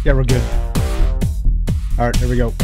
Yeah, we're good. All right, here we go.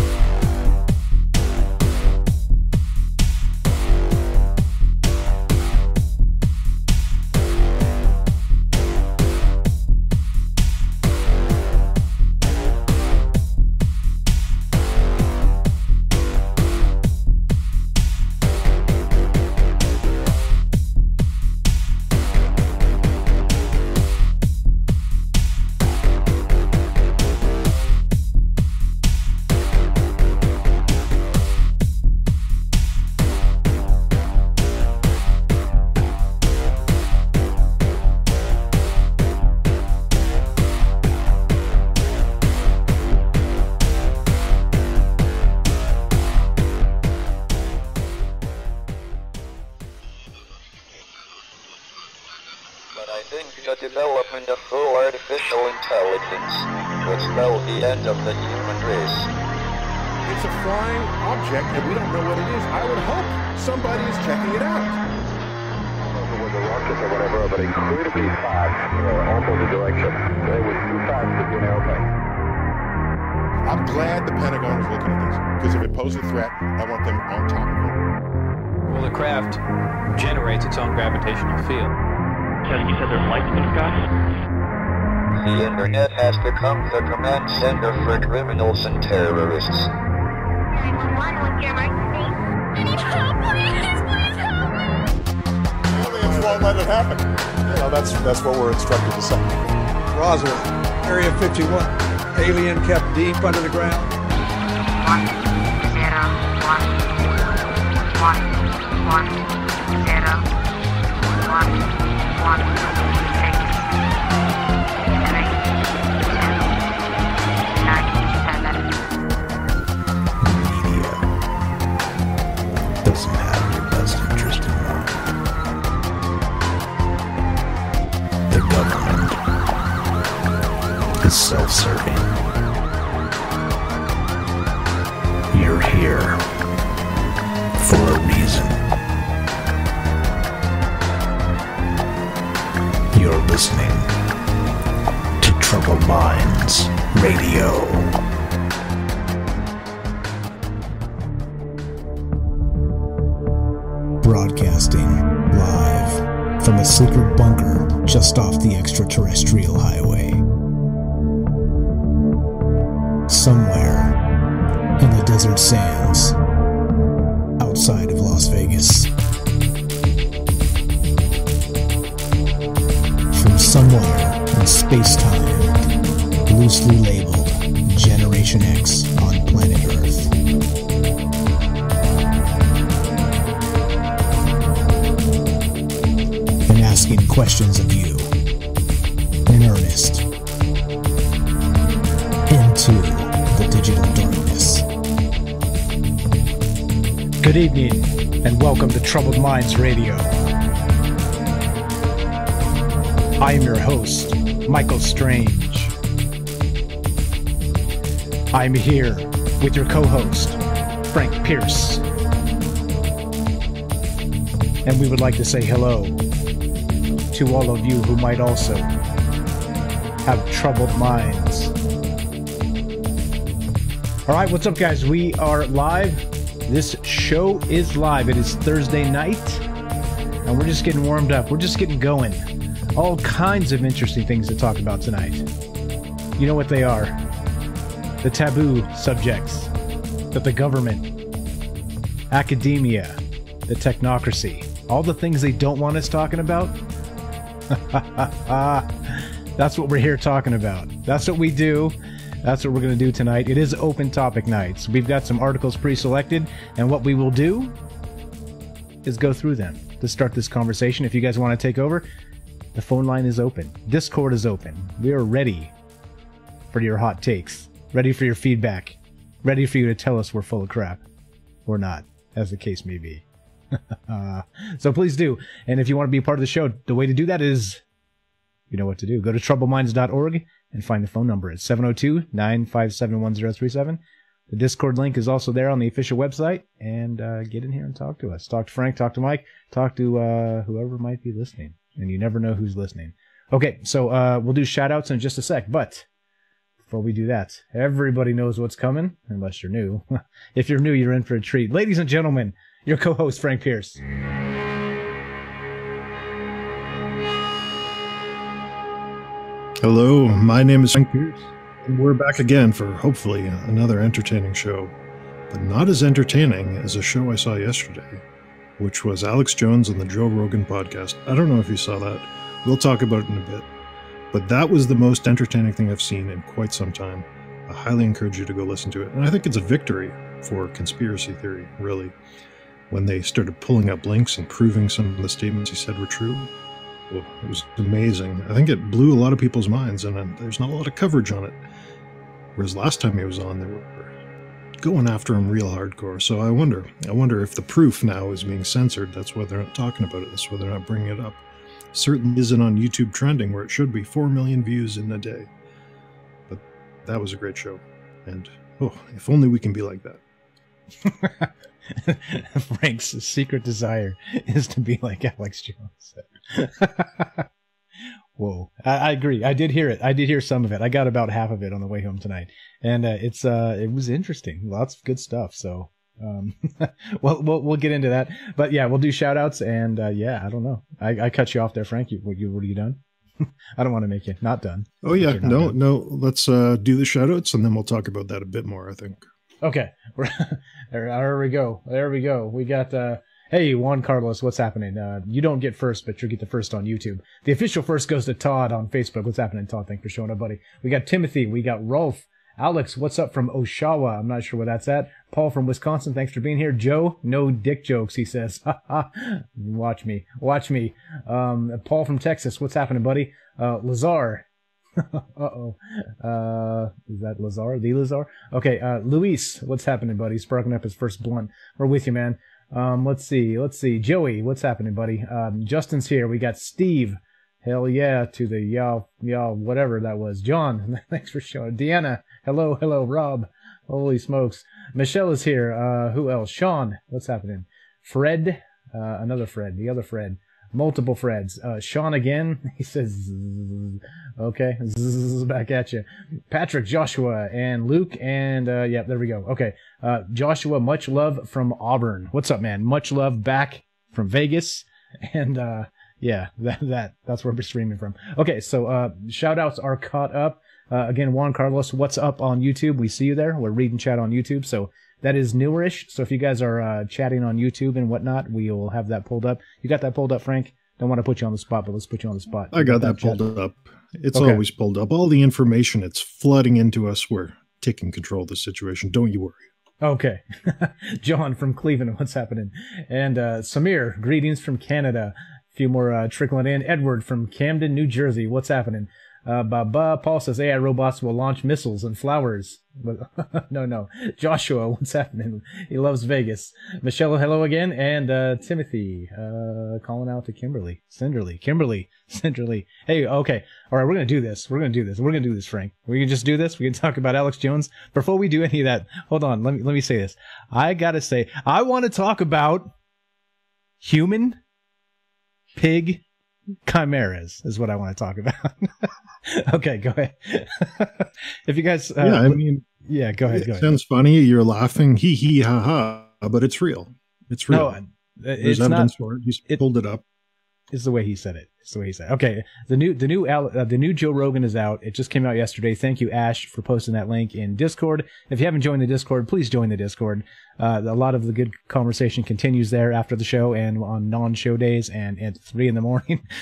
Development of full artificial intelligence would spell the end of the human race. It's a flying object and we don't know what it is. I would hope somebody is checking it out. I don't know if it was a rocket or whatever, but it could be fast, opposite direction. It was too fast to be an airplane. I'm glad the Pentagon is looking at this, because if it poses a threat, I want them on top of it. Well, the craft generates its own gravitational field. You said there's lights in the sky? The internet has become the command center for criminals and terrorists. 911, what's your emergency? I need help, please help me! Aliens won't let it happen. You know, that's what we're instructed to say. Roswell, Area 51. Alien kept deep under the ground. 1 0 1 1 1 0 1 1 6 3 2 9 7. Media doesn't have your best interest in mind. The government is self-serving. You're here for a reason. You're listening to Troubled Minds Radio. Broadcasting live from a secret bunker just off the extraterrestrial highway. Somewhere in the desert sands outside of Las Vegas. From somewhere in space-time, loosely labeled Generation X on planet Earth. And asking questions of you, in earnest, into the digital darkness. Good evening, and welcome to Troubled Minds Radio. I am your host, Michael Strange. I'm here with your co-host, Frank Pierce. And we would like to say hello to all of you who might also have troubled minds. Alright, what's up guys? We are live. This show is live. It is Thursday night, and we're just getting warmed up. We're just getting going. All kinds of interesting things to talk about tonight. You know what they are. The taboo subjects that the government, academia, the technocracy, all the things they don't want us talking about. That's what we're here talking about. That's what we do. That's what we're going to do tonight. It is open topic nights. We've got some articles pre-selected, and what we will do is go through them to start this conversation. If you guys want to take over, the phone line is open. Discord is open. We are ready for your hot takes, ready for your feedback, ready for you to tell us we're full of crap, or not, as the case may be. So please do. And if you want to be a part of the show, the way to do that is, you know what to do. Go to troubleminds.org and find the phone number. It's 702-957-1037. The Discord link is also there on the official website. And get in here and talk to us. Talk to Frank, talk to Mike, talk to whoever might be listening. And you never know who's listening. Okay, so we'll do shout-outs in just a sec. But before we do that, everybody knows what's coming, unless you're new. If you're new, you're in for a treat. Ladies and gentlemen, your co-host, Frank Pierce. Hello, my name is Frank Pierce, and we're back again for hopefully another entertaining show, but not as entertaining as a show I saw yesterday, which was Alex Jones on the Joe Rogan podcast. I don't know if you saw that. We'll talk about it in a bit. But that was the most entertaining thing I've seen in quite some time. I highly encourage you to go listen to it. And I think it's a victory for conspiracy theory, really. When they started pulling up links and proving some of the statements he said were true, well, it was amazing. I think it blew a lot of people's minds, and there's not a lot of coverage on it. Whereas last time he was on, they were going after him real hardcore. So I wonder if the proof now is being censored. That's why they're not talking about it. That's why they're not bringing it up. Certainly isn't on YouTube trending where it should be. 4 million views in a day. But that was a great show. And, if only we can be like that. Frank's secret desire is to be like Alex Jones. Whoa. I agree. I did hear it. I did hear some of it. I got about half of it on the way home tonight. And it was interesting. Lots of good stuff. So we'll get into that, but yeah, we'll do shout outs. And I don't know. I cut you off there, Frank. Were you done? I don't want to make you not done. Oh yeah. No. Let's do the shout outs and then we'll talk about that a bit more, I think. Okay. There we go. We got, hey, Juan Carlos, what's happening? You don't get first, but you get the first on YouTube. The official first goes to Todd on Facebook. What's happening, Todd? Thanks for showing up, buddy. We got Timothy. We got Rolf. Alex, what's up from Oshawa? I'm not sure where that's at. Paul from Wisconsin, thanks for being here. Joe, no dick jokes, he says. Watch me. Paul from Texas, what's happening, buddy? Lazar. Uh-oh. Is that Lazar? The Lazar? Okay, Luis, what's happening, buddy? Sparking up his first blunt. We're with you, man. Let's see. Joey, what's happening, buddy? Justin's here. We got Steve. Hell yeah to the y'all, whatever that was. John, thanks for showing. Deanna, hello, Rob. Holy smokes. Michelle is here. Who else? Sean, what's happening? Fred, another Fred, the other Fred. Multiple Freds. Sean again, he says, okay, back at you. Patrick, Joshua, and Luke, and yeah, there we go. Okay, Joshua, much love from Auburn. What's up, man? Much love back from Vegas, and yeah, that's where we're streaming from. Okay, so shout outs are caught up. Again, Juan Carlos, what's up on YouTube? We see you there. We're reading chat on YouTube, so that is newerish. So if you guys are chatting on YouTube and whatnot, we will have that pulled up. You got that pulled up, Frank? Don't want to put you on the spot, but let's put you on the spot. I got that pulled up. It's always pulled up. All the information, it's flooding into us. We're taking control of the situation. Don't you worry. Okay. John from Cleveland, what's happening? And Samir, greetings from Canada. A few more trickling in. Edward from Camden, New Jersey, what's happening? Paul says AI robots will launch missiles and flowers. No. Joshua, what's happening? He loves Vegas. Michelle, hello again. And Timothy, calling out to Kimberly. Cinderly. Hey, okay. All right, we're going to do this. We're going to do this, Frank. We can just do this. We can talk about Alex Jones. Before we do any of that, hold on. Let me say this. I got to say, I want to talk about human pig chimeras is what I want to talk about. Okay, go ahead. If you guys, yeah, I mean, yeah, go ahead. It sounds funny. You're laughing, hee hee ha ha, but it's real. It's real. No, there's evidence for it. He's pulled it up. It's the way he said it. Okay, the new Joe Rogan is out. It just came out yesterday. Thank you, Ash, for posting that link in Discord. If you haven't joined the Discord, please join the Discord. A lot of the good conversation continues there after the show and on non-show days and at 3 a.m.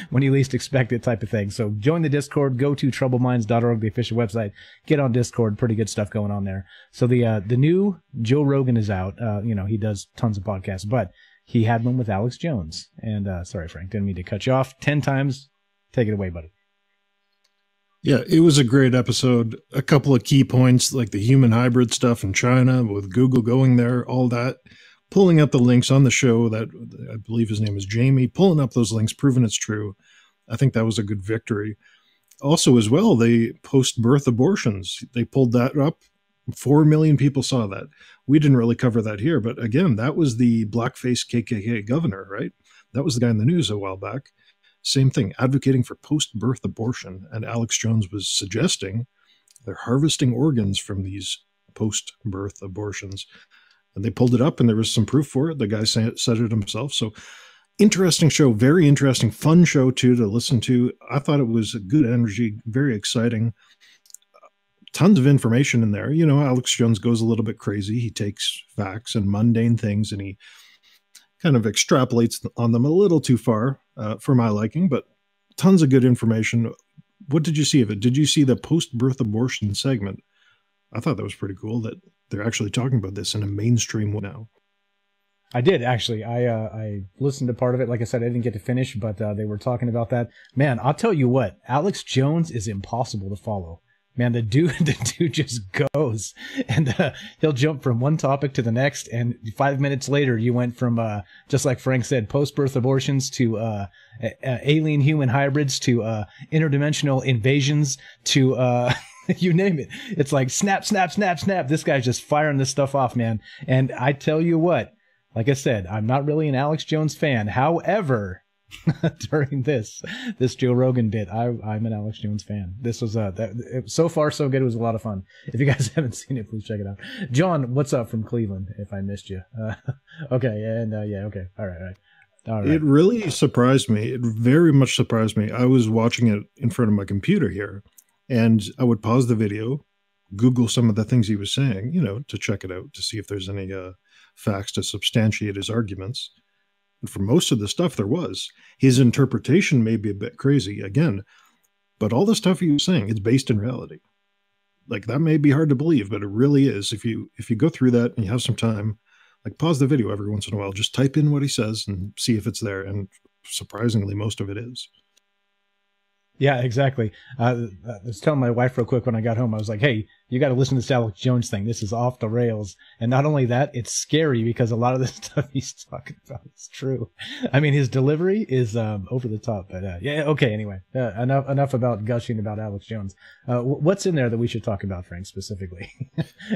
when you least expect it, type of thing. So join the Discord. Go to troubleminds.org, the official website. Get on Discord. Pretty good stuff going on there. So the new Joe Rogan is out. He does tons of podcasts, but he had one with Alex Jones. And sorry, Frank, didn't mean to cut you off 10 times. Take it away, buddy. Yeah, it was a great episode. A couple of key points, like the human hybrid stuff in China with Google going there, all that. Pulling up the links on the show that I believe his name is Jamie, pulling up those links, proving it's true. I think that was a good victory. Also, as well, they post-birth abortions. They pulled that up. 4 million people saw that. We didn't really cover that here, but again, that was the blackface KKK governor, right? That was the guy in the news a while back. Same thing, advocating for post-birth abortion. And Alex Jones was suggesting They're harvesting organs from these post-birth abortions. And they pulled it up, and there was some proof for it. The guy said it himself. So interesting show, very interesting, fun show too to listen to. I thought it was a good energy, very exciting. Tons of information in there. You know, Alex Jones goes a little bit crazy. He takes facts and mundane things and he kind of extrapolates on them a little too far for my liking, but tons of good information. What did you see of it? Did you see the post-birth abortion segment? I thought that was pretty cool that they're actually talking about this in a mainstream way now. I did, actually. I listened to part of it. Like I said, I didn't get to finish, but they were talking about that. Man, I'll tell you what, Alex Jones is impossible to follow. Man, the dude just goes, and he'll jump from one topic to the next, and 5 minutes later, you went from, just like Frank said, post-birth abortions to alien human hybrids to interdimensional invasions to you name it. It's like snap, snap, snap, snap. This guy's just firing this stuff off, man. And I tell you what, like I said, I'm not really an Alex Jones fan. However, during this Joe Rogan bit, I'm an Alex Jones fan. This was so far so good. It was a lot of fun. If you guys haven't seen it, please check it out. John, what's up from Cleveland? If I missed you, okay, and yeah, okay, all right. It really surprised me. It very much surprised me. I was watching it in front of my computer here, and I would pause the video, Google some of the things he was saying, you know, to check it out to see if there's any facts to substantiate his arguments. And for most of the stuff there was. His interpretation may be a bit crazy, again, but all the stuff he was saying, it's based in reality. Like, that may be hard to believe, but it really is. If you go through that and you have some time, like, pause the video every once in a while, just type in what he says and see if it's there. And surprisingly, most of it is. Yeah, exactly. I was telling my wife real quick when I got home, I was like, hey, you got to listen to this Alex Jones thing. This is off the rails. And not only that, it's scary because a lot of the stuff he's talking about is true. I mean, his delivery is over the top. But yeah, okay, anyway, enough about gushing about Alex Jones. What's in there that we should talk about, Frank, specifically?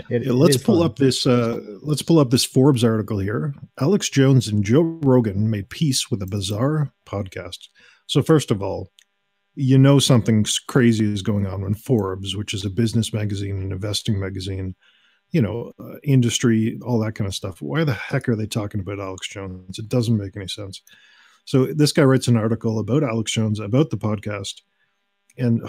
Let's pull up this Forbes article here. Alex Jones and Joe Rogan made peace with a bizarre podcast. So first of all, you know something crazy is going on when Forbes, which is a business magazine and investing magazine, you know, industry, all that kind of stuff. Why the heck are they talking about Alex Jones? It doesn't make any sense. So this guy writes an article about Alex Jones, about the podcast, and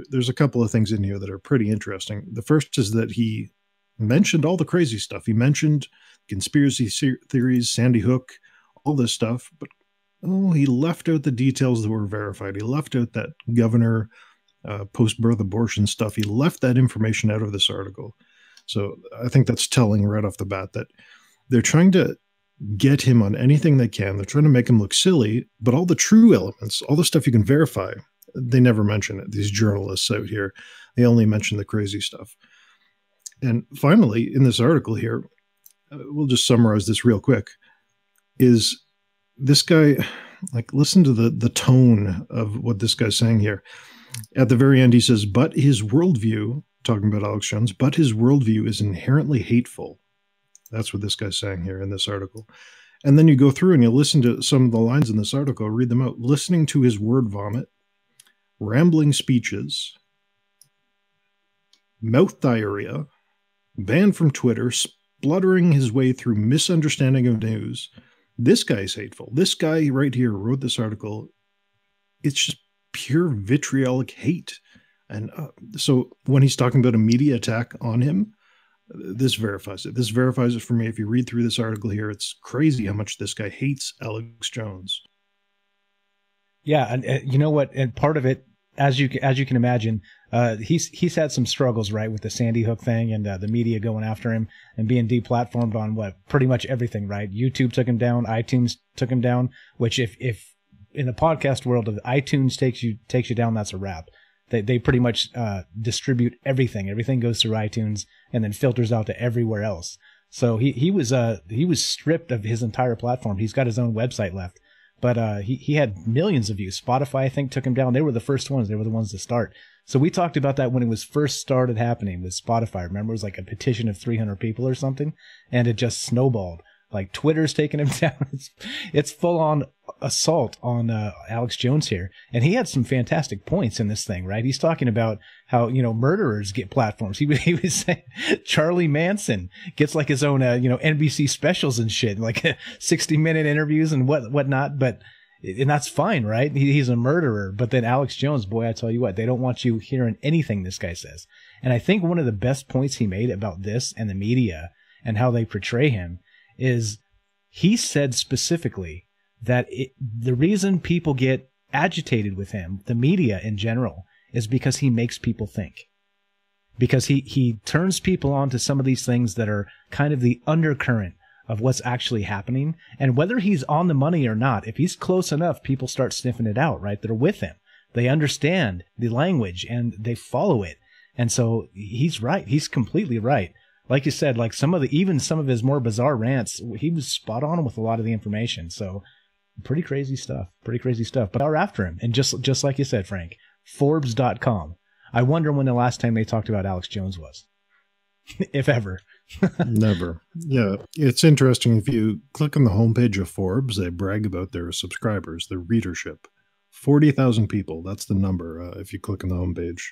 there's a couple of things in here that are pretty interesting. The first is that he mentioned all the crazy stuff. He mentioned conspiracy theories, Sandy Hook, all this stuff, but he left out the details that were verified. He left out that governor post-birth abortion stuff. He left that information out of this article. So I think that's telling right off the bat that they're trying to get him on anything they can. They're trying to make him look silly, but all the true elements, all the stuff you can verify, they never mention it. These journalists out here, they only mention the crazy stuff. And finally, in this article here, we'll just summarize this real quick, is this guy, like, listen to the tone of what this guy's saying here. At the very end, he says, but his worldview, talking about Alex Jones, but his worldview is inherently hateful. That's what this guy's saying here in this article. And then you go through and you listen to some of the lines in this article, read them out. Listening to his word vomit, rambling speeches, mouth diarrhea, banned from Twitter, spluttering his way through misunderstanding of news. This guy is hateful. This guy right here wrote this article. It's just pure vitriolic hate. And so when he's talking about a media attack on him, this verifies it. This verifies it for me. If you read through this article here, it's crazy how much this guy hates Alex Jones. Yeah, and you know what? And part of it, as you can imagine, he's had some struggles, right, with the Sandy Hook thing and the media going after him and being deplatformed on pretty much everything, right? YouTube took him down, iTunes took him down. Which if in the podcast world, if iTunes takes you down, that's a wrap. They pretty much distribute everything. Everything goes through iTunes and then filters out to everywhere else. So he was stripped of his entire platform. He's got his own website left. But he had millions of views. Spotify, I think, took him down. They were the first ones. They were the ones to start. So we talked about that when it was first started happening with Spotify. Remember, it was like a petition of 300 people or something, and it just snowballed. Like Twitter's taking him down. It's full on assault on Alex Jones here. And he had some fantastic points in this thing, right? He's talking about how, murderers get platforms. He was saying Charlie Manson gets like his own, NBC specials and shit, like 60-minute interviews and whatnot. And that's fine, right? He's a murderer. But then Alex Jones, boy, I tell you what, they don't want you hearing anything this guy says. And I think one of the best points he made about this and the media and how they portray him is he said specifically that the reason people get agitated with him, the media in general, is because he makes people think. Because he turns people on to some of these things that are kind of the undercurrent of what's actually happening. And whether he's on the money or not, if he's close enough, people start sniffing it out, right? They're with him. They understand the language and they follow it. And so he's right. He's completely right. Like you said, like some of his more bizarre rants, he was spot on with a lot of the information. So pretty crazy stuff. But they're after him. And just like you said, Frank, Forbes.com. I wonder when the last time they talked about Alex Jones was. If ever. Never. Yeah. It's interesting. If you click on the homepage of Forbes, they brag about their subscribers, their readership. 40,000 people. That's the number if you click on the homepage.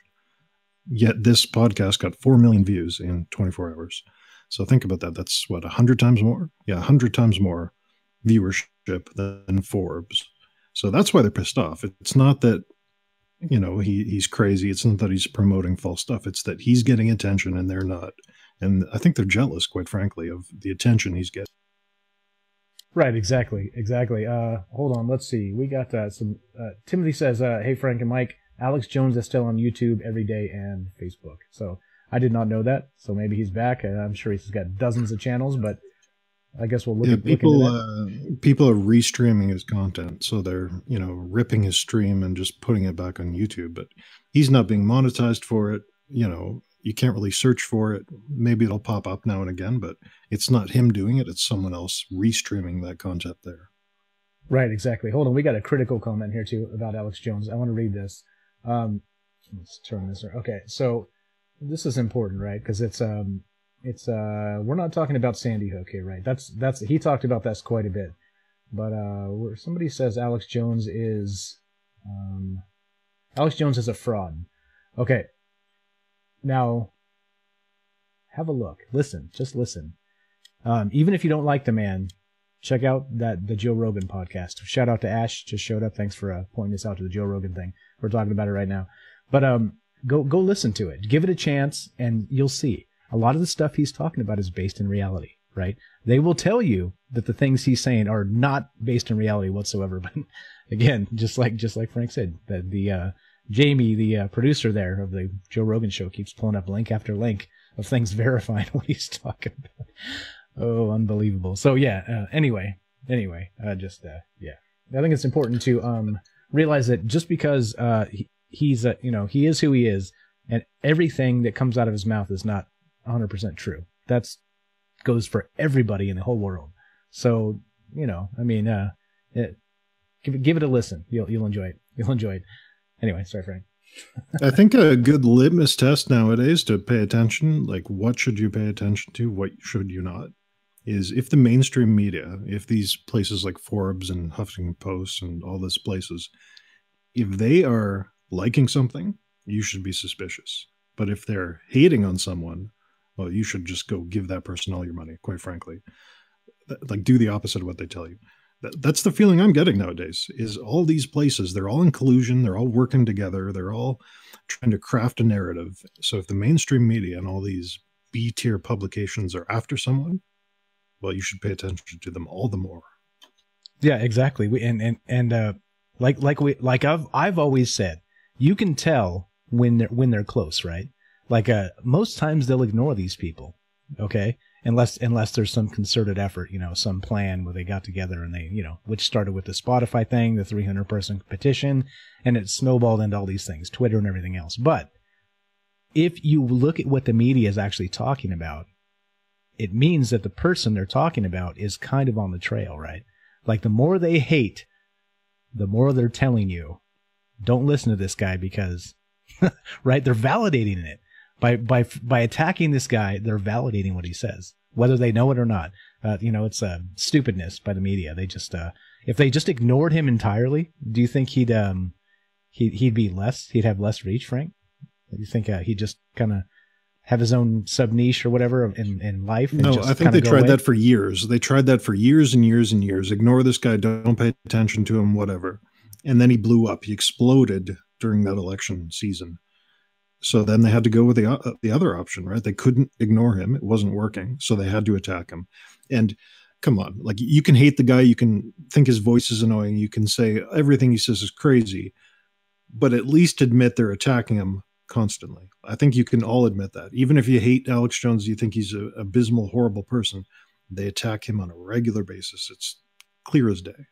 Yet this podcast got 4 million views in 24 hours. So think about that. That's what, 100 times more? Yeah, 100 times more viewership than Forbes. So that's why they're pissed off. It's not that, he's crazy. It's not that he's promoting false stuff. It's that he's getting attention and they're not. And I think they're jealous, quite frankly, of the attention he's getting. Right, exactly. Hold on, let's see. We got some... Timothy says, hey, Frank and Mike, Alex Jones is still on YouTube every day and Facebook. So I did not know that. So maybe he's back. I'm sure he's got dozens of channels, but I guess we'll look into that. People are restreaming his content. So they're, ripping his stream and just putting it back on YouTube. But he's not being monetized for it. You can't really search for it. Maybe it'll pop up now and again, but it's not him doing it. It's someone else restreaming that content there. Right, exactly. Hold on. We got a critical comment here, too, about Alex Jones. I want to read this. Let's turn this around. Okay, so this is important, right? Because we're not talking about Sandy Hook here, right? That's he talked about that quite a bit. But where somebody says Alex Jones is a fraud. Okay. Now, have a look. Listen, just listen. Even if you don't like the man, check out the Joe Rogan podcast. Shout out to Ash, just showed up. Thanks for pointing this out to the Joe Rogan thing. We're talking about it right now. But go listen to it. Give it a chance, and you'll see. A lot of the stuff he's talking about is based in reality, right? They will tell you that the things he's saying are not based in reality whatsoever. But again, just like Frank said, that Jamie, the producer there of the Joe Rogan show, keeps pulling up link after link of things verifying what he's talking about. Oh, unbelievable. So yeah, anyway, I think it's important to realize that just because he's he is who he is, and everything that comes out of his mouth is not 100% true. That's goes for everybody in the whole world. So, give it a listen. You'll enjoy it. You'll enjoy it. Anyway, sorry, Frank. I think a good litmus test nowadays to pay attention, like what should you pay attention to, what should you not, is if the mainstream media, if these places like Forbes and Huffington Post and all these places, if they are liking something, you should be suspicious. But if they're hating on someone, well, you should just go give that person all your money, quite frankly. Like, do the opposite of what they tell you. That's the feeling I'm getting nowadays, is all these places, they're all in collusion, they're all working together, they're all trying to craft a narrative. So if the mainstream media and all these B-tier publications are after someone, well, you should pay attention to them all the more. Yeah, exactly. I've always said, you can tell when they're close, right? Like most times they'll ignore these people, okay? Unless there's some concerted effort, some plan where they got together and they, which started with the Spotify thing, the 300-person petition, and it snowballed into all these things, Twitter and everything else. But if you look at what the media is actually talking about, it means that the person they're talking about is kind of on the trail, right? Like the more they hate, the more they're telling you, don't listen to this guy because, right? They're validating it. By attacking this guy, they're validating what he says, whether they know it or not. It's stupidness by the media. They just if they just ignored him entirely, do you think he'd have less reach, Frank? Do you think he'd just kind of have his own sub niche or whatever in life? No, I think they tried that for years. They tried that for years and years and years. Ignore this guy. Don't pay attention to him, whatever. And then he blew up. He exploded during that election season. So then they had to go with the other option, right? They couldn't ignore him. It wasn't working. So they had to attack him. And come on, like, you can hate the guy. You can think his voice is annoying. You can say everything he says is crazy, but at least admit they're attacking him constantly. I think you can all admit that. Even if you hate Alex Jones, you think he's an abysmal, horrible person, they attack him on a regular basis. It's clear as day.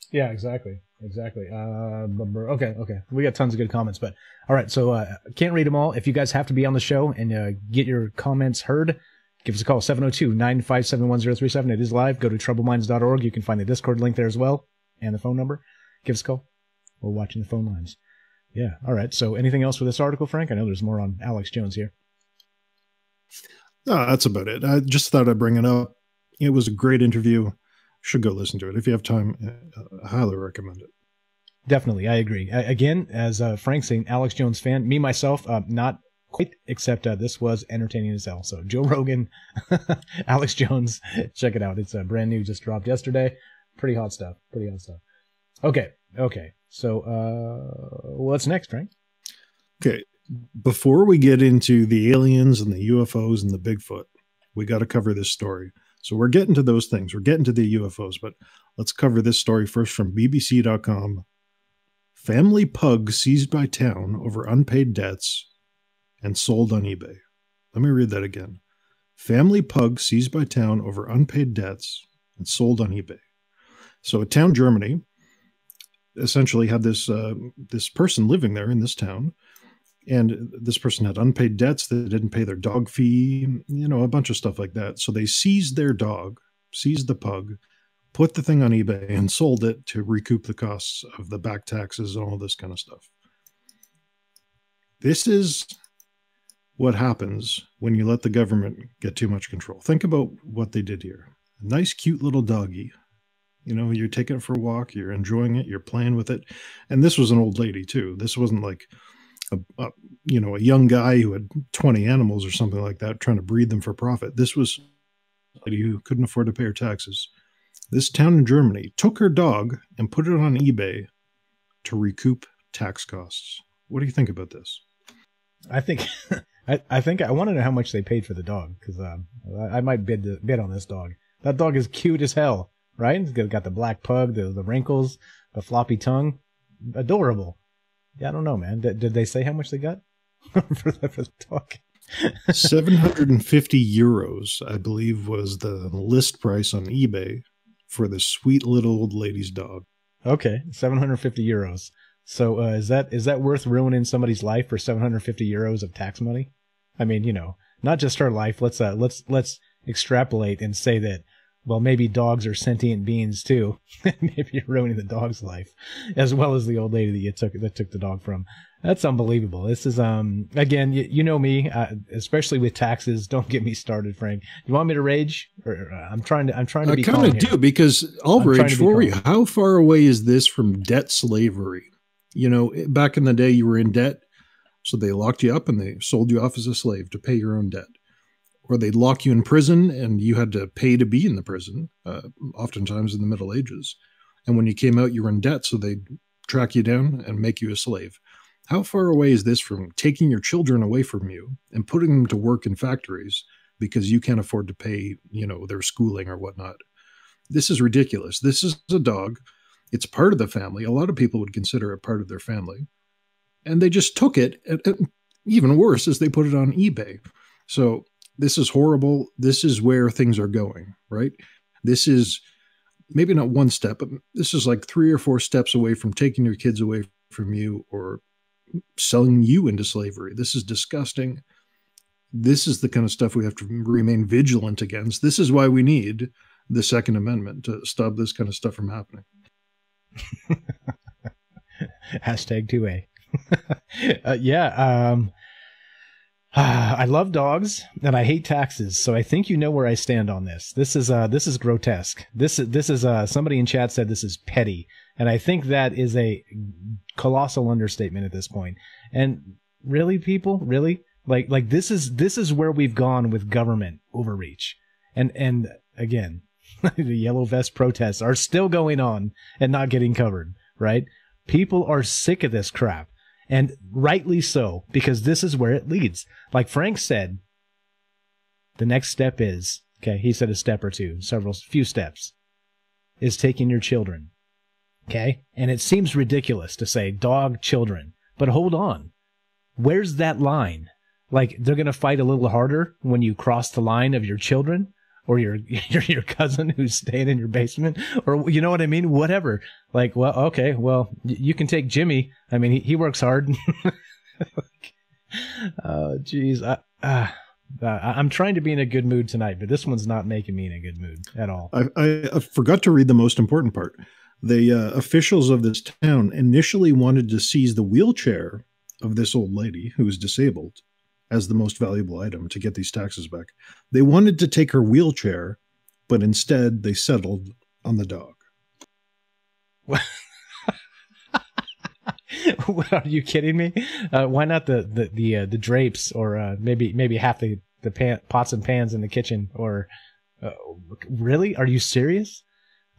Yeah, exactly. Okay. We got tons of good comments, but all right. So can't read them all. If you guys have to be on the show and get your comments heard, give us a call, 702-957-1037. It is live. Go to troubleminds.org. You can find the Discord link there as well and the phone number. Give us a call. We're watching the phone lines. Yeah. All right. So anything else for this article, Frank? I know there's more on Alex Jones here. No, that's about it. I just thought I'd bring it up. It was a great interview. Should go listen to it. If you have time, I highly recommend it. Definitely. I agree. Again, as Frank's an Alex Jones fan, me, myself, not quite, except this was entertaining as hell. So Joe Rogan, Alex Jones, check it out. It's brand new, just dropped yesterday. Pretty hot stuff. Okay. So what's next, Frank? Okay. Before we get into the aliens and the UFOs and the Bigfoot, we got to cover this story. So we're getting to those things. We're getting to the UFOs, but let's cover this story first from BBC.com. Family pug seized by town over unpaid debts and sold on eBay. Let me read that again. Family pug seized by town over unpaid debts and sold on eBay. So a town in Germany essentially had this person living there in this town, and this person had unpaid debts. They didn't pay their dog fee, a bunch of stuff like that. So they seized their dog, seized the pug, put the thing on eBay, and sold it to recoup the costs of the back taxes and all this kind of stuff. This is what happens when you let the government get too much control. Think about what they did here. A nice, cute little doggy. You're taking it for a walk, you're enjoying it, you're playing with it. And this was an old lady, too. This wasn't like a young guy who had 20 animals or something like that, trying to breed them for profit. This was a lady who couldn't afford to pay her taxes. This town in Germany took her dog and put it on eBay to recoup tax costs. What do you think about this? I think I want to know how much they paid for the dog, because I might bid on this dog. That dog is cute as hell, right? It's got the black pug, the wrinkles, the floppy tongue, adorable. Yeah, I don't know, man. Did they say how much they got for the dog? 750 euros, I believe, was the list price on eBay for the sweet little old lady's dog. Okay, 750 euros. So is that worth ruining somebody's life for 750 euros of tax money? I mean, not just her life. Let's extrapolate and say that, well, maybe dogs are sentient beings too. Maybe you're ruining the dog's life, as well as the old lady that took the dog from. That's unbelievable. This is again, you know me, especially with taxes. Don't get me started, Frank. You want me to rage? Or I'm trying to be calm here. I kind of do, because I'll rage for you. How far away is this from debt slavery? Back in the day, you were in debt, so they locked you up and they sold you off as a slave to pay your own debt. Or they'd lock you in prison and you had to pay to be in the prison, oftentimes in the Middle Ages. And when you came out, you were in debt, so they'd track you down and make you a slave. How far away is this from taking your children away from you and putting them to work in factories because you can't afford to pay, their schooling or whatnot? This is ridiculous. This is a dog. It's part of the family. A lot of people would consider it part of their family. And they just took it. And even worse is they put it on eBay. So this is horrible. This is where things are going, right? This is maybe not one step, but this is like 3 or 4 steps away from taking your kids away from you or selling you into slavery. This is disgusting. This is the kind of stuff we have to remain vigilant against. This is why we need the Second Amendment, to stop this kind of stuff from happening. Hashtag 2A. Yeah. I love dogs and I hate taxes, so I think you know where I stand on this. This is grotesque. This is somebody in chat said this is petty, and I think that is a colossal understatement at this point. And really, people, really, like this is where we've gone with government overreach. And again, the yellow vest protests are still going on and not getting covered, right? People are sick of this crap. And rightly so, because this is where it leads. Like Frank said, the next step is, okay, he said a step or two, few steps, is taking your children. Okay? And it seems ridiculous to say dog children, but hold on. Where's that line? Like, they're going to fight a little harder when you cross the line of your children? Or your cousin who's staying in your basement, or you know what I mean? Whatever. Like, well, okay, well, you can take Jimmy. I mean, he works hard. Oh, geez. I'm trying to be in a good mood tonight, but this one's not making me in a good mood at all. I forgot to read the most important part. The officials of this town initially wanted to seize the wheelchair of this old lady who was disabled as the most valuable item to get these taxes back. They wanted to take her wheelchair, but instead they settled on the dog. Are you kidding me? Why not the drapes, or maybe half the pots and pans in the kitchen? Or really? Are you serious?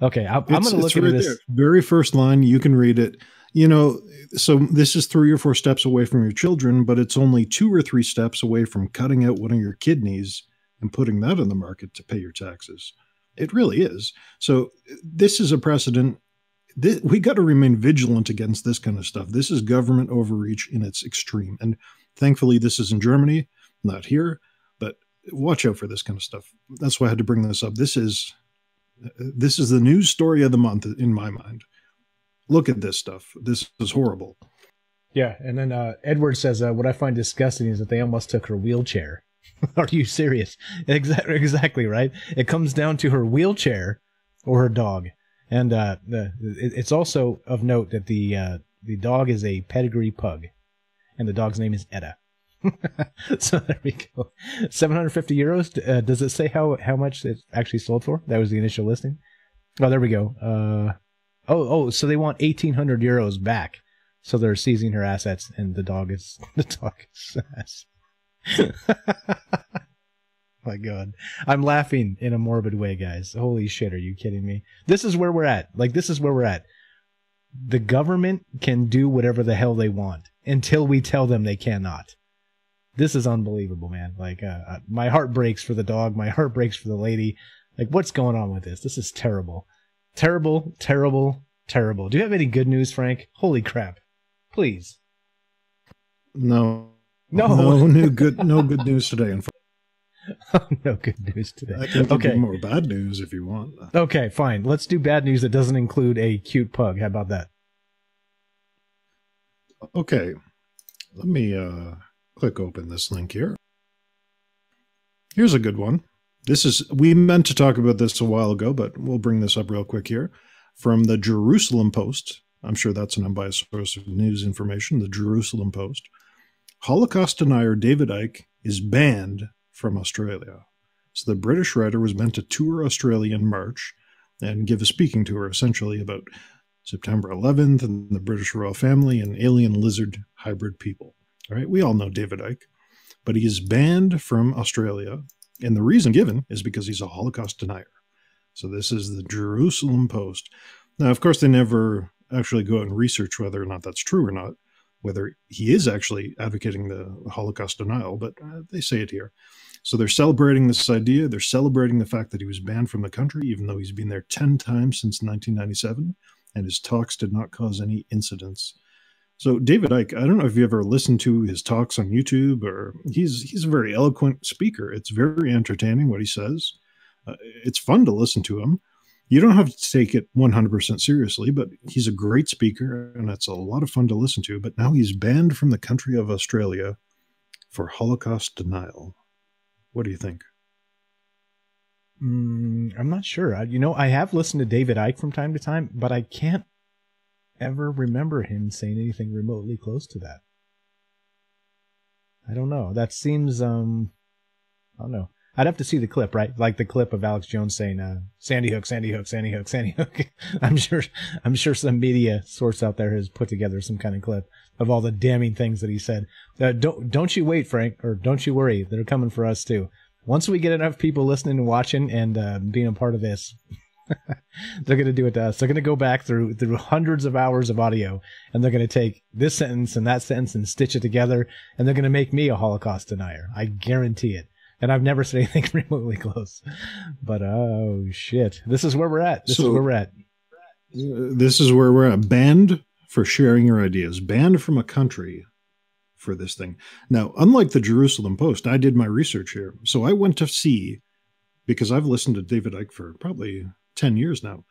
Okay, I'm going to look into this. There. Very first line, you can read it. You know, so this is 3 or 4 steps away from your children, but it's only 2 or 3 steps away from cutting out one of your kidneys and putting that on the market to pay your taxes. It really is. So this is a precedent. We got to remain vigilant against this kind of stuff. This is government overreach in its extreme. And thankfully, this is in Germany, not here. But watch out for this kind of stuff. That's why I had to bring this up. This is the news story of the month in my mind. Look at this stuff. This is horrible. Yeah, and then Edward says, what I find disgusting is that they almost took her wheelchair. Are you serious? Exactly, right? It comes down to her wheelchair or her dog. And it's also of note that the dog is a pedigree pug, and the dog's name is Etta. So there we go. 750 euros. Does it say how much it actually sold for? That was the initial listing. Oh, there we go. So they want 1,800 euros back. So they're seizing her assets, and the dog is My God. I'm laughing in a morbid way, guys. Holy shit, are you kidding me? This is where we're at. This is where we're at. The government can do whatever the hell they want until we tell them they cannot. This is unbelievable, man. My heart breaks for the dog. My heart breaks for the lady. What's going on with this? This is terrible. Terrible, terrible, terrible. Do you have any good news, Frank? Holy crap. Please. No. No. No good news today. No good news today. I can give you more bad news if you want. Okay, fine. Let's do bad news that doesn't include a cute pug. How about that? Okay. Let me click open this link here. Here's a good one. We meant to talk about this a while ago, but we'll bring this up real quick here. From the Jerusalem Post. I'm sure that's an unbiased source of news information. The Jerusalem Post. Holocaust denier David Icke is banned from Australia. So the British writer was meant to tour Australia in March and give a speaking tour essentially about September 11th and the British royal family and alien lizard hybrid people. All right, we all know David Icke, but he is banned from Australia. And the reason given is because he's a Holocaust denier. So this is the Jerusalem Post. Now, of course, they never actually go out and research whether or not that's true or not, whether he is actually advocating the Holocaust denial, but they say it here. So they're celebrating this idea. They're celebrating the fact that he was banned from the country, even though he's been there 10 times since 1997, and his talks did not cause any incidents. So David Icke, I don't know if you ever listened to his talks on YouTube, or he's a very eloquent speaker. It's very entertaining what he says. It's fun to listen to him. You don't have to take it 100% seriously, but he's a great speaker, and it's a lot of fun to listen to. But now he's banned from the country of Australia for Holocaust denial. What do you think? I'm not sure. I have listened to David Icke from time to time, but I can't ever remember him saying anything remotely close to that. I don't know. That seems, I don't know. I'd have to see the clip, right? Like the clip of Alex Jones saying, Sandy Hook, Sandy Hook, Sandy Hook, Sandy Hook. I'm sure some media source out there has put together some kind of clip of all the damning things that he said. Don't you wait, Frank, or don't you worry. They're coming for us too. Once we get enough people listening and watching and being a part of this, they're going to do it to us. They're going to go back through hundreds of hours of audio, and they're going to take this sentence and that sentence and stitch it together, and they're going to make me a Holocaust denier. I guarantee it. And I've never said anything remotely close. But, oh, shit. This is where we're at. This is where we're at. Banned for sharing your ideas. Banned from a country for this thing. Now, unlike the Jerusalem Post, I did my research here. So I went to see, because I've listened to David Icke for probably 10 years now,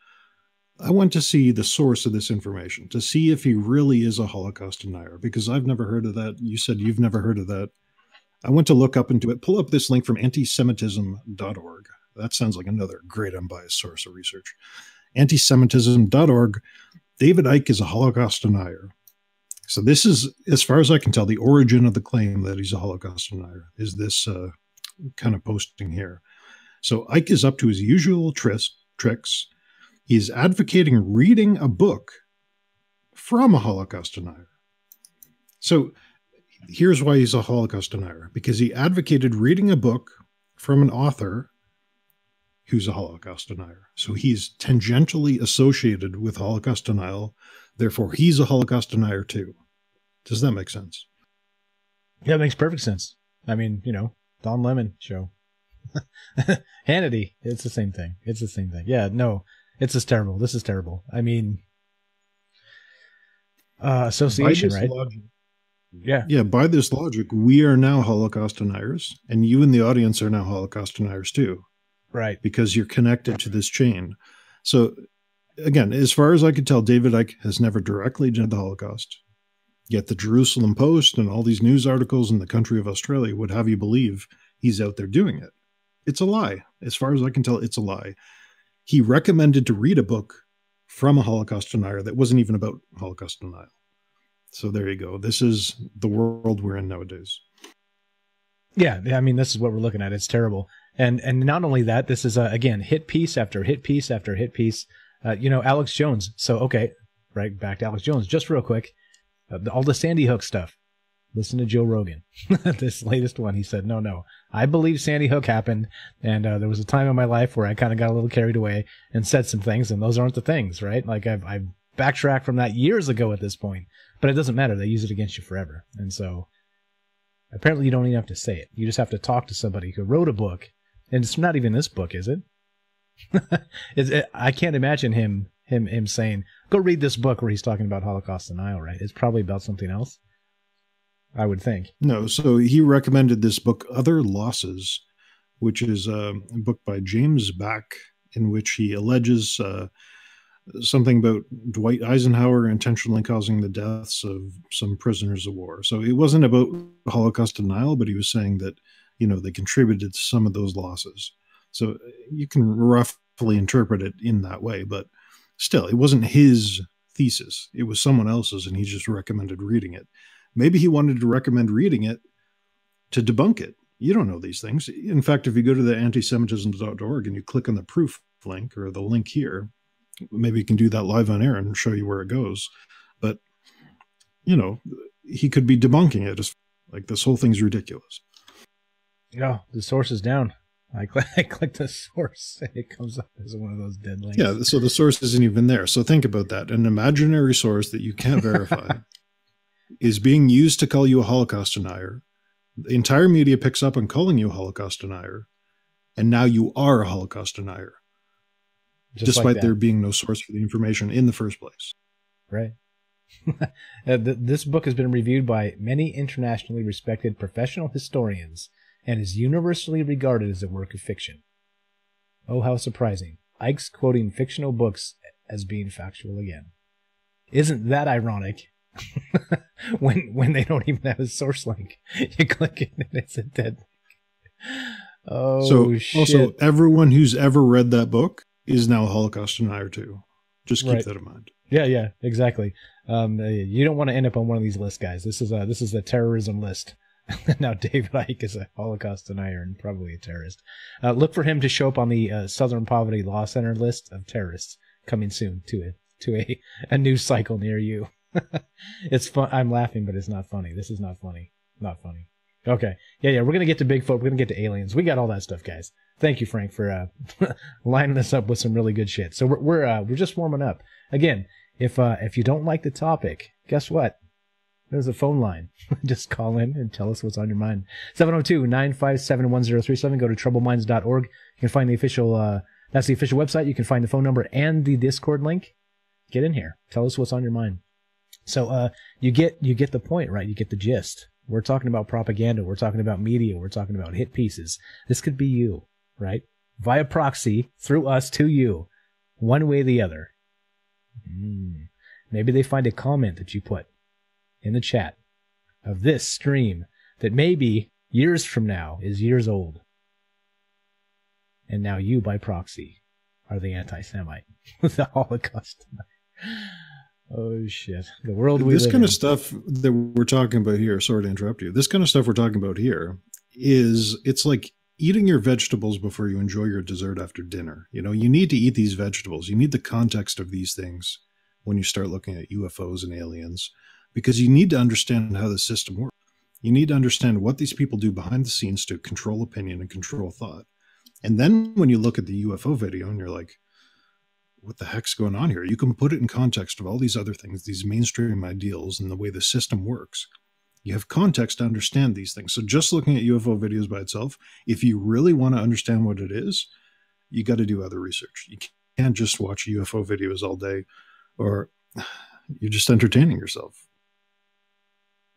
I went to see the source of this information, to see if he really is a Holocaust denier, because I've never heard of that. You said you've never heard of that. I went to look up into it, pull up this link from antisemitism.org. That sounds like another great unbiased source of research. Antisemitism.org. David Icke is a Holocaust denier. So this is, as far as I can tell, the origin of the claim that he's a Holocaust denier, is this kind of posting here. So Icke is up to his usual tricks. He's advocating reading a book from a Holocaust denier. So here's why he's a Holocaust denier, because he advocated reading a book from an author who's a Holocaust denier. So he's tangentially associated with Holocaust denial. Therefore, he's a Holocaust denier too. Does that make sense? Yeah, it makes perfect sense. I mean, you know, Don Lemon show. Hannity, it's the same thing. It's the same thing. Yeah, no, it's just terrible. This is terrible. I mean, association, right? Yeah, by this logic, we are now Holocaust deniers, and you in the audience are now Holocaust deniers too. Right. Because you're connected to this chain. So, again, as far as I could tell, David Icke has never directly denied the Holocaust. Yet the Jerusalem Post and all these news articles in the country of Australia would have you believe he's out there doing it. It's a lie. As far as I can tell, it's a lie. He recommended to read a book from a Holocaust denier that wasn't even about Holocaust denial. So there you go. This is the world we're in nowadays. Yeah, I mean, this is what we're looking at. It's terrible. And not only that, this is, again, hit piece after hit piece after hit piece. You know, Alex Jones. So, okay, right, back to Alex Jones. Just real quick, all the Sandy Hook stuff. Listen to Joe Rogan. This latest one, he said, no, I believe Sandy Hook happened, and there was a time in my life where I kind of got a little carried away and said some things, and those aren't the things, right? Like, I've backtracked from that years ago at this point, but it doesn't matter. They use it against you forever. And so apparently you don't even have to say it. You just have to talk to somebody who wrote a book, and it's not even this book, is it? I can't imagine him saying, go read this book where he's talking about Holocaust denial, right? It's probably about something else, I would think. No, so he recommended this book, Other Losses, which is a book by James Back, in which he alleges something about Dwight Eisenhower intentionally causing the deaths of some prisoners of war. So it wasn't about Holocaust denial, but he was saying that, you know, they contributed to some of those losses. So you can roughly interpret it in that way, but still, it wasn't his thesis. It was someone else's, and he just recommended reading it. Maybe he wanted to recommend reading it to debunk it. You don't know these things. In fact, if you go to the antisemitism.org and you click on the proof link or the link here, maybe you can do that live on air and show you where it goes. But, you know, he could be debunking it. Like, this whole thing's ridiculous. Yeah, the source is down. I click the source, and it comes up as one of those dead links. Yeah, so the source isn't even there. So think about that. An imaginary source that you can't verify is being used to call you a Holocaust denier. The entire media picks up on calling you a Holocaust denier, and now you are a Holocaust denier, despite there being no source for the information in the first place. Right. This book has been reviewed by many internationally respected professional historians and is universally regarded as a work of fiction. Oh, how surprising. Icke's quoting fictional books as being factual again. Isn't that ironic? when they don't even have a source link. You click it and it's a dead link. Oh, so, shit. Also, everyone who's ever read that book is now a Holocaust denier too. Just keep that in mind. Yeah, exactly. You don't want to end up on one of these lists, guys. This is a terrorism list Now David Icke is a Holocaust denier and probably a terrorist. Look for him to show up on the Southern Poverty Law Center list of terrorists coming soon to a news cycle near you. It's fun. I'm laughing, but it's not funny. This is not funny. Not funny. Okay. Yeah. We're gonna get to Bigfoot. We're gonna get to aliens. We got all that stuff, guys. Thank you, Frank, for lining us up with some really good shit. So we're just warming up. Again, if you don't like the topic, guess what? There's a phone line. Just call in and tell us what's on your mind. 702-957-1037. Go to troubleminds.org. You can find the official, that's the official website. You can find the phone number and the Discord link. Get in here. Tell us what's on your mind. So, you get the point, right? You get the gist. We're talking about propaganda. We're talking about media. We're talking about hit pieces. This could be you, right? Via proxy, through us to you. One way or the other. Maybe they find a comment that you put in the chat of this stream that maybe years from now is years old. And now you, by proxy, are the anti-Semite. The Holocaust. Oh, shit. The world we live in. This kind of stuff that we're talking about here, sorry to interrupt you, this kind of stuff we're talking about here it's like eating your vegetables before you enjoy your dessert after dinner. You know, you need to eat these vegetables. You need the context of these things when you start looking at UFOs and aliens, because you need to understand how the system works. You need to understand what these people do behind the scenes to control opinion and control thought. And then when you look at the UFO video and you're like, what the heck's going on here? You can put it in context of all these other things, these mainstream ideals and the way the system works. You have context to understand these things. So just looking at UFO videos by itself, if you really want to understand what it is, you got to do other research. You can't just watch UFO videos all day, or you're just entertaining yourself.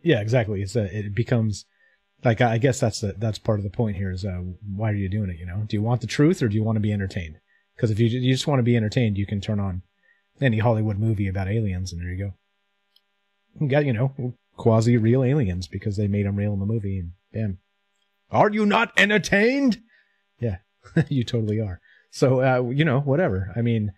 Yeah, exactly. It becomes like, I guess that's part of the point here is, why are you doing it? You know, do you want the truth or do you want to be entertained? Because if you just want to be entertained, you can turn on any Hollywood movie about aliens and there you go. You got, quasi-real aliens because they made them real in the movie and bam. Are you not entertained? Yeah, you totally are. So, whatever. I mean,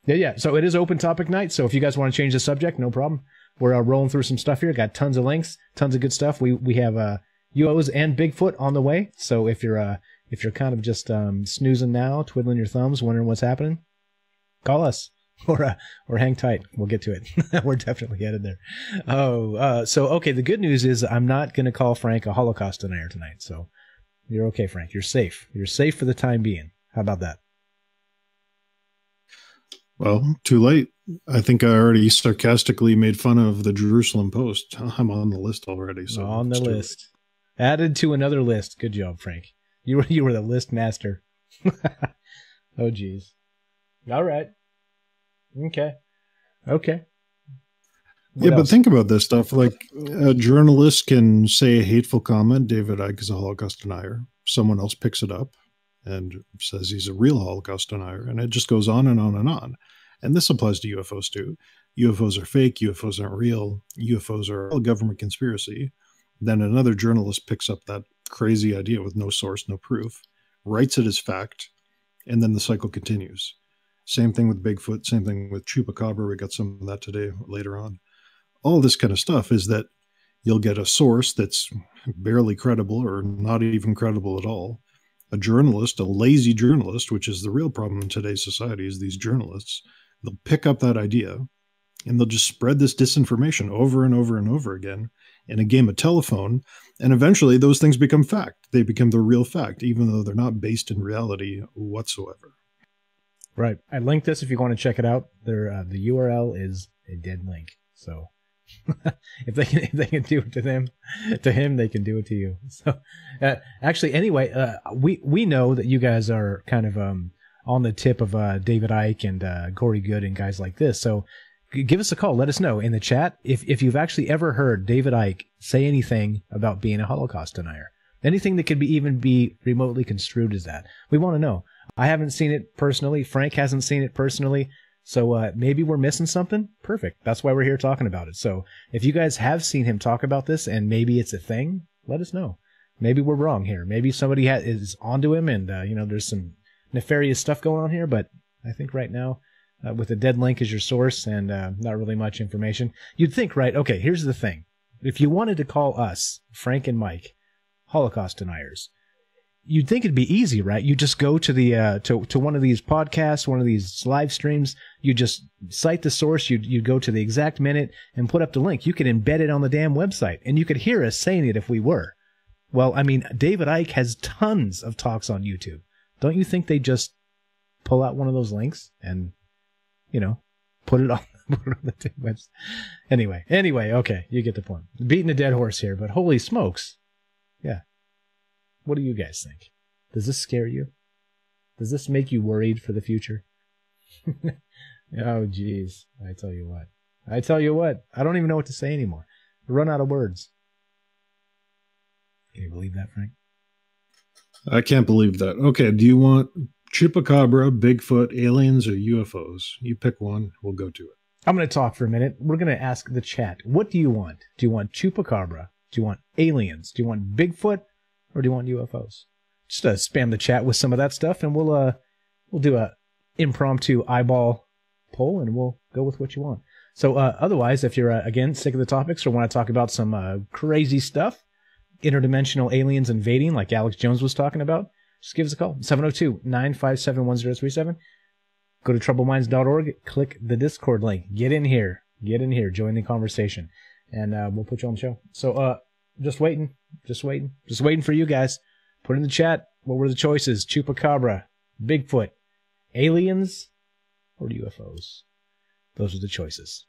yeah. So it is open topic night. So if you guys want to change the subject, no problem. We're rolling through some stuff here. Got tons of links, tons of good stuff. We have UFOs and Bigfoot on the way. So if you're kind of just snoozing now, twiddling your thumbs, wondering what's happening, call us or hang tight. We'll get to it. We're definitely headed there. So okay. The good news is I'm not going to call Frank a Holocaust denier tonight. So you're okay, Frank. You're safe. You're safe for the time being. How about that? Well, too late. I think I already sarcastically made fun of the Jerusalem Post. I'm on the list already. So on the list. Added to another list. Good job, Frank. You were the list master. Oh, geez. All right. Okay. What but think about this stuff. Like, a journalist can say a hateful comment. David Icke is a Holocaust denier. Someone else picks it up and says he's a real Holocaust denier. And it just goes on and on and on. And this applies to UFOs too. UFOs are fake. UFOs aren't real. UFOs are a government conspiracy. Then another journalist picks up that crazy idea with no source, no proof, writes it as fact, and then the cycle continues. Same thing with Bigfoot, same thing with Chupacabra. We got some of that today later on. All this kind of stuff is that you'll get a source that's barely credible or not even credible at all. A journalist, a lazy journalist, which is the real problem in today's society, is these journalists. They'll pick up that idea and they'll just spread this disinformation over and over and over again in a game of telephone. And eventually those things become fact. They become the real fact, even though they're not based in reality whatsoever. Right. I linked this if you want to check it out. The URL is a dead link. So if they can do it to him, they can do it to you. So actually, anyway, we know that you guys are kind of on the tip of David Icke and Corey Good and guys like this. So give us a call. Let us know in the chat if you've actually ever heard David Icke say anything about being a Holocaust denier. Anything that could even be remotely construed as that. We want to know. I haven't seen it personally. Frank hasn't seen it personally. So maybe we're missing something. Perfect. That's why we're here talking about it. So if you guys have seen him talk about this and maybe it's a thing, let us know. Maybe we're wrong here. Maybe somebody is onto him and, there's some nefarious stuff going on here. But I think right now, with a dead link as your source and not really much information, you'd think, right, okay, here's the thing. if you wanted to call us, Frank and Mike, Holocaust deniers, you'd think it'd be easy, right? You just go to the to one of these podcasts, one of these live streams. You just cite the source. You'd go to the exact minute and put up the link. You could embed it on the damn website, and you could hear us saying it if we were. Well, I mean, David Icke has tons of talks on YouTube. Don't you think they just pull out one of those links and, you know, put it on the website? Anyway, okay, you get the point. Beating a dead horse here, but holy smokes. Yeah. What do you guys think? Does this scare you? Does this make you worried for the future? Oh, geez. I tell you what. I don't even know what to say anymore. I run out of words. Can you believe that, Frank? I can't believe that. Okay, do you want Chupacabra, Bigfoot, aliens, or UFOs? You pick one. We'll go to it. I'm going to talk for a minute. We're going to ask the chat. What do you want? Do you want Chupacabra? Do you want aliens? Do you want Bigfoot? Or do you want UFOs? Just spam the chat with some of that stuff, and we'll do a impromptu eyeball poll, and we'll go with what you want. So otherwise, if you're, again, sick of the topics or want to talk about some crazy stuff, interdimensional aliens invading like Alex Jones was talking about, just give us a call. 702-957-1037. Go to troubleminds.org, click the Discord link. Get in here. Join the conversation, and we'll put you on the show. So just waiting for you guys. Put in the chat, what were the choices? Chupacabra, Bigfoot, aliens, or UFOs? Those are the choices.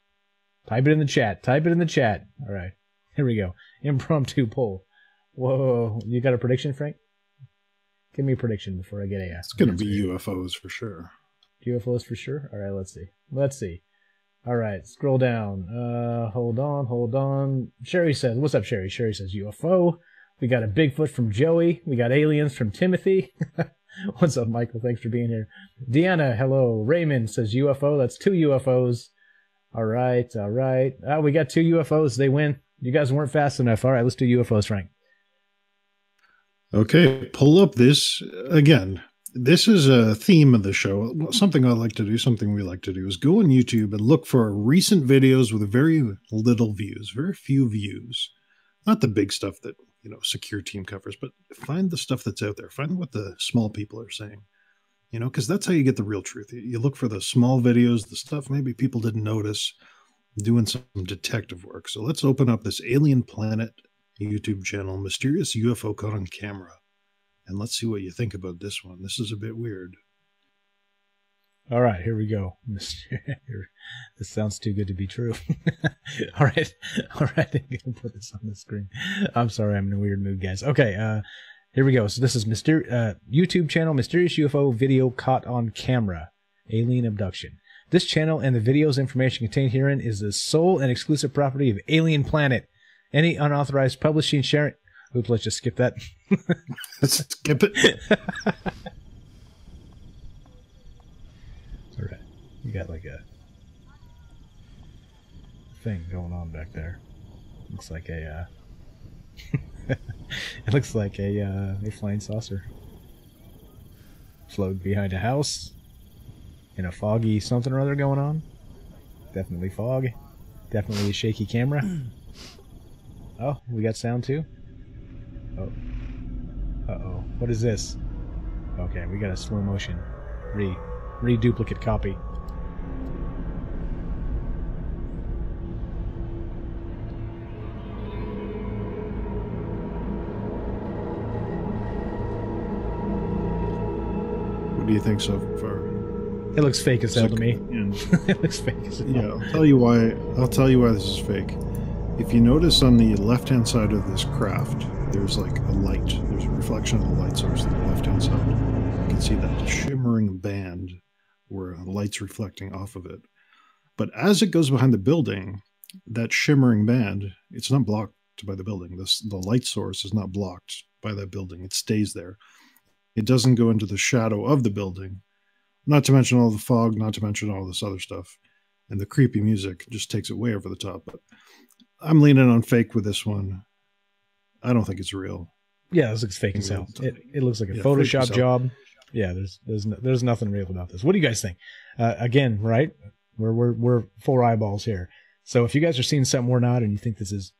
Type it in the chat. All right, here we go. Impromptu poll. Whoa, you got a prediction, Frank? Give me a prediction before I get a... It's going to be UFOs for sure. UFOs for sure? All right, let's see. All right, scroll down. Hold on. Sherry says, what's up, Sherry? Sherry says UFO. We got a Bigfoot from Joey. We got aliens from Timothy. What's up, Michael? Thanks for being here. Deanna, hello. Raymond says UFO. That's 2 UFOs. All right. Oh, we got 2 UFOs. They win. You guys weren't fast enough. All right, let's do UFOs, Frank. Okay, pull up this again. This is a theme of the show. Something I like to do, something we like to do, is go on YouTube and look for recent videos with very little views, very few views. Not the big stuff that, you know, Secure Team covers, but find the stuff that's out there. Find what the small people are saying, you know, because that's how you get the real truth. You look for the small videos, the stuff maybe people didn't notice, doing some detective work. So let's open up this Alien Planet YouTube channel, Mysterious UFO Caught on Camera. And let's see what you think about this one. This is a bit weird. All right, here we go. This sounds too good to be true. All right. I'm going to put this on the screen. I'm sorry, I'm in a weird mood, guys. Okay, here we go. So this is YouTube channel, Mysterious UFO Video Caught on Camera, Alien Abduction. This channel and the video's information contained herein is the sole and exclusive property of Alien Planet. Any unauthorized publishing, sharing... Oops, let's just skip that. Skip it. All right. You got like a thing going on back there. Looks like a it looks like a flying saucer floating behind a house in a foggy something or other going on. Definitely fog. Definitely a shaky camera. Oh, we got sound too? Oh. Uh-oh. What is this? Okay, we got a slow motion. Reduplicate copy. What do you think so far? It looks fake as hell to me. It looks fake as hell. Yeah, I'll tell you why this is fake. If you notice on the left-hand side of this craft, there's like a light. There's a reflection of the light source on the left-hand side. You can see that shimmering band where the light's reflecting off of it. But as it goes behind the building, that shimmering band, it's not blocked by the building. The light source is not blocked by that building. It stays there. It doesn't go into the shadow of the building. Not to mention all the fog, not to mention all this other stuff. And the creepy music just takes it way over the top. But I'm leaning on fake with this one. I don't think it's real. Yeah, this looks fake as hell. It looks like a Photoshop job. Yeah, there's nothing real about this. What do you guys think? Again, right? We're 4 eyeballs here. So if you guys are seeing something we're not, and you think this is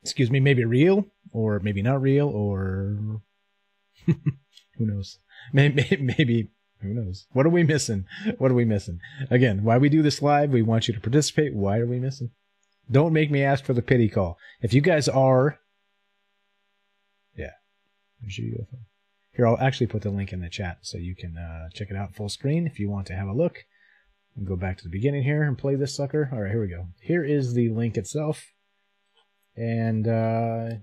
excuse me, maybe real or maybe not real, or who knows? Maybe who knows? What are we missing? What are we missing? Again, why we do this live? We want you to participate. Why are we missing? Don't make me ask for the pity call. If you guys are, yeah, here, I'll actually put the link in the chat so you can check it out full screen if you want to have a look. I'll go back to the beginning here and play this sucker. All right, here we go. Here is the link itself, and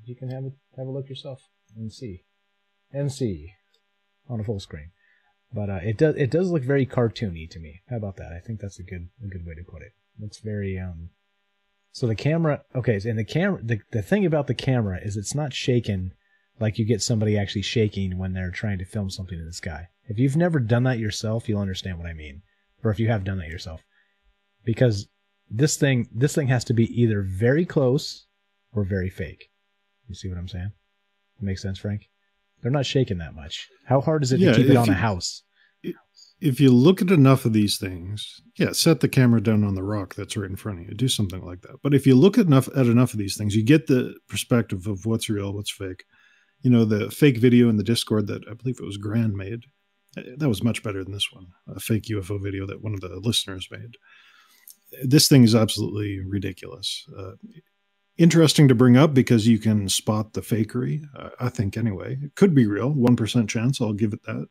you can have a look yourself and see on a full screen. But it does look very cartoony to me. How about that? I think that's a good way to put it. It's very so the camera, okay, and the thing about the camera is it's not shaken like you get somebody actually shaking when they're trying to film something in the sky. If you've never done that yourself, you'll understand what I mean. Or if you have done that yourself. Because this thing has to be either very close or very fake. You see what I'm saying? Makes sense, Frank? They're not shaking that much. How hard is it to keep it on a house? If you look at enough of these things, set the camera down on the rock that's right in front of you. Do something like that. But if you look at enough of these things, you get the perspective of what's real, what's fake. You know, the fake video in the Discord that I believe it was Grand made, that was much better than this one. A fake UFO video that one of the listeners made. This thing is absolutely ridiculous. Interesting to bring up because you can spot the fakery, I think anyway. It could be real, 1% chance, I'll give it that.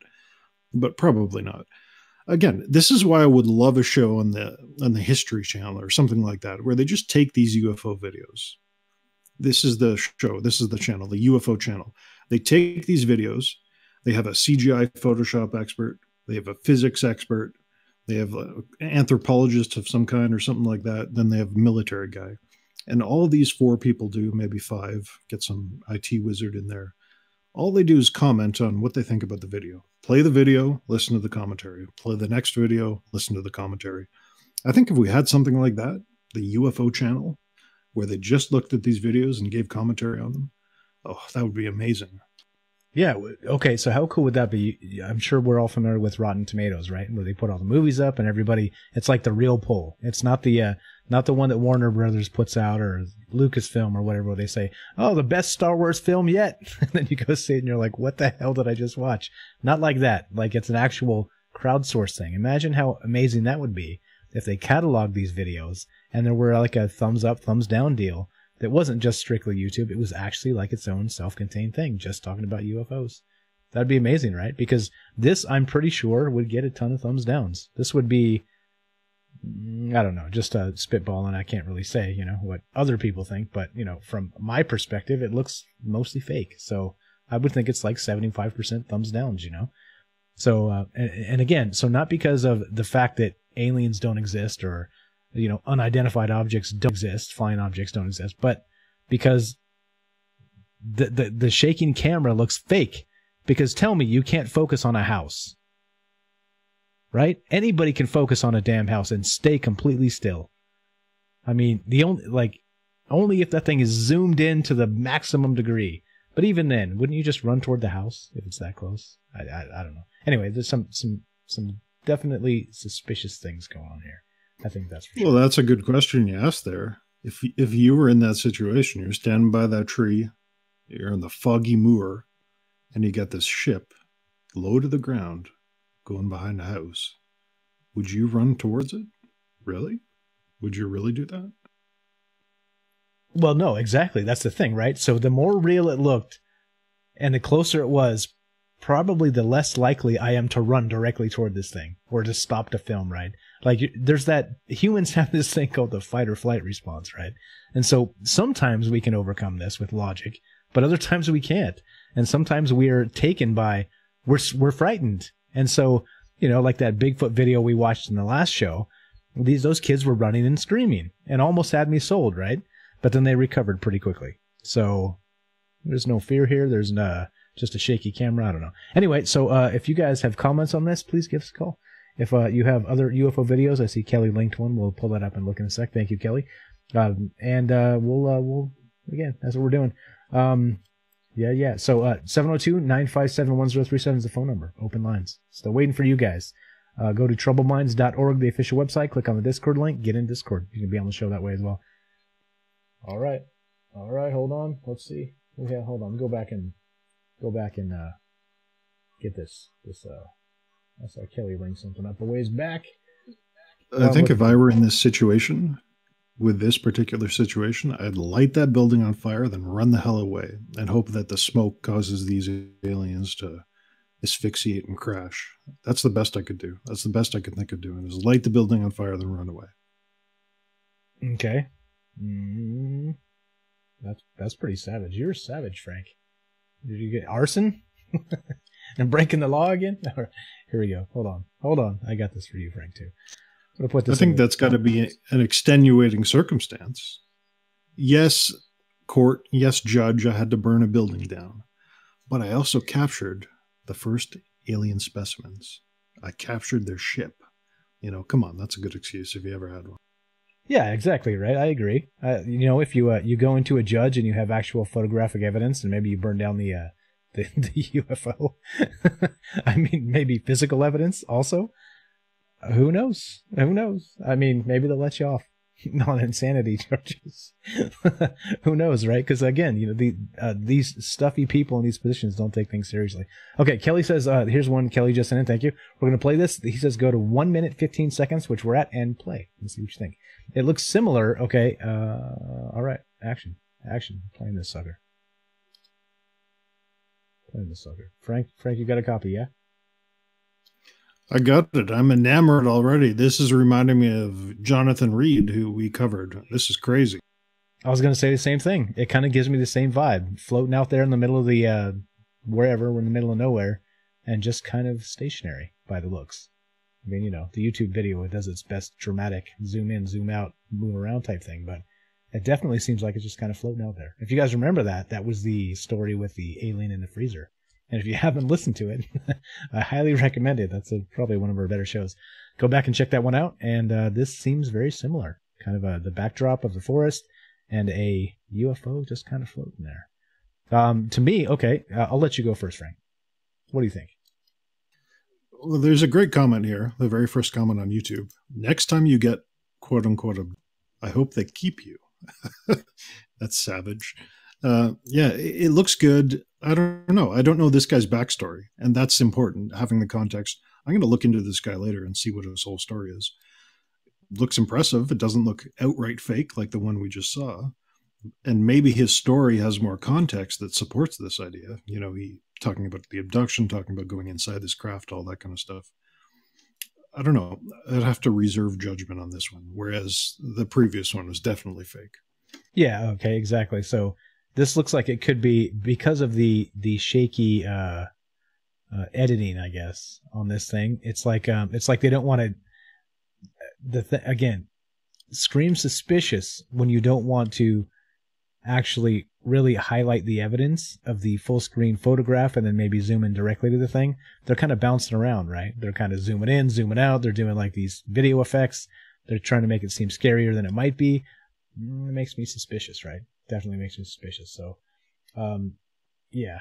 But probably not. Again, this is why I would love a show on the History Channel or something like that, where they just take these UFO videos. This is the show, this is the channel, the UFO channel. They take these videos, they have a CGI Photoshop expert, they have a physics expert, they have an anthropologist of some kind or something like that, then they have a military guy. And all these 4 people do, maybe 5, get some IT wizard in there. All they do is comment on what they think about the video. Play the video, listen to the commentary. Play the next video, listen to the commentary. I think if we had something like that, the UFO channel, where they just looked at these videos and gave commentary on them, oh, that would be amazing. Yeah, okay, so how cool would that be? I'm sure we're all familiar with Rotten Tomatoes, right? Where they put all the movies up and everybody, it's like the real poll. It's not the one that Warner Brothers puts out or Lucasfilm or whatever, where they say, oh, the best Star Wars film yet. And then you go see it and you're like, what the hell did I just watch? Not like that. Like it's an actual crowdsourced thing. Imagine how amazing that would be if they cataloged these videos and there were like a thumbs up, thumbs down deal that wasn't just strictly YouTube. It was actually like its own self-contained thing, just talking about UFOs. That'd be amazing, right? Because this, I'm pretty sure, would get a ton of thumbs downs. This would be, I don't know, just a spitball, and I can't really say, you know, what other people think, but, you know, from my perspective, it looks mostly fake. So I would think it's like 75% thumbs downs, you know? So, and again, so not because of the fact that aliens don't exist or, you know, unidentified objects don't exist, flying objects don't exist, but because the shaking camera looks fake. Because tell me, you can't focus on a house, right? Anybody can focus on a damn house and stay completely still. I mean, only if that thing is zoomed in to the maximum degree. But even then, wouldn't you just run toward the house if it's that close? I don't know. Anyway, there's some definitely suspicious things going on here. I think that's for sure. Well, that's a good question you asked there. If you were in that situation, you're standing by that tree, you're in the foggy moor, and you got this ship low to the ground going behind a house, would you run towards it? Really? Would you really do that? Well, no, exactly. That's the thing, right? So the more real it looked and the closer it was, probably the less likely I am to run directly toward this thing or to stop to film, right? Like there's that, humans have this thing called the fight or flight response, right? And so sometimes we can overcome this with logic, but other times we can't. And sometimes we are taken by, we're frightened. And so, you know, like that Bigfoot video we watched in the last show, those kids were running and screaming and almost had me sold, right? But then they recovered pretty quickly. So there's no fear here. There's just a shaky camera. I don't know. Anyway, so if you guys have comments on this, please give us a call. If you have other UFO videos, I see Kelly linked one. We'll pull that up and look in a sec. Thank you, Kelly. And we'll again, that's what we're doing. Yeah. So 702-957-1037 is the phone number. Open lines. Still waiting for you guys. Go to troubleminds.org, the official website. Click on the Discord link. Get in Discord. You can be on the show that way as well. All right. All right, hold on. Let's see. Yeah, hold on. Go back and get this. I saw Kelly link something up a ways back. I think if I were in this situation, with this particular situation, I'd light that building on fire, then run the hell away, and hope that the smoke causes these aliens to asphyxiate and crash. That's the best I could do. That's the best I could think of doing, is light the building on fire, then run away. Okay. That's pretty savage. You're savage, Frank. Did you get arson? And breaking the law again? Here we go. Hold on. I got this for you, Frank, too. I think that's got to be an extenuating circumstance. Yes, court. Yes, judge. I had to burn a building down. But I also captured the first alien specimens. I captured their ship. Come on. That's a good excuse if you ever had one. Yeah, exactly, right. I agree. If you go into a judge and you have actual photographic evidence, and maybe you burn down the UFO. I mean, maybe physical evidence also. Who knows? I mean, maybe they'll let you off non-insanity charges. Who knows, right? Because again, these stuffy people in these positions don't take things seriously. Okay, Kelly says, here's one Kelly just sent in. Thank you. We're going to play this. He says, go to 1 minute, 15 seconds, which we're at, and play. Let's see what you think. It looks similar. Okay. All right. Action. Playing this sucker. Frank, you got a copy, yeah? I got it. I'm enamored already. This is reminding me of Jonathan Reed, who we covered. This is crazy. I was going to say the same thing. It kind of gives me the same vibe. Floating out there in the middle of the, wherever, we're in the middle of nowhere, and just kind of stationary by the looks. I mean, the YouTube video, it does its best dramatic zoom in, zoom out, move around type thing, but it definitely seems like it's just kind of floating out there. If you guys remember that was the story with the alien in the freezer. And if you haven't listened to it, I highly recommend it. That's probably one of our better shows. Go back and check that one out. And this seems very similar. Kind of the backdrop of the forest and a UFO just kind of floating there. To me, okay, I'll let you go first, Frank. What do you think? Well, there's a great comment here, the very first comment on YouTube. Next time you get, quote unquote, I hope they keep you. That's savage. Yeah, it looks good. I don't know. I don't know this guy's backstory, and that's important, having the context. I'm going to look into this guy later and see what his whole story is. Looks impressive. It doesn't look outright fake like the one we just saw. And maybe his story has more context that supports this idea. He talking about the abduction, talking about going inside this craft, all that kind of stuff. I don't know. I'd have to reserve judgment on this one, whereas the previous one was definitely fake. Yeah, okay, exactly. So this looks like it could be because of the shaky editing, I guess, on this thing. It's like they don't want to. Again, scream suspicious when you don't want to actually really highlight the evidence of the full screen photograph and then maybe zoom in directly to the thing. They're kind of bouncing around, right? They're kind of zooming in, zooming out. They're doing like these video effects. They're trying to make it seem scarier than it might be. It makes me suspicious, right? Definitely makes me suspicious. So, yeah,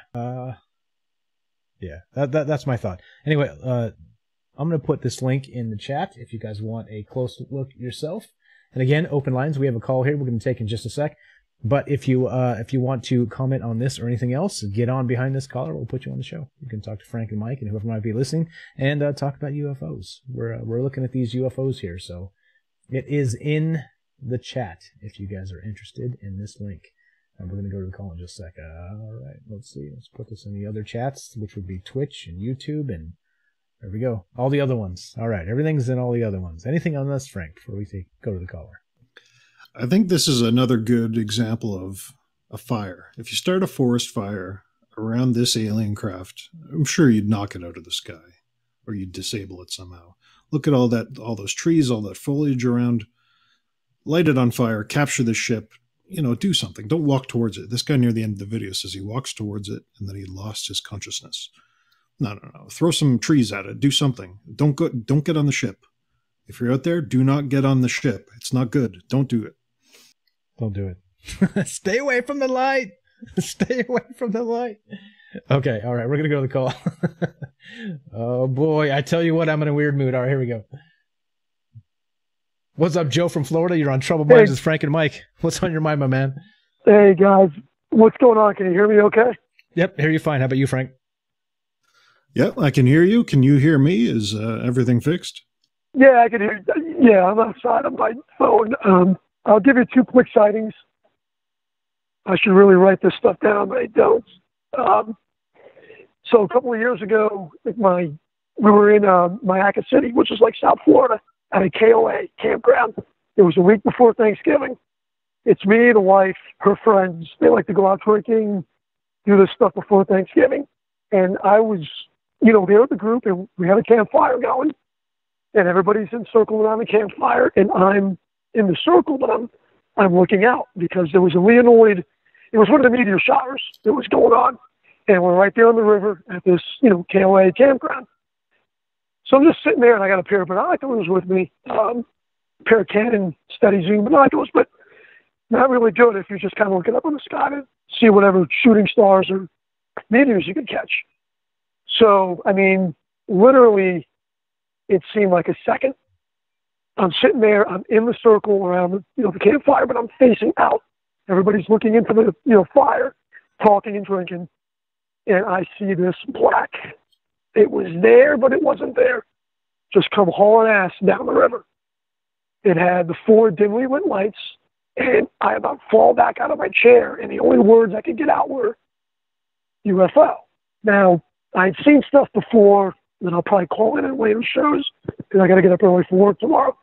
that's my thought. Anyway, I'm going to put this link in the chat if you guys want a close look yourself. And again, open lines. We have a call here we're going to take in just a sec. But if you want to comment on this or anything else, get on behind this caller. We'll put you on the show. You can talk to Frank and Mike and whoever might be listening and talk about UFOs. We're looking at these UFOs here, so it is in the chat if you guys are interested in this link. And we're going to go to the call in just a sec. All right, let's see. Let's put this in the other chats, which would be Twitch and YouTube, and there we go. All the other ones. All right, everything's in all the other ones. Anything on this, Frank, before we go to the caller? I think this is another good example of a fire. If you start a forest fire around this alien craft, I'm sure you'd knock it out of the sky or you'd disable it somehow. Look at all those trees, all that foliage around. Light it on fire, capture the ship, do something. Don't walk towards it. This guy near the end of the video says he walks towards it and then he lost his consciousness. No. Throw some trees at it. Do something. Don't get on the ship. If you're out there, do not get on the ship. It's not good. Don't do it. Don't do it. Stay away from the light. Stay away from the light. Okay, all right, we're going to go to the call. Oh, boy, I tell you what, I'm in a weird mood. All right, here we go. What's up, Joe from Florida? You're on Trouble Minds with Frank and Mike. What's on your mind, my man? Hey, guys. What's going on? Can you hear me okay? Yep, hear you fine. How about you, Frank? Yep, I can hear you. Can you hear me? Is everything fixed? Yeah, I can hear you. Yeah, I'm outside on my phone. I'll give you 2 quick sightings. I should really write this stuff down, but I don't. So a couple of years ago, we were in Mayaca City, which is like South Florida, at a KOA campground. It was a week before Thanksgiving. It's me, the wife, her friends. They like to go out drinking, do this stuff before Thanksgiving. And I was, there with the group, and we had a campfire going. And everybody's in circle around the campfire, and I'm in the circle, but I'm looking out because there was a Leonoid. It was one of the meteor showers that was going on. And we're right there on the river at this, KOA campground. So I'm just sitting there, and I got a pair of binoculars with me, a pair of Canon steady zoom binoculars, but not really good if you're just kind of looking up in the sky to see whatever shooting stars or meteors you could catch. So, literally, it seemed like a second. I'm sitting there, I'm in the circle around the campfire, but I'm facing out. Everybody's looking into the fire, talking and drinking, and I see this black. It was there, but it wasn't there. Just come hauling ass down the river. It had the 4 dimly lit lights, and I about fall back out of my chair, and the only words I could get out were UFO. Now, I'd seen stuff before that I'll probably call in later shows, because I got to get up early for work tomorrow.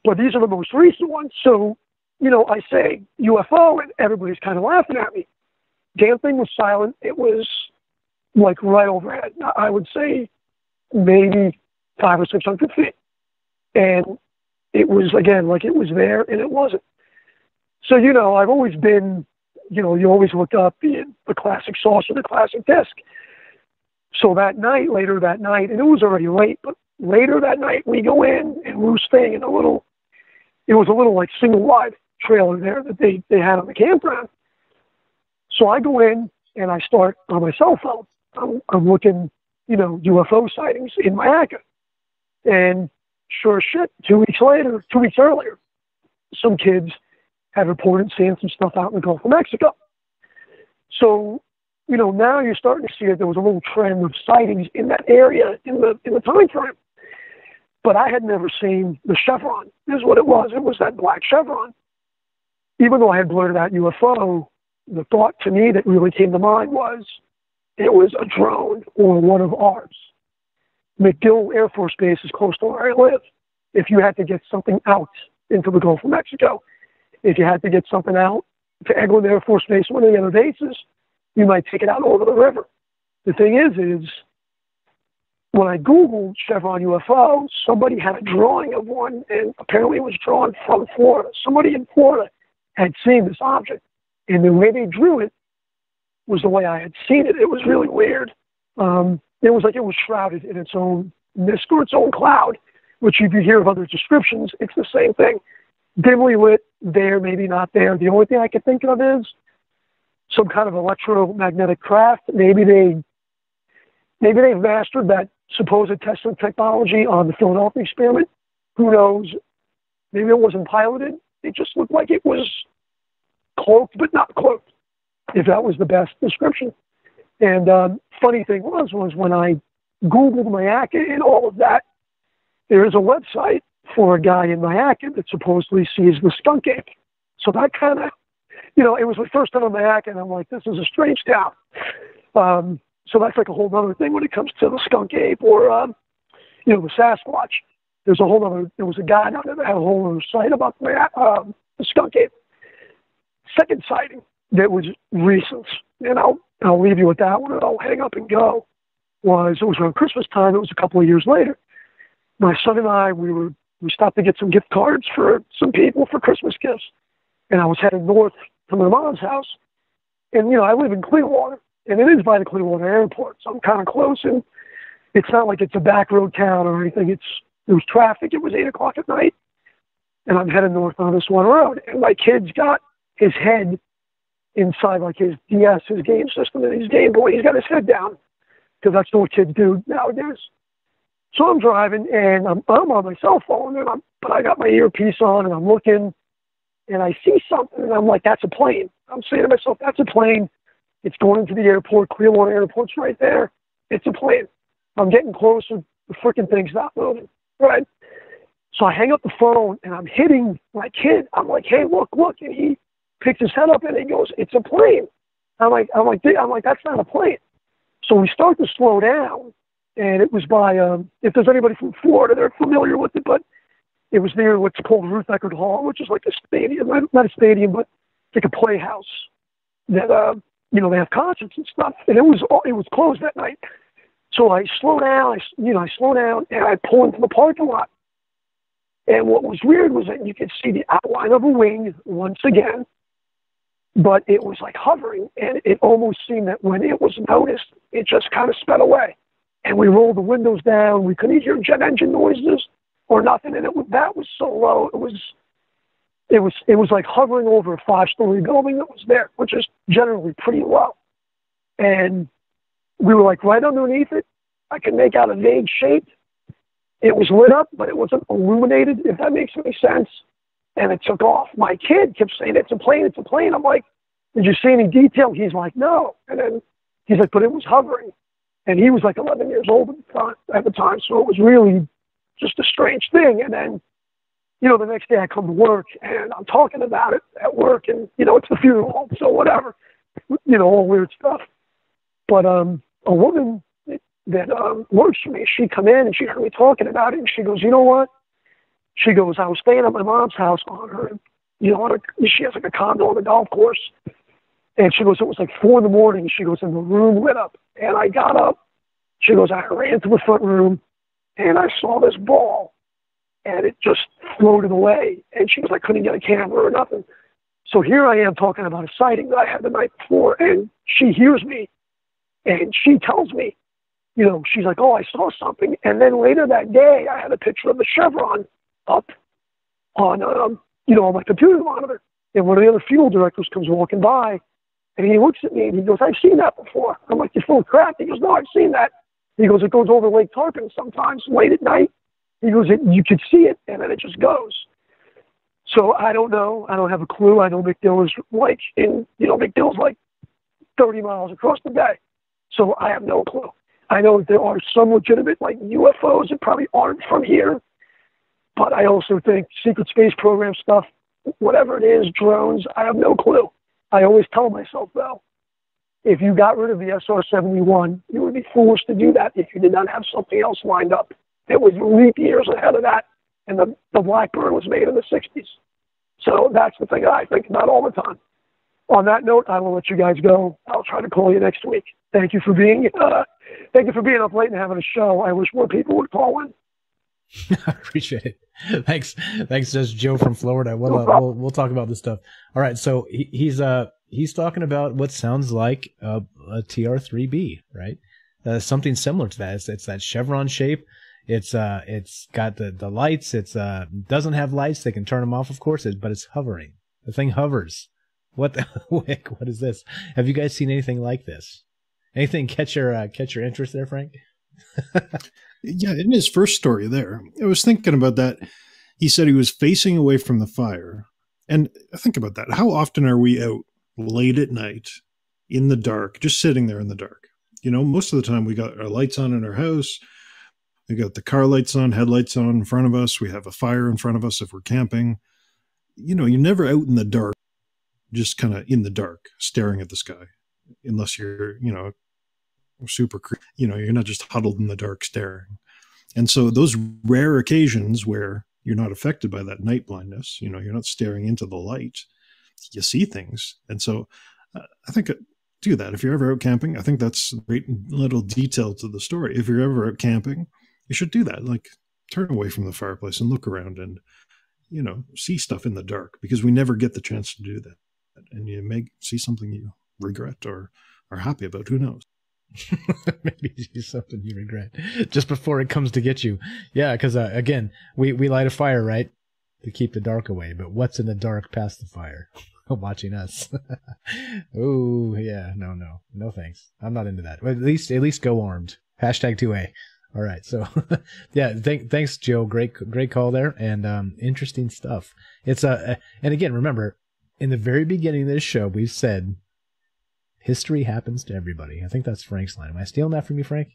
But these are the most recent ones. So, I say UFO, and everybody's kind of laughing at me. Damn thing was silent. It was like right overhead. I would say maybe 500 or 600 feet. And it was, again, like it was there, and it wasn't. So, I've always been, you always look up the classic saucer, the classic disc. So later that night, and it was already late, but later that night, we go in, and we're staying in it was a little like single wide trailer there that they had on the campground. So I go in, and I start on my cell phone. I'm looking, UFO sightings in Mayaca. And sure as shit, 2 weeks earlier, some kids had reported seeing some stuff out in the Gulf of Mexico. So, now you're starting to see that there was a little trend of sightings in that area in the time frame. But I had never seen the chevron, is what it was. It was that black chevron. Even though I had blurted out UFO, the thought to me that really came to mind was it was a drone or one of ours. MacDill Air Force Base is close to where I live. If you had to get something out into the Gulf of Mexico, if you had to get something out to Eglin Air Force Base, one of the other bases, you might take it out over the river. The thing is when I Googled Chevron UFO, somebody had a drawing of one, and apparently it was drawn from Florida. Somebody in Florida had seen this object, and the way they drew it was the way I had seen it. It was really weird. It was like it was shrouded in its own mist or its own cloud, which if you hear of other descriptions, it's the same thing. Dimly lit, there, maybe not there. The only thing I can think of is some kind of electromagnetic craft. Maybe they've mastered that supposed testing technology on the Philadelphia experiment. Who knows? Maybe it wasn't piloted. It just looked like it was cloaked, but not cloaked, if that was the best description. And funny thing was when I Googled Mayaca and all of that, there is a website for a guy in Mayaca that supposedly sees the skunk ape. So that kind of, it was my first time in Mayaca, and I'm like, this is a strange town. So that's like a whole other thing when it comes to the skunk ape or, the Sasquatch. There was a guy down there that had a whole other site about the skunk ape. Second sighting that was recent, and I'll leave you with that one, and I'll hang up and go, it was around Christmas time. It was a couple of years later. My son and I, we stopped to get some gift cards for some people for Christmas gifts, and I was heading north to my mom's house. And, I live in Clearwater, and it is by the Clearwater Airport, so I'm kind of close, and it's not like it's a back road town or anything. There was traffic. It was 8 o'clock at night, and I'm heading north on this one road, and my kid's got his head inside like his DS, his game system, and his Game Boy. He's got his head down because that's what kids do nowadays. So I'm driving, and I'm on my cell phone, but I got my earpiece on, and I'm looking, and I see something, and I'm like, that's a plane. I'm saying to myself, that's a plane. It's going into the airport. Clearwater Airport's right there. It's a plane. I'm getting closer. The freaking thing's not moving, right? So I hang up the phone, and I'm hitting my kid. I'm like, hey, look, and he picks his head up, and he goes, it's a plane. I'm like, that's not a plane. So we start to slow down, and it was by, if there's anybody from Florida, they're familiar with it, but it was near what's called Ruth Eckerd Hall, which is like a stadium, not a stadium, but it's like a playhouse that, they have concerts and stuff, and it was closed that night. So I slow down, and I pull into the parking lot. And what was weird was that you could see the outline of a wing once again, but it was like hovering, and it almost seemed that when it was noticed, it just kind of sped away. And we rolled the windows down. We couldn't hear jet engine noises or nothing, and that was so low. It was like hovering over a 5-story building that was there, which is generally pretty low. And we were like right underneath it. I could make out a vague shape. It was lit up, but it wasn't illuminated, if that makes any sense. And it took off. My kid kept saying, it's a plane. I'm like, did you see any detail? He's like, no. And then he's like, but it was hovering. And he was like 11 years old at the time, so it was really just a strange thing. And then, the next day I come to work, and I'm talking about it at work, and, it's the funeral home, so whatever, all weird stuff. But a woman that works for me, she come in, and she heard me talking about it, and she goes, you know what? She goes, I was staying at my mom's house on her, she has like a condo on the golf course. And she goes, it was like 4 a.m. She goes, and the room lit up. And I got up. She goes, I ran to the front room, and I saw this ball, and it just floated away. And she goes, I couldn't get a camera or nothing. So here I am talking about a sighting that I had the night before, and she hears me, and she tells me, she's like, oh, I saw something. And then later that day, I had a picture of the chevron up on, on my computer monitor. And one of the other funeral directors comes walking by, and he looks at me, and he goes, I've seen that before. I'm like, you're full of crap. He goes, no, I've seen that. He goes, it goes over Lake Tarpon sometimes late at night. He goes, you could see it, and then it just goes. So I don't know. I don't have a clue. I know McDill is McDill's like 30 miles across the bay. So I have no clue. I know that there are some legitimate like UFOs that probably aren't from here. But I also think secret space program stuff, whatever it is, drones, I have no clue. I always tell myself, though, if you got rid of the SR-71, you would be foolish to do that if you did not have something else lined up. It was leap years ahead of that, and the Blackbird was made in the 60s. So that's the thing I think about all the time. On that note, I will let you guys go. I'll try to call you next week. Thank you for being up late and having a show. I wish more people would call in. I appreciate it. Thanks, says Joe from Florida. We'll talk about this stuff. All right, so he's talking about what sounds like a TR-3B, right? Something similar to that. It's that chevron shape. It's got the lights. It's doesn't have lights. They can turn them off, of course, but it's hovering. The thing hovers. What the heck? What is this? Have you guys seen anything like this? Anything catch your interest there, Frank? Yeah, in his first story there, I was thinking about that. He said he was facing away from the fire. And think about that. How often are we out late at night in the dark, just sitting there in the dark? Most of the time we got our lights on in our house. We got the car lights on, headlights on in front of us. We have a fire in front of us if we're camping. You're never out in the dark, just kind of in the dark, staring at the sky, unless you're, super, you're not just huddled in the dark staring. And so those rare occasions where you're not affected by that night blindness, you're not staring into the light, you see things. And so I think do that. If you're ever out camping, I think that's a great little detail to the story. If you're ever out camping, you should do that. Like turn away from the fireplace and look around and, see stuff in the dark, because we never get the chance to do that. And you may see something you regret or are happy about. Who knows? Maybe it's something you regret just before it comes to get you. Yeah, because again, we light a fire, right, to keep the dark away. But what's in the dark past the fire? Watching us. Oh yeah, no thanks. I'm not into that. But at least go armed. #2A. All right. So, yeah, thanks, Joe. Great call there, and interesting stuff. It's and again, remember, in the very beginning of this show, we said history happens to everybody. I think that's Frank's line. Am I stealing that from you, Frank?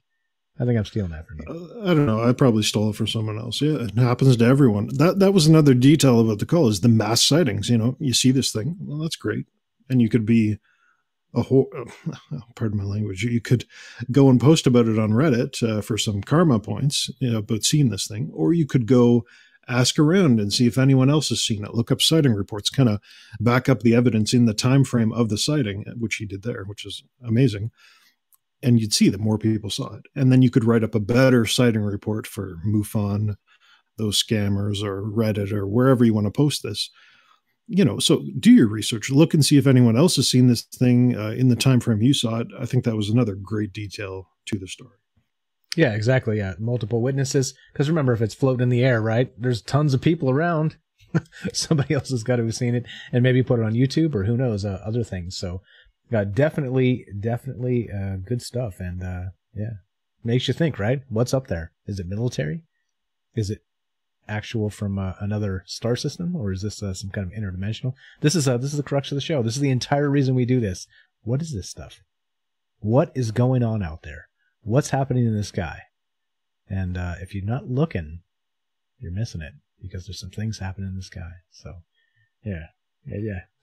I think I'm stealing that from you. I don't know. I probably stole it from someone else. Yeah, it happens to everyone. That was another detail about the call, is the mass sightings. You know, you see this thing. Well, that's great. And you could be pardon my language, you could go and post about it on Reddit for some karma points, about seeing this thing, or you could go ask around and see if anyone else has seen it. Look up sighting reports, kind of back up the evidence in the time frame of the sighting, which he did there, which is amazing. And you'd see that more people saw it. And then you could write up a better sighting report for MUFON, those scammers, or Reddit, or wherever you want to post this. So do your research, look and see if anyone else has seen this thing in the time frame you saw it. I think that was another great detail to the story. Yeah, exactly. Yeah, multiple witnesses. Because remember, if it's floating in the air, right, there's tons of people around. Somebody else has got to have seen it and maybe put it on YouTube or who knows, other things. So definitely good stuff. And yeah, makes you think, right? What's up there? Is it military? Is it actual from another star system, or is this some kind of interdimensional? This is the crux of the show. This is the entire reason we do this. What is this stuff? What is going on out there? What's happening in the sky? And if you're not looking, you're missing it, because there's some things happening in the sky. So yeah.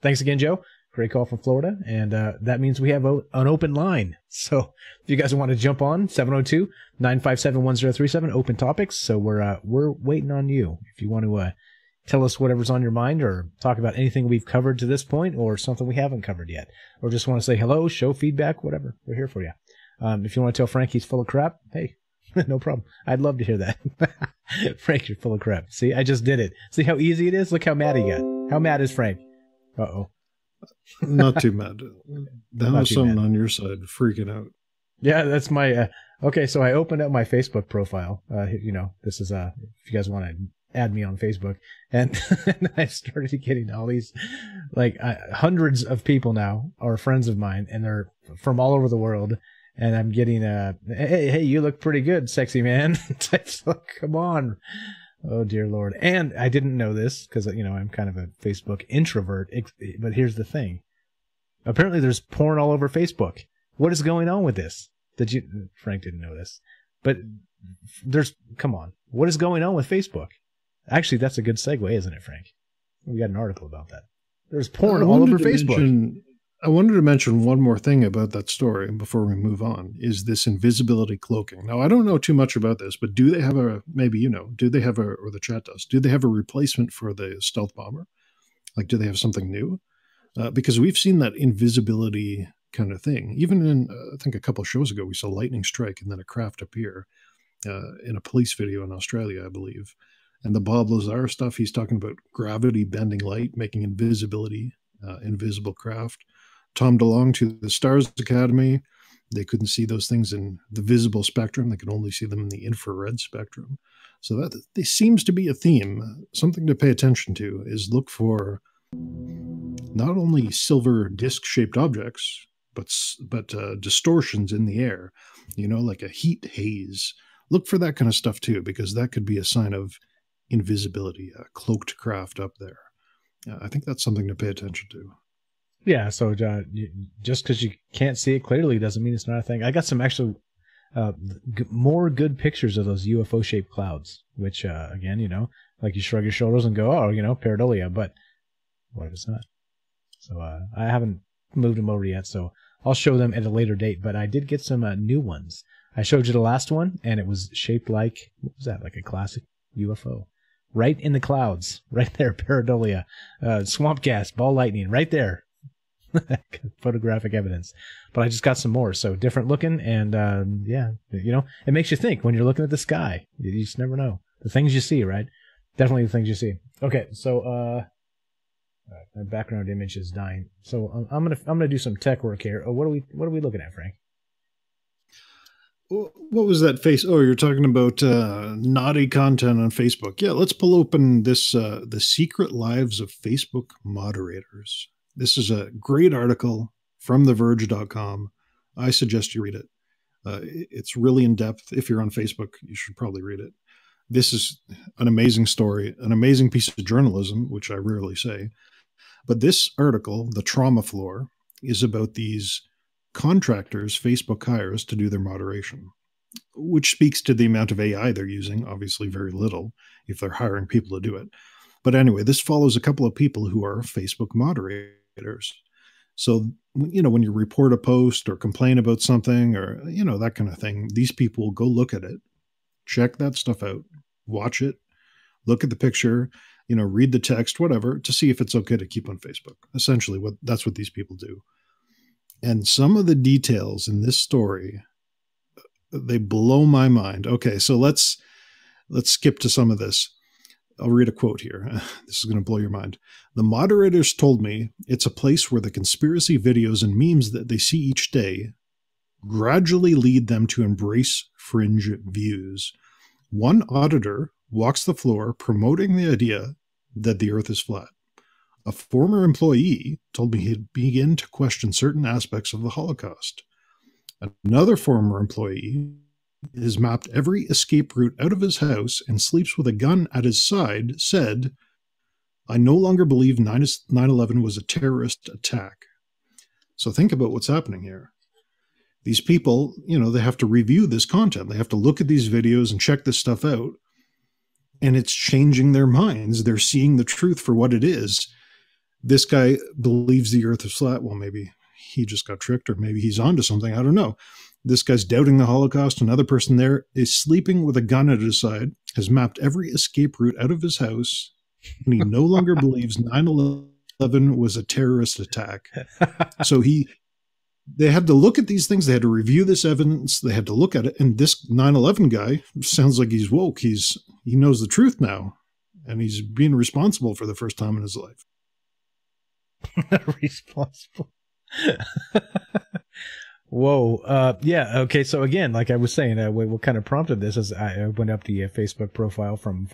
Thanks again, Joe. Great call from Florida. And that means we have an open line. So if you guys want to jump on, 702-957-1037, open topics. So we're waiting on you. If you want to tell us whatever's on your mind, or talk about anything we've covered to this point, or something we haven't covered yet, or just want to say hello, show feedback, whatever, we're here for you. If you want to tell Frank he's full of crap, hey, no problem. I'd love to hear that. Frank, you're full of crap. See, I just did it. See how easy it is? Look how mad he got. How mad is Frank? Uh-oh. Not too mad. That was something on your side, freaking out. Yeah, that's my okay. So I opened up my Facebook profile. This is if you guys want to add me on Facebook, and I started getting all these hundreds of people now are friends of mine, and they're from all over the world. And I'm getting hey, you look pretty good, sexy man. Come on. Oh, dear Lord. And I didn't know this because, I'm kind of a Facebook introvert. But here's the thing. Apparently there's porn all over Facebook. What is going on with this? Frank didn't know this. But come on. What is going on with Facebook? Actually, that's a good segue, isn't it, Frank? We got an article about that. There's porn all over Facebook. I wanted to mention one more thing about that story before we move on, is this invisibility cloaking. Now, I don't know too much about this, but do they have or the chat does, do they have a replacement for the stealth bomber? Do they have something new? Because we've seen that invisibility kind of thing. Even in, I think a couple of shows ago, we saw lightning strike and then a craft appear in a police video in Australia, I believe. And the Bob Lazar stuff, he's talking about gravity bending light, making invisibility, invisible craft. Tom DeLonge to the Stars Academy. They couldn't see those things in the visible spectrum. They could only see them in the infrared spectrum. So that seems to be a theme. Something to pay attention to is look for not only silver disc-shaped objects, but distortions in the air, like a heat haze. Look for that kind of stuff too, because that could be a sign of invisibility, a cloaked craft up there. I think that's something to pay attention to. Yeah, so just because you can't see it clearly doesn't mean it's not a thing. I got some actual more good pictures of those UFO-shaped clouds, which, again, you shrug your shoulders and go, oh, pareidolia, but what if it's not? So I haven't moved them over yet, so I'll show them at a later date, but I did get some new ones. I showed you the last one, and it was shaped like, what was that, like a classic UFO. Right in the clouds, right there, pareidolia, swamp gas, ball lightning, right there. Photographic evidence. But I just got some more, so different looking, and it makes you think when you're looking at the sky. You just never know. The things you see, right? Definitely the things you see. Okay, so my background image is dying. So I'm gonna do some tech work here. What are we looking at, Frank? What was that face? Oh, you're talking about naughty content on Facebook. Yeah, let's pull open this The Secret Lives of Facebook Moderators. This is a great article from TheVerge.com. I suggest you read it. It's really in depth. If you're on Facebook, you should probably read it. This is an amazing story, an amazing piece of journalism, which I rarely say. But this article, The Trauma Floor, is about these contractors Facebook hires to do their moderation, which speaks to the amount of AI they're using, obviously very little if they're hiring people to do it. But anyway, this follows a couple of people who are Facebook moderators. So, you know, when you report a post or complain about something or, you know, that kind of thing, these people go look at it, check that stuff out, watch it, look at the picture, you know, read the text, whatever, to see if it's okay to keep on Facebook. Essentially, that's what these people do. And some of the details in this story, they blow my mind. Okay, so let's skip to some of this. I'll read a quote here. This is going to blow your mind. The moderators told me it's a place where the conspiracy videos and memes that they see each day gradually lead them to embrace fringe views. One auditor walks the floor promoting the idea that the earth is flat. A former employee told me he'd begin to question certain aspects of the Holocaust. Another former employee has mapped every escape route out of his house and sleeps with a gun at his side, said, I no longer believe 9/11 was a terrorist attack. So think about what's happening here. These people, you know, they have to review this content. They have to look at these videos and check this stuff out. And it's changing their minds. They're seeing the truth for what it is. This guy believes the earth is flat. Well, maybe he just got tricked, or maybe he's onto something. I don't know. This guy's doubting the Holocaust. Another person there is sleeping with a gun at his side, has mapped every escape route out of his house, and he no longer believes 9/11 was a terrorist attack. So they had to look at these things. They had to review this evidence. They had to look at it. And this 9/11 guy sounds like he's woke. He knows the truth now, and he's being responsible for the first time in his life. Responsible. Whoa. Yeah. Okay. So again, like I was saying, what kind of prompted this is I went up the Facebook profile from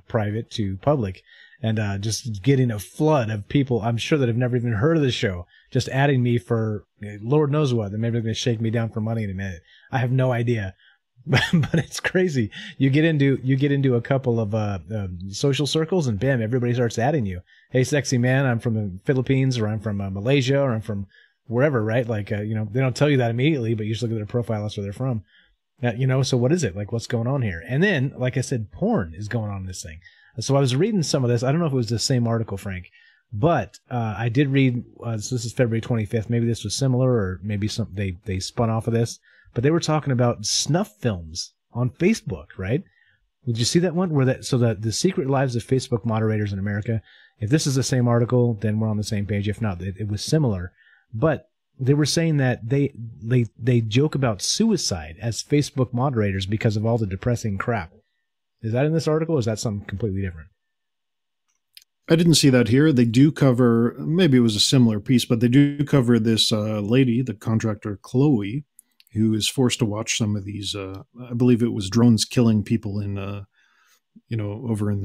private to public, and just getting a flood of people I'm sure that have never even heard of the show, just adding me for Lord knows what. They're maybe going to shake me down for money in a minute. I have no idea. But it's crazy. You get into a couple of social circles, and bam, everybody starts adding you. Hey, sexy man, I'm from the Philippines, or I'm from Malaysia, or I'm from wherever, right? Like, you know, they don't tell you that immediately, but you just look at their profile, that's where they're from. You know, so what is it? Like, what's going on here? And then, like I said, porn is going on in this thing. So I was reading some of this. I don't know if it was the same article, Frank, but I did read, so this is February 25th. Maybe this was similar, or maybe they spun off of this. But they were talking about snuff films on Facebook, right? Did you see that one? So the secret lives of Facebook moderators in America. If this is the same article, then we're on the same page. If not, it was similar. But they were saying that they joke about suicide as Facebook moderators because of all the depressing crap. Is that in this article, or is that something completely different? I didn't see that here. They do cover, maybe it was a similar piece, but they do cover this lady, the contractor Chloe, who is forced to watch some of these, I believe it was drones killing people in, over in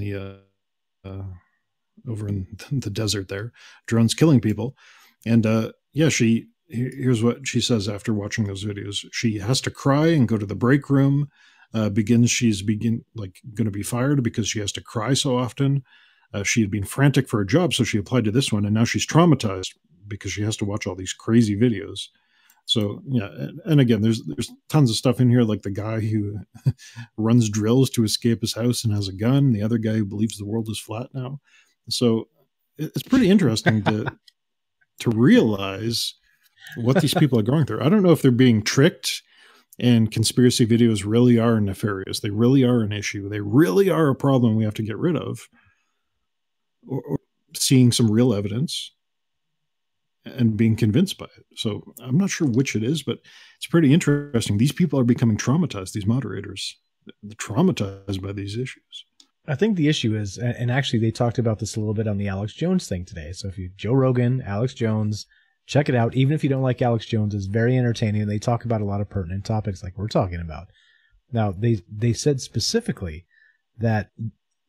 the desert there, drones killing people. And here's what she says after watching those videos. She has to cry and go to the break room, she's going to be fired because she has to cry so often. She had been frantic for a job, so she applied to this one, and now she's traumatized because she has to watch all these crazy videos. So, yeah, and again, there's tons of stuff in here, like the guy who runs drills to escape his house and has a gun, the other guy who believes the world is flat now. So it's pretty interesting to realize what these people are going through. I don't know if they're being tricked and conspiracy videos really are nefarious. They really are an issue. They really are a problem we have to get rid of, or seeing some real evidence and being convinced by it. So I'm not sure which it is, but it's pretty interesting. These people are becoming traumatized, these moderators. They're traumatized by these issues. I think the issue is, and actually they talked about this a little bit on the Alex Jones thing today. So if you, Joe Rogan, Alex Jones, check it out. Even if you don't like Alex Jones, it's very entertaining. And they talk about a lot of pertinent topics like we're talking about. Now, they said specifically that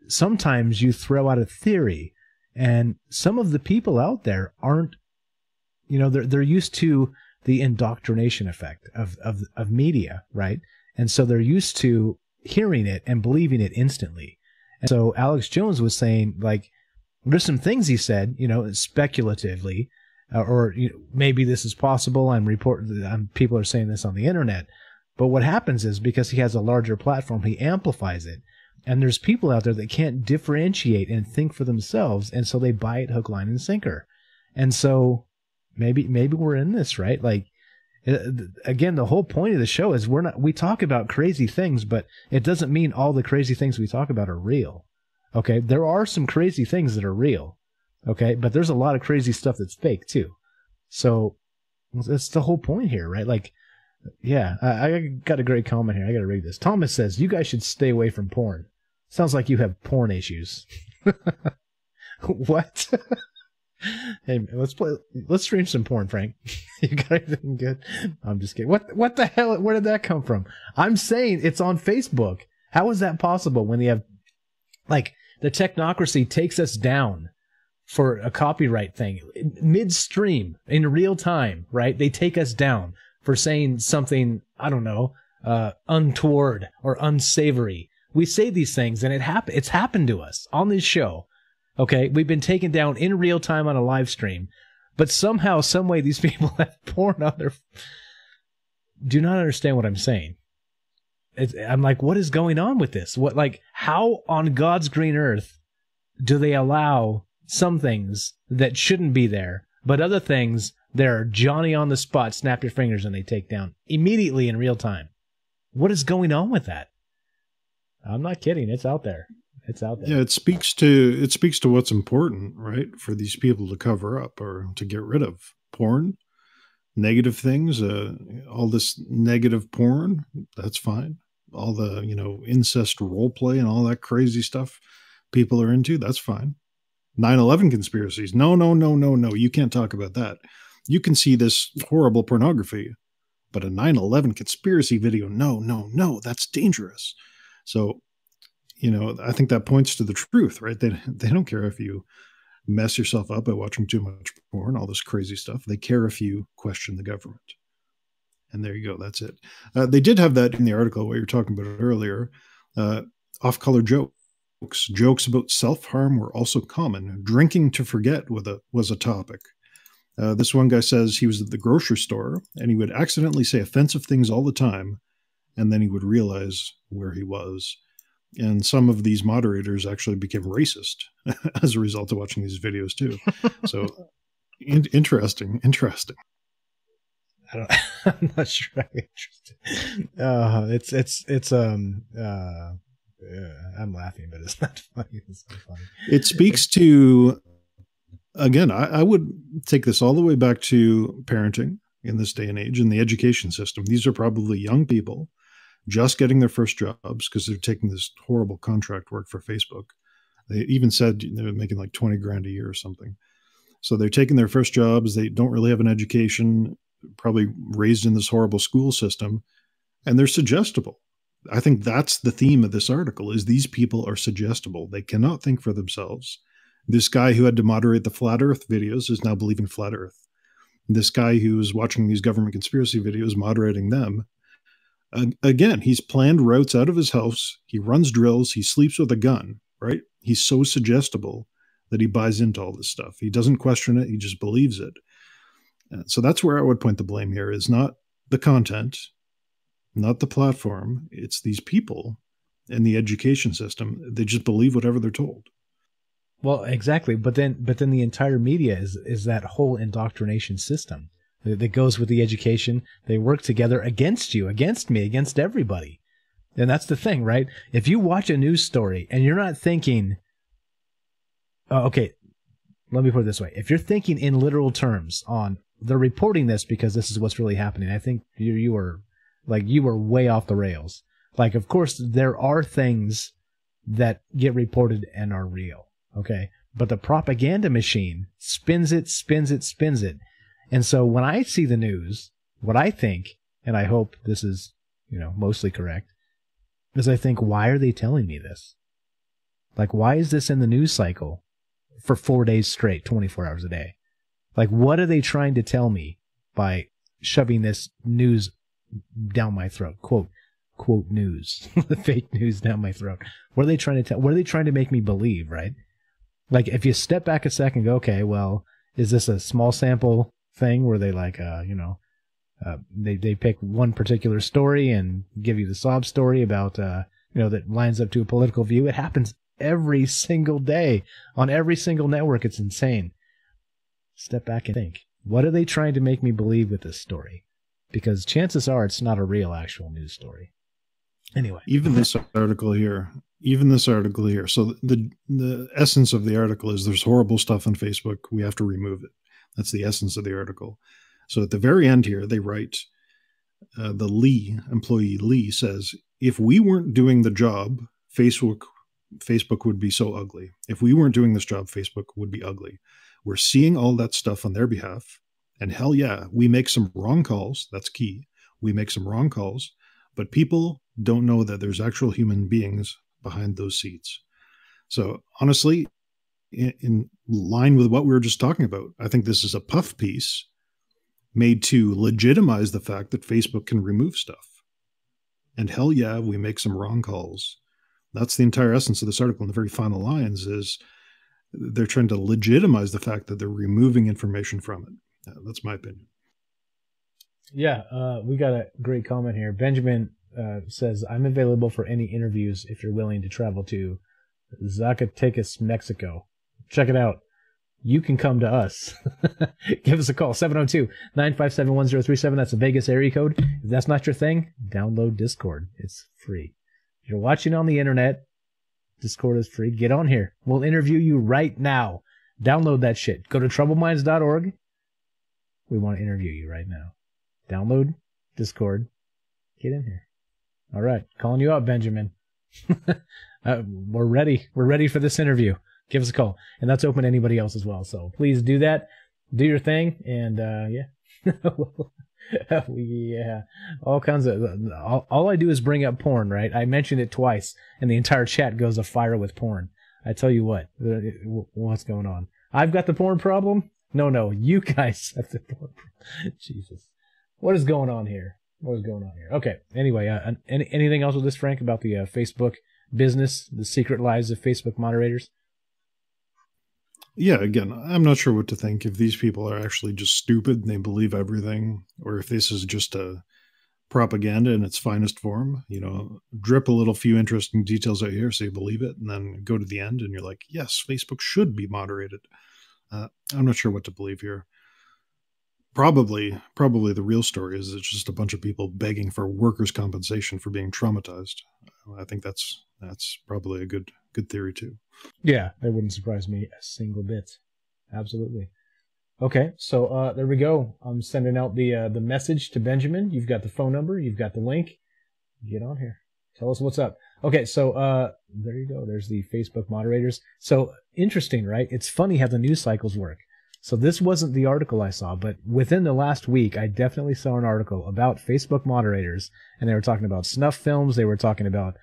sometimes you throw out a theory, and some of the people out there aren't, they're used to the indoctrination effect of media, right? And so they're used to hearing it and believing it instantly. And so Alex Jones was saying, like, there's some things he said, speculatively, or maybe this is possible. People are saying this on the internet. But what happens is, because he has a larger platform, he amplifies it. And there's people out there that can't differentiate and think for themselves, and so they buy it hook, line, and sinker. And so maybe we're in this, right? Like, again, the whole point of the show is we talk about crazy things, but it doesn't mean all the crazy things we talk about are real. Okay? There are some crazy things that are real. Okay? But there's a lot of crazy stuff that's fake too. So that's the whole point here, right? Like, yeah, I got a great comment here. I got to read this. Thomas says, "You guys should stay away from porn. Sounds like you have porn issues." What? Hey, let's stream some porn, Frank. You got anything good? I'm just kidding. What the hell? Where did that come from? I'm saying it's on Facebook. How is that possible when they have, like, the technocracy takes us down for a copyright thing midstream in real time, right? They take us down for saying something, I don't know, untoward or unsavory. We say these things, and it's happened to us on this show. Okay, we've been taken down in real time on a live stream, but somehow, some way, these people have porn on their. Do not understand what I'm saying. I'm like, what is going on with this? How on God's green earth do they allow some things that shouldn't be there, but other things they're Johnny on the spot, snap your fingers, and they take down immediately in real time? What is going on with that? I'm not kidding. It's out there. It's out there. Yeah, it speaks to what's important, right? For these people to cover up or to get rid of porn, negative things, all this negative porn, that's fine. All the, incest role play and all that crazy stuff people are into, that's fine. 9/11 conspiracies. No. You can't talk about that. You can see this horrible pornography, but a 9/11 conspiracy video, no, that's dangerous. So, I think that points to the truth, right? They don't care if you mess yourself up by watching too much porn, all this crazy stuff. They care if you question the government. And there you go. That's it. They did have that in the article, what you were talking about earlier. Off-color jokes about self-harm were also common. Drinking to forget was a topic. This one guy says he was at the grocery store and he would accidentally say offensive things all the time, and then he would realize where he was. And some of these moderators actually became racist as a result of watching these videos too. So interesting. I'm not sure I'm interested. I'm laughing, but it's not funny. It's not funny. It speaks to, again, I would take this all the way back to parenting in this day and age and the education system. These are probably young people just getting their first jobs because they're taking this horrible contract work for Facebook. They even said they're making like 20 grand a year or something. So they're taking their first jobs. They don't really have an education, probably raised in this horrible school system, and they're suggestible. I think that's the theme of this article, is these people are suggestible. They cannot think for themselves. This guy who had to moderate the flat earth videos is now believing flat earth. This guy who was watching these government conspiracy videos, moderating them, again, he's planned routes out of his house. He runs drills. He sleeps with a gun, right? He's so suggestible that he buys into all this stuff. He doesn't question it. He just believes it. So that's where I would point the blame here, is not the content, not the platform. It's these people in the education system. They just believe whatever they're told. Well, exactly. But then the entire media is that whole indoctrination system that goes with the education. They work together against you, against me, against everybody. And that's the thing, right? If you watch a news story and you're not thinking, okay, let me put it this way. If you're thinking in literal terms on, they're reporting this because this is what's really happening, I think you are way off the rails. Like, of course, there are things that get reported and are real, okay? But the propaganda machine spins it. And so when I see the news, what I think, and I hope this is, mostly correct, is I think, why are they telling me this? Like, why is this in the news cycle for 4 days straight, 24 hours a day? Like, what are they trying to tell me by shoving this news down my throat. Quote news, fake news down my throat. What are they trying to tell? What are they trying to make me believe? Right? Like if you step back a second, and go, okay, well, is this a small sample thing where they like, they pick one particular story and give you the sob story about, that lines up to a political view? It happens every single day on every single network. It's insane. Step back and think. What are they trying to make me believe with this story? Because chances are it's not a real actual news story. Anyway. Even this article here. So the essence of the article is there's horrible stuff on Facebook. We have to remove it. That's the essence of the article. So at the very end here, they write, employee Lee says, if we weren't doing the job, Facebook would be so ugly. If we weren't doing this job, Facebook would be ugly. We're seeing all that stuff on their behalf. And hell yeah, we make some wrong calls. That's key. We make some wrong calls, but people don't know that there's actual human beings behind those seats. So honestly, in line with what we were just talking about, I think this is a puff piece made to legitimize the fact that Facebook can remove stuff. And hell yeah, we make some wrong calls. That's the entire essence of this article. In the very final lines is they're trying to legitimize the fact that they're removing information from it. That's my opinion. Yeah, we got a great comment here. Benjamin says, I'm available for any interviews if you're willing to travel to Zacatecas, Mexico. Check it out. You can come to us. Give us a call, 702-957-1037. That's a Vegas area code. If that's not your thing, download Discord. It's free. If you're watching on the internet, Discord is free. Get on here. We'll interview you right now. Download that shit. Go to troubleminds.org. We want to interview you right now. Download Discord. Get in here. All right. Calling you out, Benjamin. We're ready. We're ready for this interview. Give us a call. And that's open to anybody else as well. So please do that. Do your thing. And, yeah. Yeah. All kinds of, all I do is bring up porn, right? I mentioned it twice and the entire chat goes afire with porn. I tell you what, what's going on? I've got the porn problem? No, you guys have the porn problem. Jesus. What is going on here? Okay. Anyway, anything else with this, Frank, about the Facebook business, the secret lives of Facebook moderators? Yeah, again, I'm not sure what to think, if these people are actually just stupid and they believe everything, or if this is just a propaganda in its finest form. Drip a little few interesting details out here so you believe it, and then go to the end and you're like, yes, Facebook should be moderated. I'm not sure what to believe here. Probably the real story is it's just a bunch of people begging for workers' compensation for being traumatized. I think that's probably a good theory too. Yeah, that wouldn't surprise me a single bit. Absolutely. Okay, so there we go. I'm sending out the message to Benjamin. You've got the phone number. You've got the link. Get on here. Tell us what's up. Okay, so there you go. There's the Facebook moderators. So interesting, right? It's funny how the news cycles work. So this wasn't the article I saw, but within the last week, I definitely saw an article about Facebook moderators, and they were talking about snuff films. They were talking about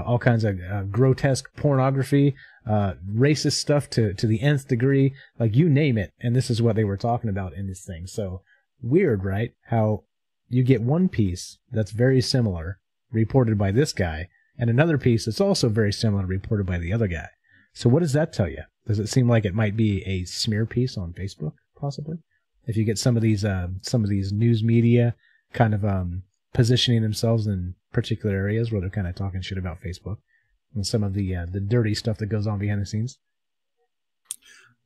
all kinds of grotesque pornography, racist stuff to the nth degree, like you name it. And this is what they were talking about in this thing. So weird, right? How you get one piece that's very similar reported by this guy, and another piece that's also very similar reported by the other guy. So what does that tell you? Does it seem like it might be a smear piece on Facebook, possibly? If you get some of these news media kind of positioning themselves in particular areas where they're kind of talking shit about Facebook and some of the dirty stuff that goes on behind the scenes.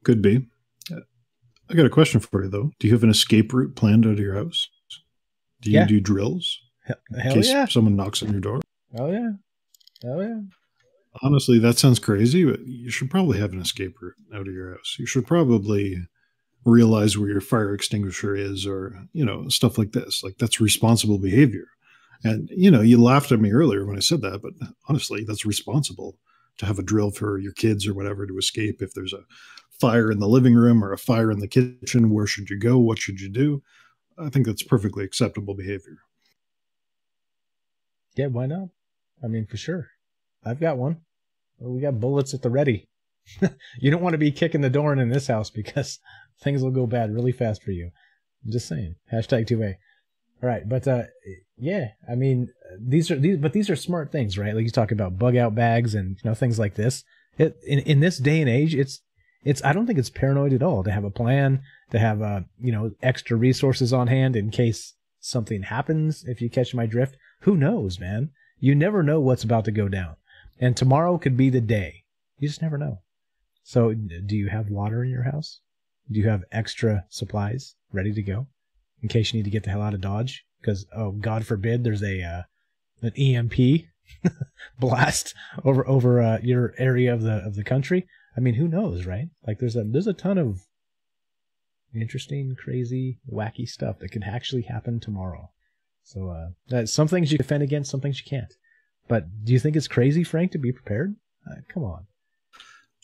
Could be. I got a question for you though. Do you have an escape route planned out of your house? Do you do drills? Hell in case yeah. someone knocks on your door? Oh yeah. Honestly, that sounds crazy, but you should probably have an escape route out of your house. You should probably realize where your fire extinguisher is, or, stuff like this. Like, that's responsible behavior. And, you laughed at me earlier when I said that, but honestly, that's responsible to have a drill for your kids or whatever to escape. If there's a fire in the living room or a fire in the kitchen, where should you go? What should you do? I think that's perfectly acceptable behavior. Yeah, why not? I mean, for sure. I've got one. We got bullets at the ready. You don't want to be kicking the door in this house because things will go bad really fast for you. I'm just saying. #2A. All right, but yeah, I mean, these are smart things, right? Like you talk about bug out bags and things like this. In this day and age, it's I don't think it's paranoid at all to have a plan, to have extra resources on hand in case something happens. If you catch my drift, who knows, man? You never know what's about to go down, and tomorrow could be the day. You just never know. So, do you have water in your house? Do you have extra supplies ready to go in case you need to get the hell out of Dodge? Because, oh, God forbid, there's an EMP blast over your area of the country. I mean, who knows, right? Like, there's a ton of interesting, crazy, wacky stuff that could actually happen tomorrow. So, some things you can defend against, some things you can't. But do you think it's crazy, Frank, to be prepared? Come on.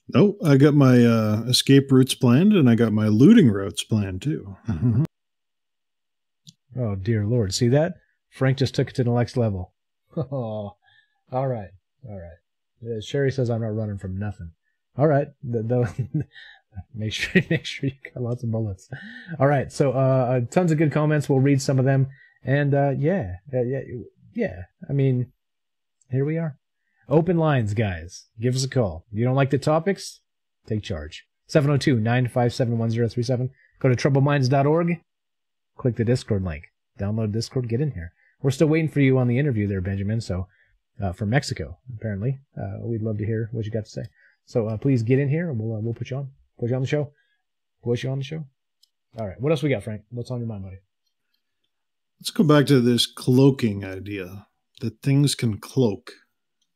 No, I got my escape routes planned, and I got my looting routes planned too. Oh, dear Lord. See that? Frank just took it to the next level. Oh, all right. Sherry says I'm not running from nothing. All right. Make sure you got lots of bullets. All right. So tons of good comments. We'll read some of them. And yeah. I mean, here we are. Open lines, guys. Give us a call. If you don't like the topics, take charge. 702-957-1037. Go to troubleminds.org. Click the Discord link. Download Discord. Get in here. We're still waiting for you on the interview there, Benjamin. So, from Mexico, apparently. We'd love to hear what you got to say. So, please get in here and we'll put you on. Put you on the show. Put you on the show. All right. What else we got, Frank? What's on your mind, buddy? Let's go back to this cloaking idea. That things can cloak.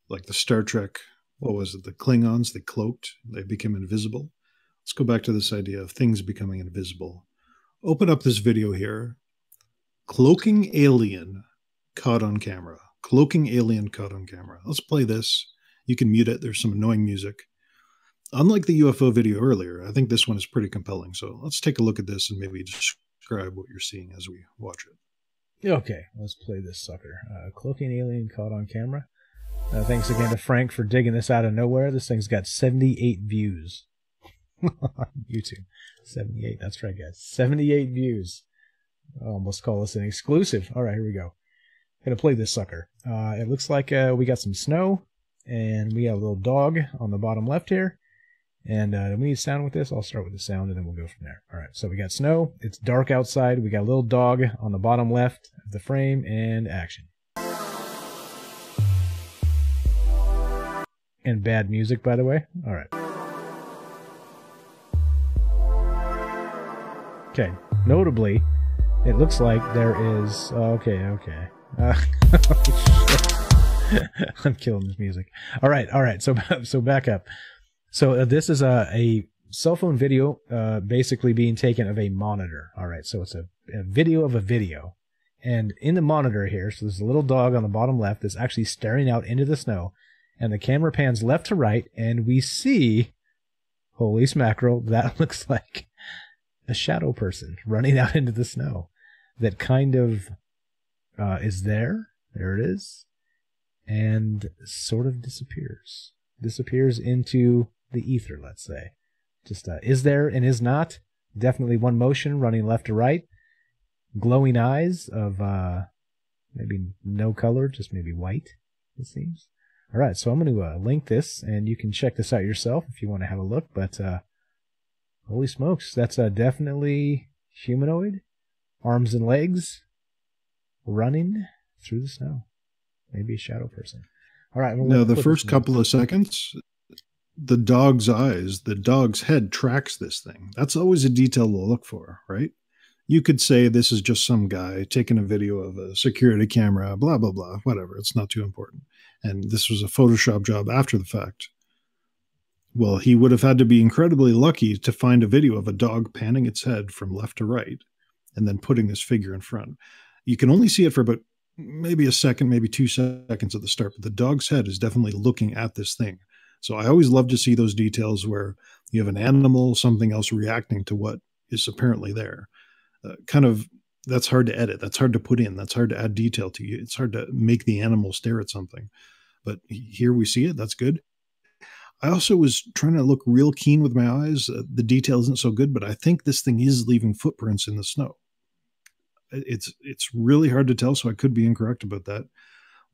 Like the Star Trek, what was it? The Klingons, they cloaked. They became invisible. Let's go back to this idea of things becoming invisible. Open up this video here. Cloaking alien caught on camera. Cloaking alien caught on camera. Let's play this. You can mute it. There's some annoying music. Unlike the UFO video earlier, I think this one is pretty compelling. So let's take a look at this and maybe describe what you're seeing as we watch it. Okay, let's play this sucker. Cloaking alien caught on camera. Thanks again to Frank for digging this out of nowhere. This thing's got 78 views on YouTube. 78, that's right, guys. 78 views. I almost call this an exclusive. All right, here we go. Gonna play this sucker. It looks like we got some snow, and we got a little dog on the bottom left here. And we need sound with this. I'll start with the sound, and then we'll go from there. All right, so we got snow. It's dark outside. We got a little dog on the bottom left of the frame, and action. And bad music, by the way. All right. Okay. Notably, it looks like there is... Okay. I'm killing this music. All right. So back up. So this is a cell phone video basically being taken of a monitor. All right. So it's a video of a video. And in the monitor here, so there's a little dog on the bottom left that's actually staring out into the snow. And the camera pans left to right, and we see, holy smackerel, that looks like a shadow person running out into the snow that kind of is there. There it is. And sort of disappears. Disappears into the ether, let's say. Just is there and is not. Definitely one motion running left to right. Glowing eyes of maybe no color, just maybe white, it seems. All right, so I'm going to link this, and you can check this out yourself if you want to have a look. But holy smokes, that's definitely humanoid, arms and legs, running through the snow. Maybe a shadow person. All right. Now, the first couple of seconds, the dog's eyes, the dog's head tracks this thing. That's always a detail to look for, right? You could say this is just some guy taking a video of a security camera, blah, blah, blah, whatever. It's not too important. And this was a Photoshop job after the fact. Well, he would have had to be incredibly lucky to find a video of a dog panning its head from left to right and then putting this figure in front. You can only see it for about maybe a second, maybe 2 seconds at the start, but the dog's head is definitely looking at this thing. So I always love to see those details where you have an animal, something else reacting to what is apparently there. That's hard to edit. That's hard to put in. That's hard to add detail to you. It's hard to make the animal stare at something. But here we see it. That's good. I also was trying to look real keen with my eyes. The detail isn't so good, but I think this thing is leaving footprints in the snow. It's really hard to tell, so I could be incorrect about that.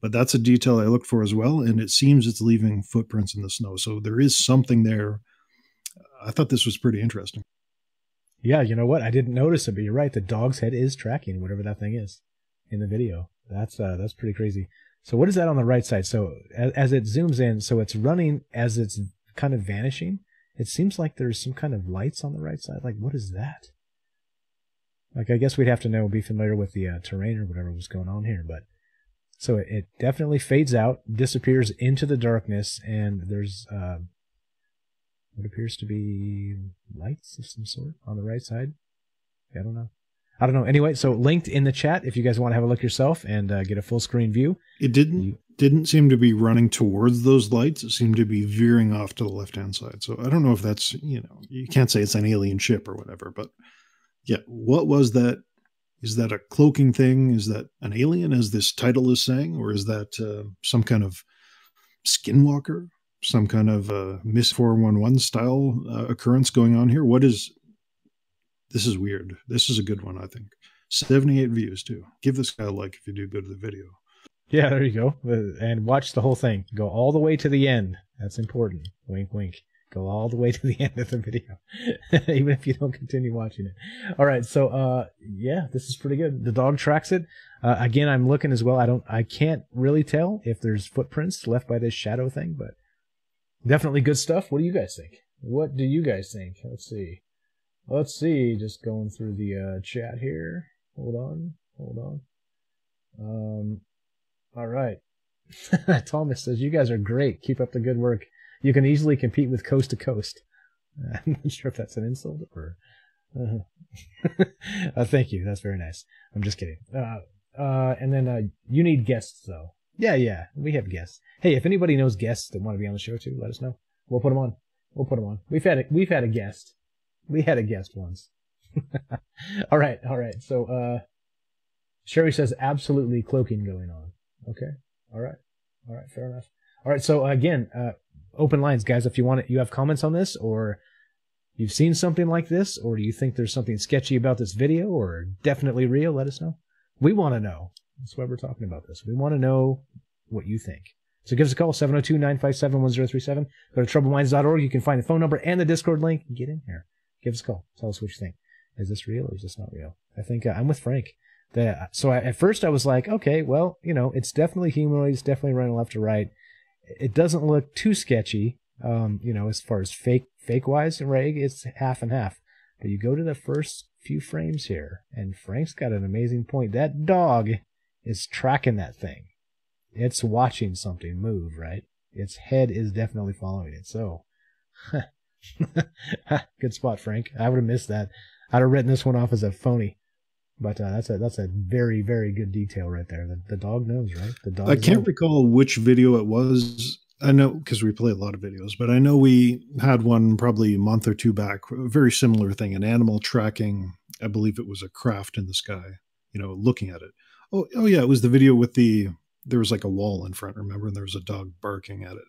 But that's a detail I looked for as well, and it seems it's leaving footprints in the snow. So there is something there. I thought this was pretty interesting. Yeah, you know what? I didn't notice it, but you're right. The dog's head is tracking whatever that thing is in the video. That's pretty crazy. So what is that on the right side? So as it zooms in, so it's running as it's kind of vanishing. It seems like there's some kind of lights on the right side. Like, what is that? Like, I guess we'd have to be familiar with the terrain or whatever was going on here, but so it definitely fades out, disappears into the darkness, and there's what appears to be lights of some sort on the right side. I don't know. Anyway, so linked in the chat if you guys want to have a look yourself and get a full screen view. It didn't seem to be running towards those lights. It seemed to be veering off to the left-hand side. So I don't know if that's, you can't say it's an alien ship or whatever, but yeah, what was that? Is that a cloaking thing? Is that an alien, as this title is saying? Or is that some kind of skinwalker? Some kind of Miss 411 style occurrence going on here? This is weird. This is a good one, I think. 78 views, too. Give this guy a like if you do go to the video. Yeah, there you go. And watch the whole thing. Go all the way to the end. That's important. Wink, wink. Go all the way to the end of the video, even if you don't continue watching it. All right, so yeah, this is pretty good. The dog tracks it. Again, I'm looking as well. I can't really tell if there's footprints left by this shadow thing, but definitely good stuff. What do you guys think? What do you guys think? Let's see. Just going through the chat here. Hold on. All right. Thomas says, you guys are great. Keep up the good work. You can easily compete with Coast to Coast. I'm not sure if that's an insult or... thank you. That's very nice. I'm just kidding. And then you need guests, though. Yeah. We have guests. Hey, if anybody knows guests that want to be on the show, too, let us know. We'll put them on. We've had a guest. We had a guest once. All right. So, Sherry says, absolutely cloaking going on. Okay. All right. Fair enough. All right. So, again, open lines, guys. If you have comments on this, or you've seen something like this, or do you think there's something sketchy about this video, or definitely real, let us know. We want to know. That's why we're talking about this. We want to know what you think. So give us a call, 702-957-1037. Go to troubleminds.org. You can find the phone number and the Discord link. Get in here. Give us a call. Tell us what you think. Is this real or is this not real? I think I'm with Frank. At first I was like, okay, well, it's definitely humanoid. It's definitely running left to right. It doesn't look too sketchy, as far as fake-wise, right? It's half and half. But you go to the first few frames here, and Frank's got an amazing point. That dog is tracking that thing. It's watching something move, right? Its head is definitely following it. So, good spot, Frank. I would have missed that. I'd have written this one off as a phony. But that's a very, very good detail right there. The dog knows, right? The dog. I can't recall which video it was. I know because we play a lot of videos, but I know we had one probably a month or two back, a very similar thing, an animal tracking. I believe it was a craft in the sky, looking at it. Oh yeah, it was the video with there was like a wall in front, remember? And there was a dog barking at it.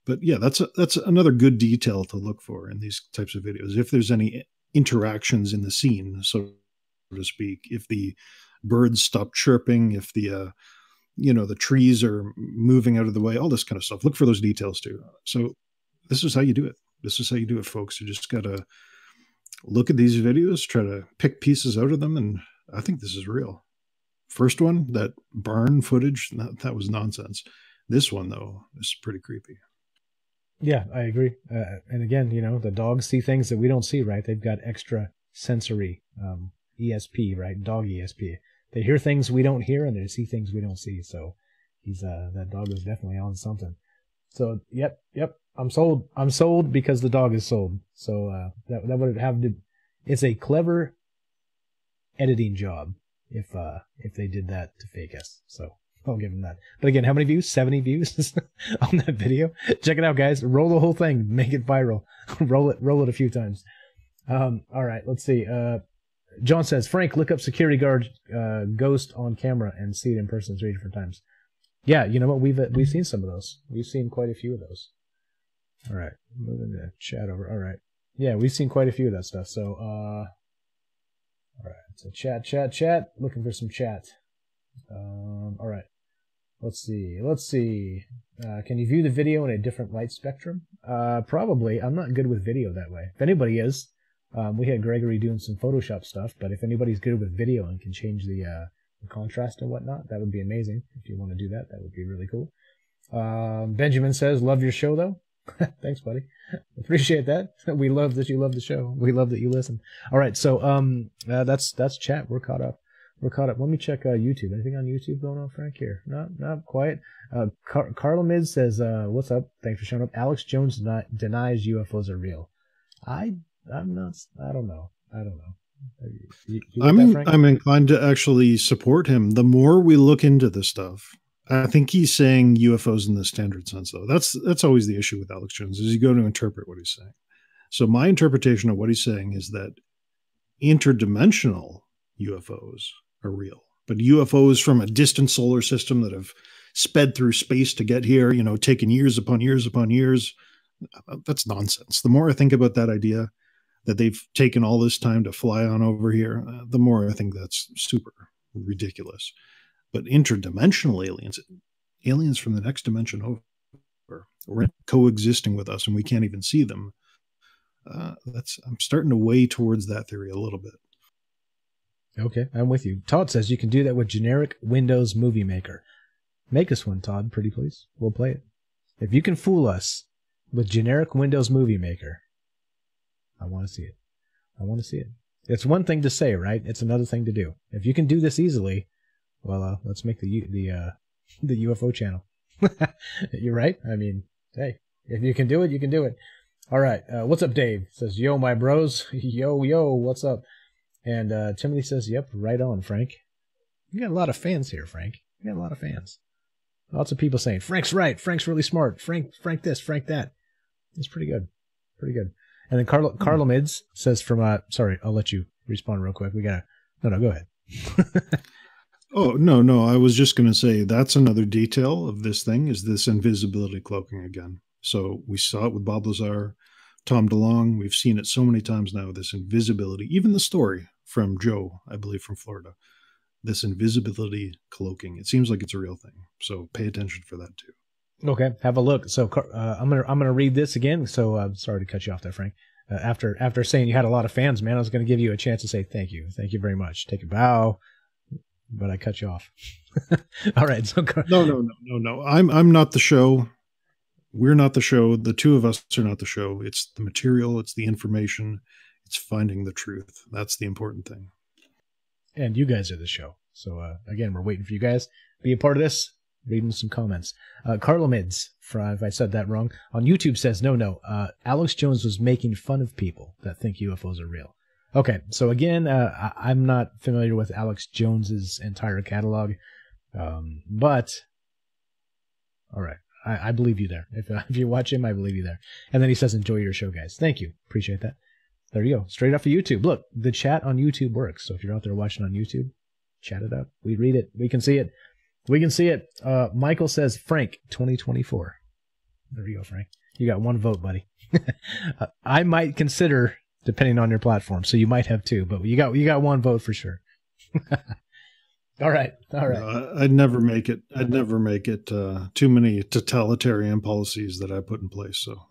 But yeah, that's another good detail to look for in these types of videos. If there's any interactions in the scene, so to speak, if the birds stop chirping, if the the trees are moving out of the way, all this kind of stuff. Look for those details too. So this is how you do it. This is how you do it, folks. You just gotta look at these videos, try to pick pieces out of them, and I think this is real. First one, that barn footage, that was nonsense. This one, though, is pretty creepy. Yeah, I agree. And again, the dogs see things that we don't see, right? They've got extra sensory ESP, right? Dog ESP. They hear things we don't hear, and they see things we don't see. So that dog is definitely on something. So yep. I'm sold because the dog is sold. So that would have to. It's a clever editing job if they did that to fake us. So I'll give them that. But again, how many views? 70 views on that video. Check it out, guys. Roll the whole thing. Make it viral. roll it a few times. All right, let's see. John says, Frank, look up security guard ghost on camera and see it in person 3 different times. Yeah, you know what? We've seen some of those. We've seen quite a few of those. All right, moving the chat over. All right. Yeah, we've seen quite a few of that stuff. So, All right. So chat. Looking for some chat. All right. Let's see. Can you view the video in a different light spectrum? Probably. I'm not good with video that way. If anybody is, we had Gregory doing some Photoshop stuff, but if anybody's good with video and can change the contrast and whatnot, that would be amazing. If you want to do that, that would be really cool. Benjamin says, love your show, though. Thanks, buddy. Appreciate that. We love that you love the show. We love that you listen. All right, so that's chat. We're caught up. Let me check YouTube. Anything on YouTube going on, Frank? Here, not quite. Carla Mids says, "What's up? Thanks for showing up." Alex Jones denies UFOs are real. I'm not. I don't know. You I'm inclined to actually support him. The more we look into this stuff, I think he's saying UFOs in the standard sense, though. That's always the issue with Alex Jones, is you go to interpret what he's saying. So my interpretation of what he's saying is that interdimensional UFOs are real, but UFOs from a distant solar system that have sped through space to get here, taken years upon years upon years, that's nonsense. The more I think about that idea that they've taken all this time to fly on over here, the more I think that's super ridiculous. But interdimensional aliens from the next dimension over, or coexisting with us and we can't even see them. I'm starting to weigh towards that theory a little bit. Okay, I'm with you. Todd says you can do that with generic Windows Movie Maker. Make us one, Todd, pretty please. We'll play it. If you can fool us with generic Windows Movie Maker, I want to see it. It's one thing to say, right? It's another thing to do. If you can do this easily, well, let's make the UFO channel. You're right. I mean, hey, if you can do it, you can do it. All right. What's up, Dave? Says, yo, my bros. Yo, what's up? And Timothy says, yep, right on, Frank. You got a lot of fans here, Frank. You got a lot of fans. Lots of people saying, Frank's right. Frank's really smart. Frank this, Frank that. It's pretty good. And then Carlo Mids says from, sorry, I'll let you respond real quick. No, go ahead. Oh, no. I was just going to say that's another detail of this thing is this invisibility cloaking again. So we saw it with Bob Lazar, Tom DeLonge. We've seen it so many times now, this invisibility, even the story from Joe, I believe from Florida, this invisibility cloaking. It seems like it's a real thing. So pay attention for that too. Okay, have a look. So I'm gonna read this again. So sorry to cut you off there, Frank. After saying you had a lot of fans, man, I was going to give you a chance to say thank you very much. Take a bow, but I cut you off. All right. So no. I'm not the show. We're not the show. The two of us are not the show. It's the material. It's the information. It's finding the truth. That's the important thing. And you guys are the show. So again, we're waiting for you guys. Be a part of this. Reading some comments. Carlo Mids, if I said that wrong, on YouTube says, no. Alex Jones was making fun of people that think UFOs are real. Okay, so again, I'm not familiar with Alex Jones's entire catalog, but all right, I believe you there. If you watch him, I believe you there. And then he says, enjoy your show, guys. Thank you. Appreciate that. There you go. Straight off of YouTube. Look, the chat on YouTube works. So if you're out there watching on YouTube, chat it up. We read it. We can see it. Michael says, Frank, 2024. There you go, Frank. You got one vote, buddy. I might consider, depending on your platform, so you might have two, but you got one vote for sure. All right. No, I'd never make it. Too many totalitarian policies that I put in place, so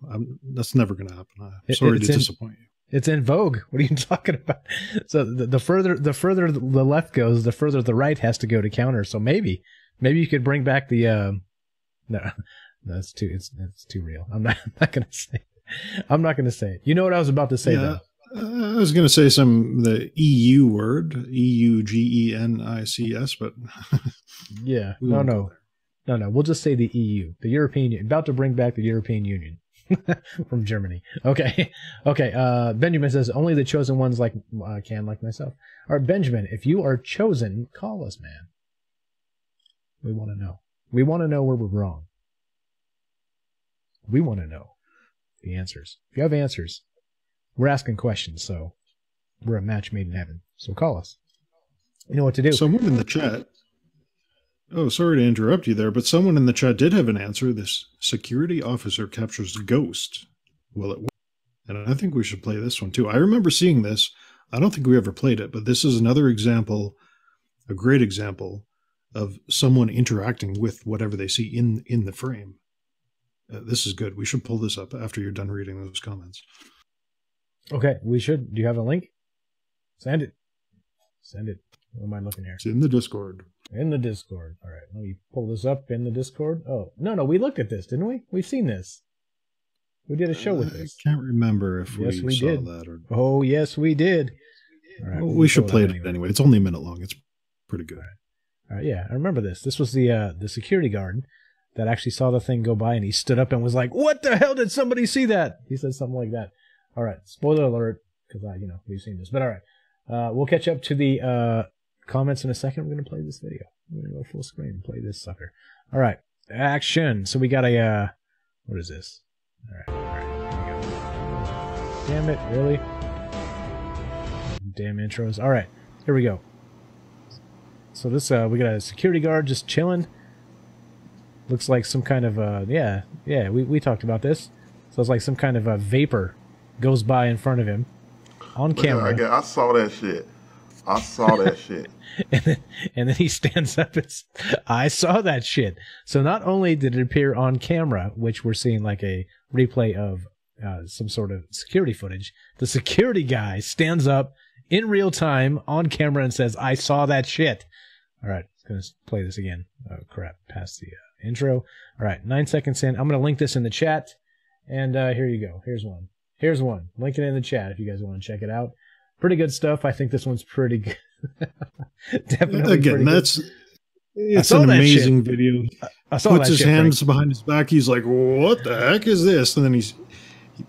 that's never going to happen. I'm sorry to disappoint you. It's in vogue. What are you talking about? So the further the left goes, the further the right has to go to counter. So maybe you could bring back the no, it's too real. I'm not going to say it. I'm not going to say it. You know what I was about to say though? I was going to say the EU word, EUGENICS, but yeah, no. We'll just say the EU, the European Union, about to bring back the European Union from Germany. Okay. Benjamin says only the chosen ones can like myself. All right, Benjamin, if you are chosen, call us, man. We want to know. We want to know where we're wrong. We want to know the answers. If you have answers, we're asking questions, so we're a match made in heaven. So call us. You know what to do. Someone in the chat. Oh, sorry to interrupt you there, but someone in the chat did have an answer. This security officer captures a ghost while at work. And I think we should play this one too. I remember seeing this I don't think we ever played it, but this is another example, a great example of someone interacting with whatever they see in the frame. This is good. We should pull this up after you're done reading those comments. Okay, we should. Do you have a link? Send it. Send it. What am I looking here? It's in the Discord. In the Discord. All right, let me pull this up in the Discord. Oh, no, we looked at this, didn't we? We've seen this. We did a show with this. I can't remember if yes, we saw did. that. Or... Oh, yes, we did. All right, well, we should play it anyway. It's only a minute long. It's pretty good. All right, yeah, I remember this. This was the security guard that actually saw the thing go by, and he stood up and was like, "What the hell did somebody see that?" He said something like that. All right, spoiler alert, because we've seen this. But all right, we'll catch up to the comments in a second. We're going to play this video. We're going to go full screen and play this sucker. All right, action. So we got a, what is this? All right, here we go. Damn it, really? Damn intros. All right, here we go. So this, we got a security guard just chilling. Looks like some kind of, we talked about this. So it's like some kind of a vapor goes by in front of him on camera. I saw that shit. I saw that shit. and then he stands up and I saw that shit. So not only did it appear on camera, which we're seeing like a replay of some sort of security footage, the security guy stands up in real time on camera and says, "I saw that shit." All right, going to play this again. Oh, crap. Past the intro. All right, 9 seconds in. I'm going to link this in the chat. And here you go. Here's one. Here's one. Link it in the chat if you guys want to check it out. Pretty good stuff. I think this one's pretty good. Definitely. Again, it's an amazing video. I saw puts his hands behind his back. He's like, "What the heck is this?" And then he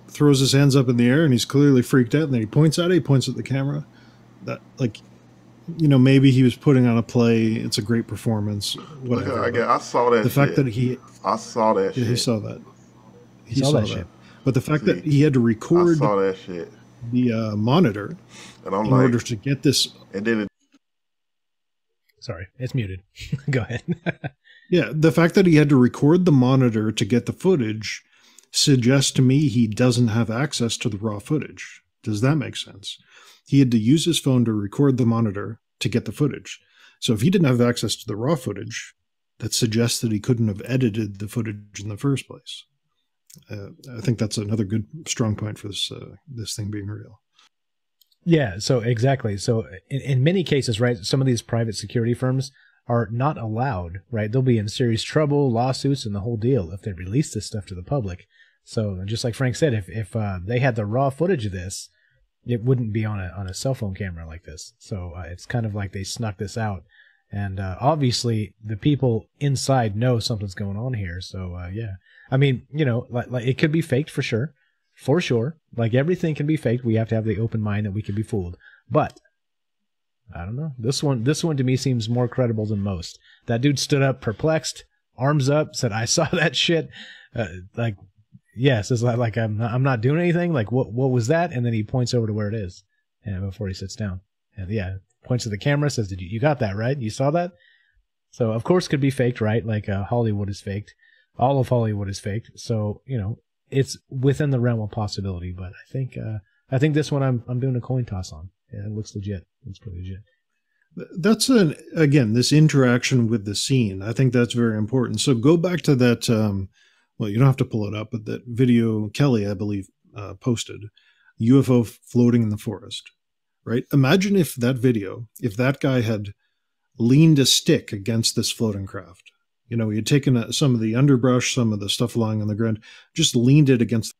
throws his hands up in the air, and he's clearly freaked out. And then he points at it. He points at the camera. That, like, maybe he was putting on a play. It's a great performance. Whatever. I saw that. The fact that I saw that. He shit. saw that. He saw that shit. But the fact that he had to record I saw that shit. The monitor in order to get this. And then sorry, it's muted. Go ahead. Yeah, the fact that he had to record the monitor to get the footage suggests to me he doesn't have access to the raw footage. Does that make sense? He had to use his phone to record the monitor to get the footage. So if he didn't have access to the raw footage, that suggests that he couldn't have edited the footage in the first place. I think that's another good, strong point for this thing being real. Yeah, so exactly. So in many cases, right, some of these private security firms are not allowed, right? They'll be in serious trouble, lawsuits, and the whole deal if they release this stuff to the public. So just like Frank said, if they had the raw footage of this, it wouldn't be on a cell phone camera like this. So it's kind of like they snuck this out. And obviously, the people inside know something's going on here. So, yeah. I mean, like it could be faked for sure. For sure. Like everything can be faked. We have to have the open mind that we can be fooled. But, I don't know. This one to me seems more credible than most. That dude stood up perplexed, arms up, said, "I saw that shit." Yes, it's like I'm not doing anything. Like, what was that? And then he points over to where it is, and before he sits down, and yeah, points to the camera, says, "Did you got that right? You saw that?" So of course, it could be faked, right? Like Hollywood is faked, all of Hollywood is faked. So it's within the realm of possibility. But I think this one I'm doing a coin toss on. Yeah, it looks legit. It's pretty legit. That's again this interaction with the scene. I think that's very important. So go back to that. Well, you don't have to pull it up, but that video Kelly, I believe, posted, UFO floating in the forest, right? Imagine if that guy had leaned a stick against this floating craft. He had taken some of the underbrush, some of the stuff lying on the ground, just leaned it against.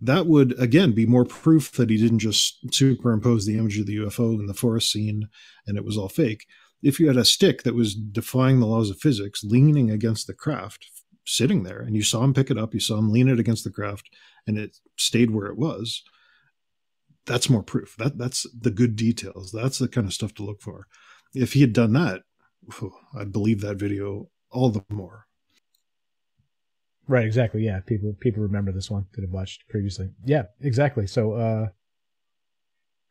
That would, again, be more proof that he didn't just superimpose the image of the UFO in the forest scene and it was all fake. If you had a stick that was defying the laws of physics, leaning against the craft, sitting there, and you saw him pick it up, you saw him lean it against the craft, and it stayed where it was, that's more proof. That's the good details. That's the kind of stuff to look for. If he had done that, I'd believe that video all the more. Right, exactly. Yeah, people remember this one that have watched previously. Yeah, exactly. So,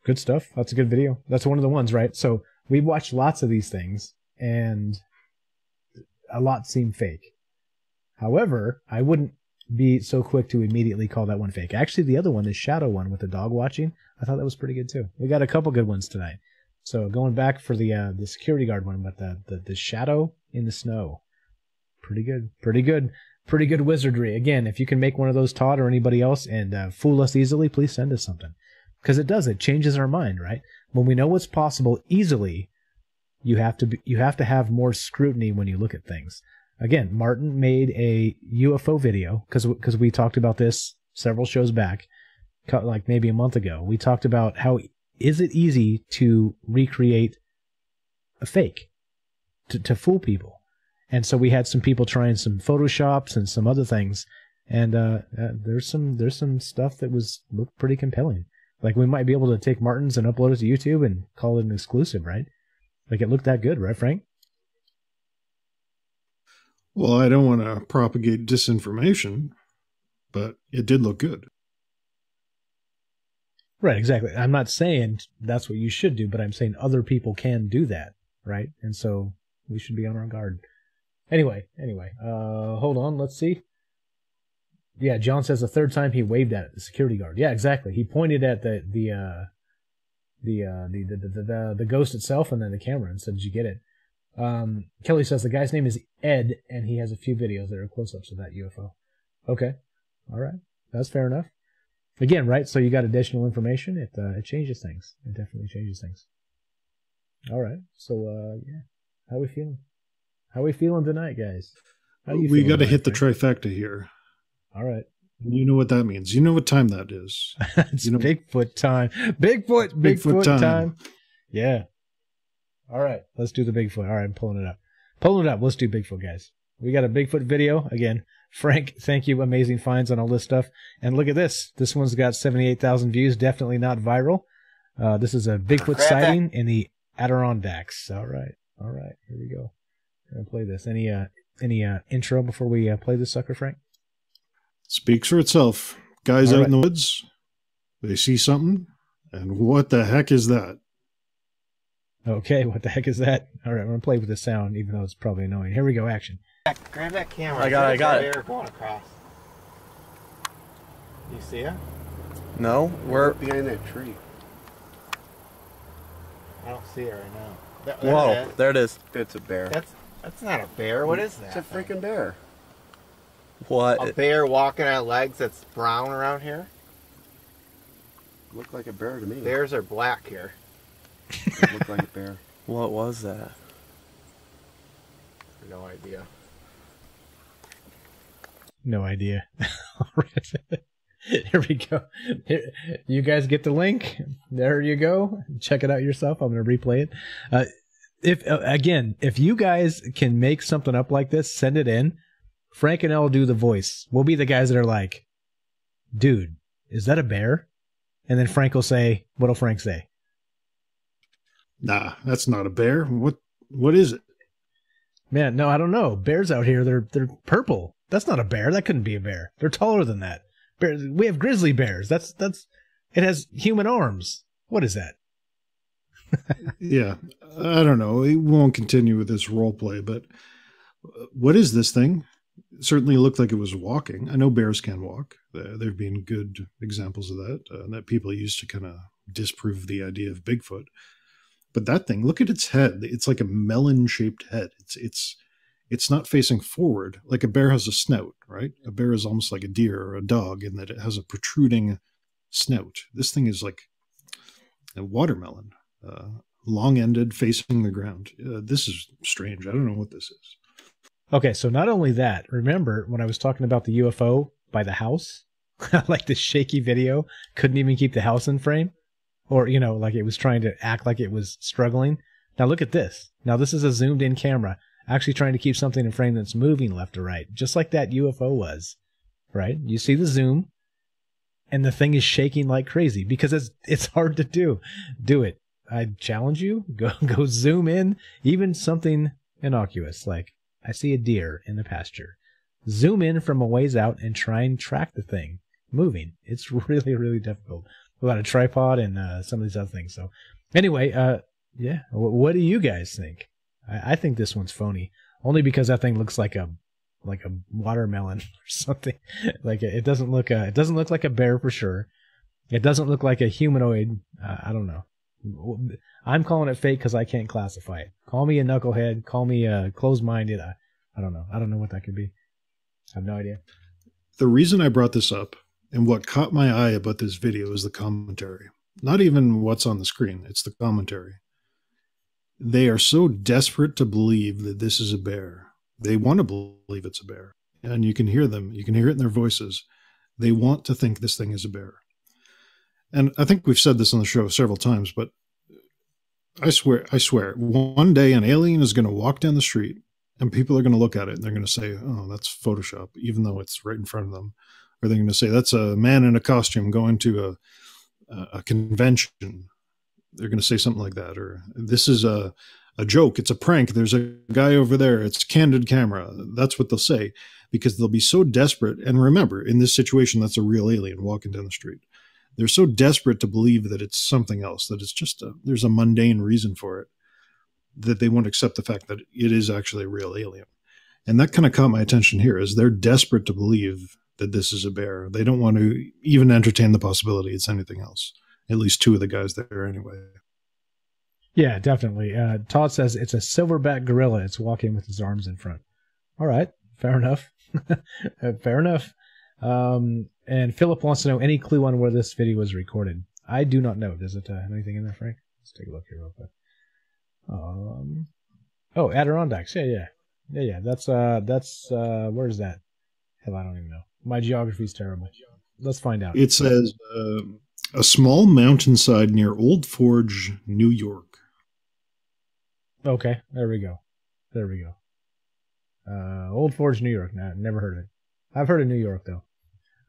good stuff. That's a good video. That's one of the ones, right? So we've watched lots of these things, and a lot seem fake. However, I wouldn't be so quick to immediately call that one fake. Actually, the other one, the shadow one with the dog watching, I thought that was pretty good too. We got a couple good ones tonight. So going back for the security guard one, but the shadow in the snow, pretty good wizardry. Again, if you can make one of those, Todd or anybody else, and fool us easily, please send us something, because it changes our mind, right? When we know what's possible easily, you have to have more scrutiny when you look at things. Again, Martin made a UFO video because we talked about this several shows back, like maybe a month ago. We talked about how is it easy to recreate a fake, to fool people. And so we had some people trying some Photoshops and some other things, and there's some stuff that looked pretty compelling. Like we might be able to take Martin's and upload it to YouTube and call it an exclusive, right? Like it looked that good, right, Frank? Well, I don't want to propagate disinformation, but it did look good. Right, exactly. I'm not saying that's what you should do, but I'm saying other people can do that, right? And so we should be on our guard. Anyway, hold on, let's see. Yeah, John says the third time he waved at it, the security guard. Yeah, exactly. He pointed at the ghost itself and then the camera and said, "Did you get it?" Kelly says the guy's name is Ed, and he has a few videos that are close-ups of that UFO. Okay, all right, that's fair enough. Again, right? So you got additional information. It changes things. It definitely changes things. All right. So yeah, how we feeling? How we feeling tonight, guys? We got to hit the trifecta here. All right. You know what that means. You know what time that is. It's Bigfoot time. Bigfoot time. Yeah. All right. Let's do the Bigfoot. All right. I'm pulling it up. Let's do Bigfoot, guys. We got a Bigfoot video. Again, Frank, thank you. Amazing finds on all this stuff. And look at this. This one's got 78,000 views. Definitely not viral. This is a Bigfoot sighting in the Adirondacks. All right. Here we go. We're going to play this. Any intro before we play this sucker, Frank? Speaks for itself. Guys out in the woods, they see something, and what the heck is that? Okay, what the heck is that? All right, I'm going to play with the sound, even though it's probably annoying. Here we go, action. Grab that camera. I got it. Bear going across. You see it? No, we're behind that tree. I don't see it right now. Whoa, there it is. It's a bear. That's not a bear. What is that? It's a freaking bear. What? A bear walking on legs that's brown around here? Looked like a bear to me. Bears are black here. It looked like a bear. What was that? No idea. No idea. All right. Here we go. Here, you guys get the link. There you go. Check it out yourself. I'm going to replay it. If you guys can make something up like this, send it in. Frank and I will do the voice. We'll be the guys that are like, "Dude, is that a bear?" And then Frank will say, what'll Frank say? Nah, that's not a bear. What is it? Man, no, I don't know. Bears out here, they're purple. That's not a bear. That couldn't be a bear. They're taller than that. Bears, we have grizzly bears. It has human arms. What is that? Yeah, I don't know. We won't continue with this role play, but what is this thing? It certainly looked like it was walking. I know bears can walk. There have been good examples of that people use to kind of disprove the idea of Bigfoot. But that thing, look at its head. It's like a melon-shaped head. It's not facing forward. Like a bear has a snout, right? A bear is almost like a deer or a dog in that it has a protruding snout. This thing is like a watermelon, long-ended, facing the ground. This is strange. I don't know what this is. Okay, so not only that, remember when I was talking about the UFO by the house? Like the shaky video, couldn't even keep the house in frame? Or, like it was trying to act like it was struggling. Now look at this. Now this is a zoomed in camera, actually trying to keep something in frame that's moving left or right, just like that UFO was, right? You see the zoom, and the thing is shaking like crazy because it's hard to do. Do it. I challenge you, go zoom in, even something innocuous, like I see a deer in the pasture. Zoom in from a ways out and try and track the thing moving. It's really, really difficult. Without a tripod and some of these other things. So anyway, yeah, what do you guys think? I think this one's phony, only because that thing looks like a like a watermelon or something. Like it doesn't look like a bear for sure. It doesn't look like a humanoid. I don't know. I'm calling it fake because I can't classify it. Call me a knucklehead. Call me closed-minded. I don't know. I don't know what that could be. I have no idea. The reason I brought this up and what caught my eye about this video is the commentary. Not even what's on the screen. It's the commentary. They are so desperate to believe that this is a bear. They want to believe it's a bear. And you can hear them. You can hear it in their voices. They want to think this thing is a bear. And I think we've said this on the show several times, but I swear, one day an alien is going to walk down the street and people are going to look at it and they're going to say, oh, that's Photoshop, even though it's right in front of them. Or they're going to say, that's a man in a costume going to a convention. They're going to say something like that. Or this is a joke. It's a prank. There's a guy over there. It's candid camera. That's what they'll say because they'll be so desperate. And remember, in this situation, that's a real alien walking down the street. They're so desperate to believe that it's something else, that it's just there's a mundane reason for it, that they won't accept the fact that it is actually a real alien. And that kind of caught my attention here, is they're desperate to believe that this is a bear. They don't want to even entertain the possibility it's anything else. At least two of the guys there anyway. Yeah, definitely. Todd says it's a silverback gorilla. It's walking with his arms in front. All right, fair enough. Fair enough. And Philip wants to know any clue on where this video was recorded. I do not know. Does it have anything in there, Frank? Let's take a look here real quick. Oh, Adirondacks. Yeah. That's where is that? Hell, I don't even know. My geography's terrible. Let's find out. It says a small mountainside near Old Forge, New York. Okay, there we go. Old Forge, New York. Nah, never heard of it. I've heard of New York though.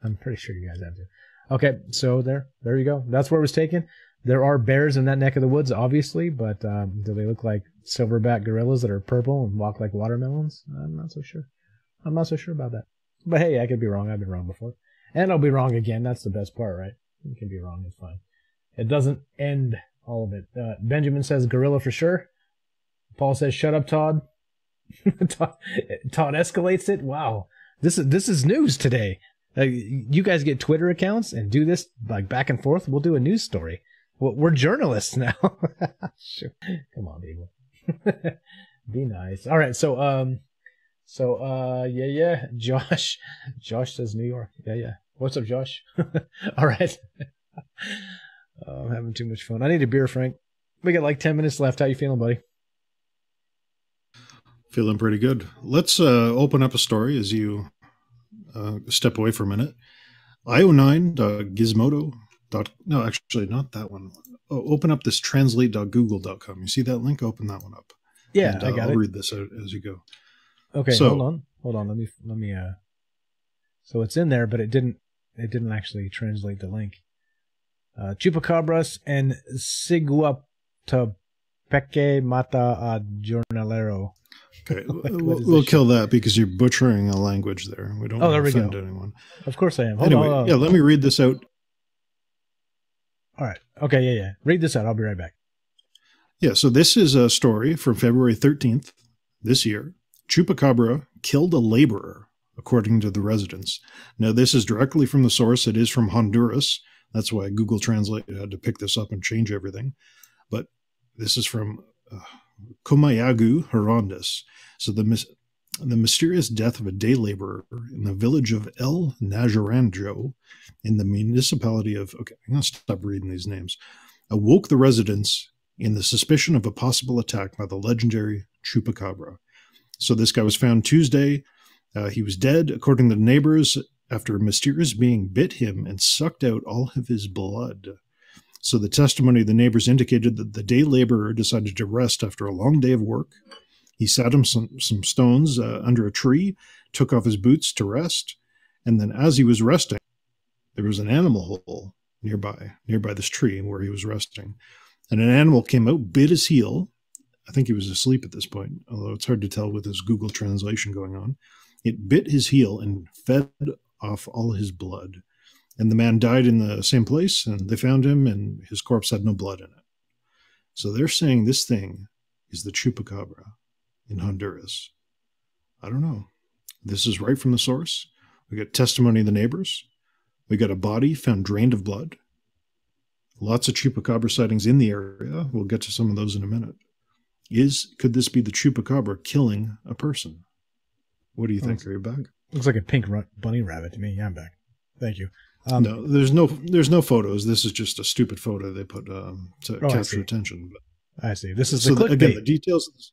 I'm pretty sure you guys have to. Okay, so there you go. That's where it was taken. There are bears in that neck of the woods, obviously, but do they look like silverback gorillas that are purple and walk like watermelons? I'm not so sure. I'm not so sure about that. But hey, I could be wrong. I've been wrong before. And I'll be wrong again. That's the best part, right? You can be wrong. It's fine. It doesn't end all of it. Benjamin says gorilla for sure. Paul says, shut up, Todd. Todd escalates it. Wow. This is news today. You guys get Twitter accounts and do this like back and forth. We'll do a news story. We're journalists now. Sure. Come on, people. Be nice. All right. So, yeah. Josh says New York. Yeah. What's up, Josh? All right. I'm having too much fun. I need a beer, Frank. We got like 10 minutes left. How you feeling, buddy? Feeling pretty good. Let's open up a story as you step away for a minute. io9.gizmodo. No, actually, not that one. Oh, open up this translate.google.com. You see that link? Open that one up. Yeah, and, I got it. I'll read this out as you go. Okay, so, hold on. Let me. So it's in there, but it didn't actually translate the link. Chupacabras and Siguaptepeque mata a jornalero. Okay, we'll kill that because you're butchering a language there. We don't want to offend anyone. Of course I am. Hold on. Yeah, let me read this out. All right. Okay, yeah. Read this out. I'll be right back. Yeah, so this is a story from February 13th this year. Chupacabra killed a laborer, according to the residents. Now, this is directly from the source. It is from Honduras. That's why Google Translate had to pick this up and change everything. But this is from Comayagua, Honduras. So the mysterious death of a day laborer in the village of El Najaranjo in the municipality of, okay, I'm going to stop reading these names, awoke the residents in the suspicion of a possible attack by the legendary Chupacabra. So this guy was found Tuesday. He was dead, according to the neighbors, after a mysterious being bit him and sucked out all of his blood. So the testimony of the neighbors indicated that the day laborer decided to rest after a long day of work. He sat him some stones under a tree, took off his boots to rest, and then as he was resting, there was an animal hole nearby this tree where he was resting. And an animal came out, bit his heel. I think he was asleep at this point, although it's hard to tell with his Google translation going on. It bit his heel and fed off all his blood. And the man died in the same place, and they found him, and his corpse had no blood in it. So they're saying this thing is the Chupacabra in Honduras. I don't know. This is right from the source. We got testimony of the neighbors. We got a body found drained of blood. Lots of chupacabra sightings in the area. We'll get to some of those in a minute. Could this be the chupacabra killing a person? What do you think? Are you back? Looks like a pink bunny rabbit to me. Yeah, I'm back. Thank you. No, there's no photos. This is just a stupid photo they put to capture attention. But, I see. This is the clickbait. Again, the details.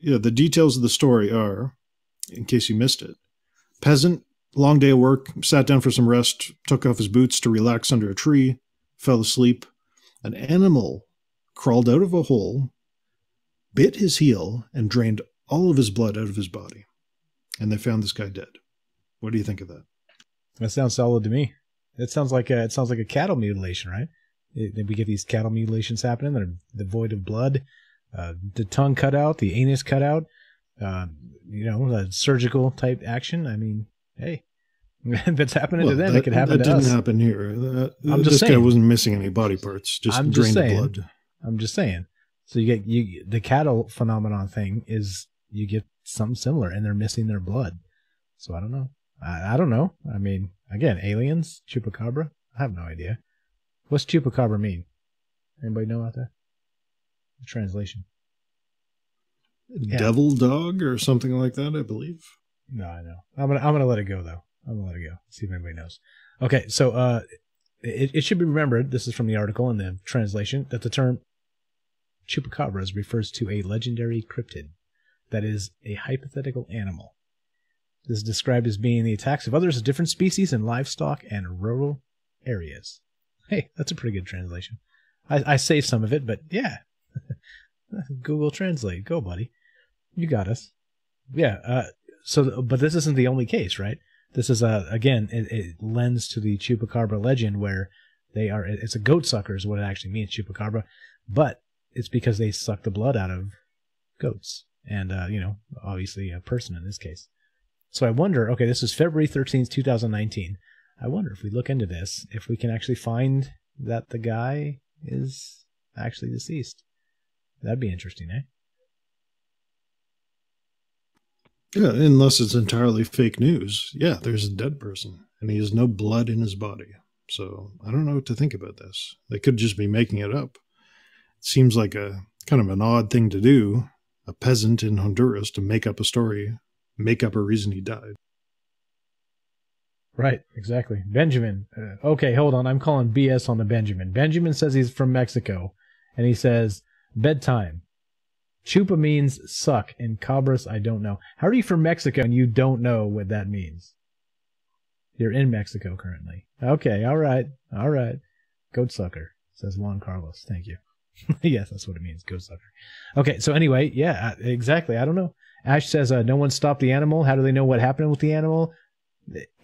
The details of the story are, in case you missed it, peasant, long day of work, sat down for some rest, took off his boots to relax under a tree, fell asleep. An animal crawled out of a hole, bit his heel, and drained all of his blood out of his body. And they found this guy dead. What do you think of that? That sounds solid to me. It sounds like a cattle mutilation, right? We get these cattle mutilations happening that are devoid of blood, the tongue cut out, the anus cut out, the surgical type action. I mean, hey, if it's happening to them, it could happen to us. That didn't happen here. This guy wasn't missing any body parts, just drained blood. I'm just saying. So you the cattle phenomenon thing is you get something similar, and they're missing their blood. So I don't know. I don't know. I mean, again, aliens, chupacabra. I have no idea. What's chupacabra mean? Anybody know out there? The translation. Devil dog or something like that, I believe. No, I know. I'm gonna let it go though. I'm gonna let it go. See if anybody knows. Okay, so it should be remembered. This is from the article in the translation that the term chupacabras refers to a legendary cryptid that is a hypothetical animal. This is described as being the attacks of others of different species in livestock and rural areas. Hey, that's a pretty good translation. I saved some of it, but yeah. Google Translate. Go, buddy. You got us. Yeah. But this isn't the only case, right? This is, again, it lends to the chupacabra legend where it's a goat sucker is what it actually means, chupacabra. But it's because they suck the blood out of goats. And, obviously a person in this case. So I wonder, okay, this is February 13th, 2019. I wonder if we look into this, if we can actually find that the guy is actually deceased. That'd be interesting, eh? Yeah, unless it's entirely fake news. Yeah, there's a dead person, and he has no blood in his body. So I don't know what to think about this. They could just be making it up. It seems like a kind of an odd thing to do, a peasant in Honduras to make up a story, make up a reason he died. Right, exactly. Benjamin. Okay, hold on. I'm calling BS on the Benjamin. Benjamin says he's from Mexico, and he says, bedtime. Chupa means suck, and cabras I don't know. How are you from Mexico and you don't know what that means? You're in Mexico currently. Okay, all right. Goat sucker, says Juan Carlos. Thank you. Yes, that's what it means, goat sucker. Okay, so anyway, yeah, exactly. I don't know. Ash says no one stopped the animal. How do they know what happened with the animal?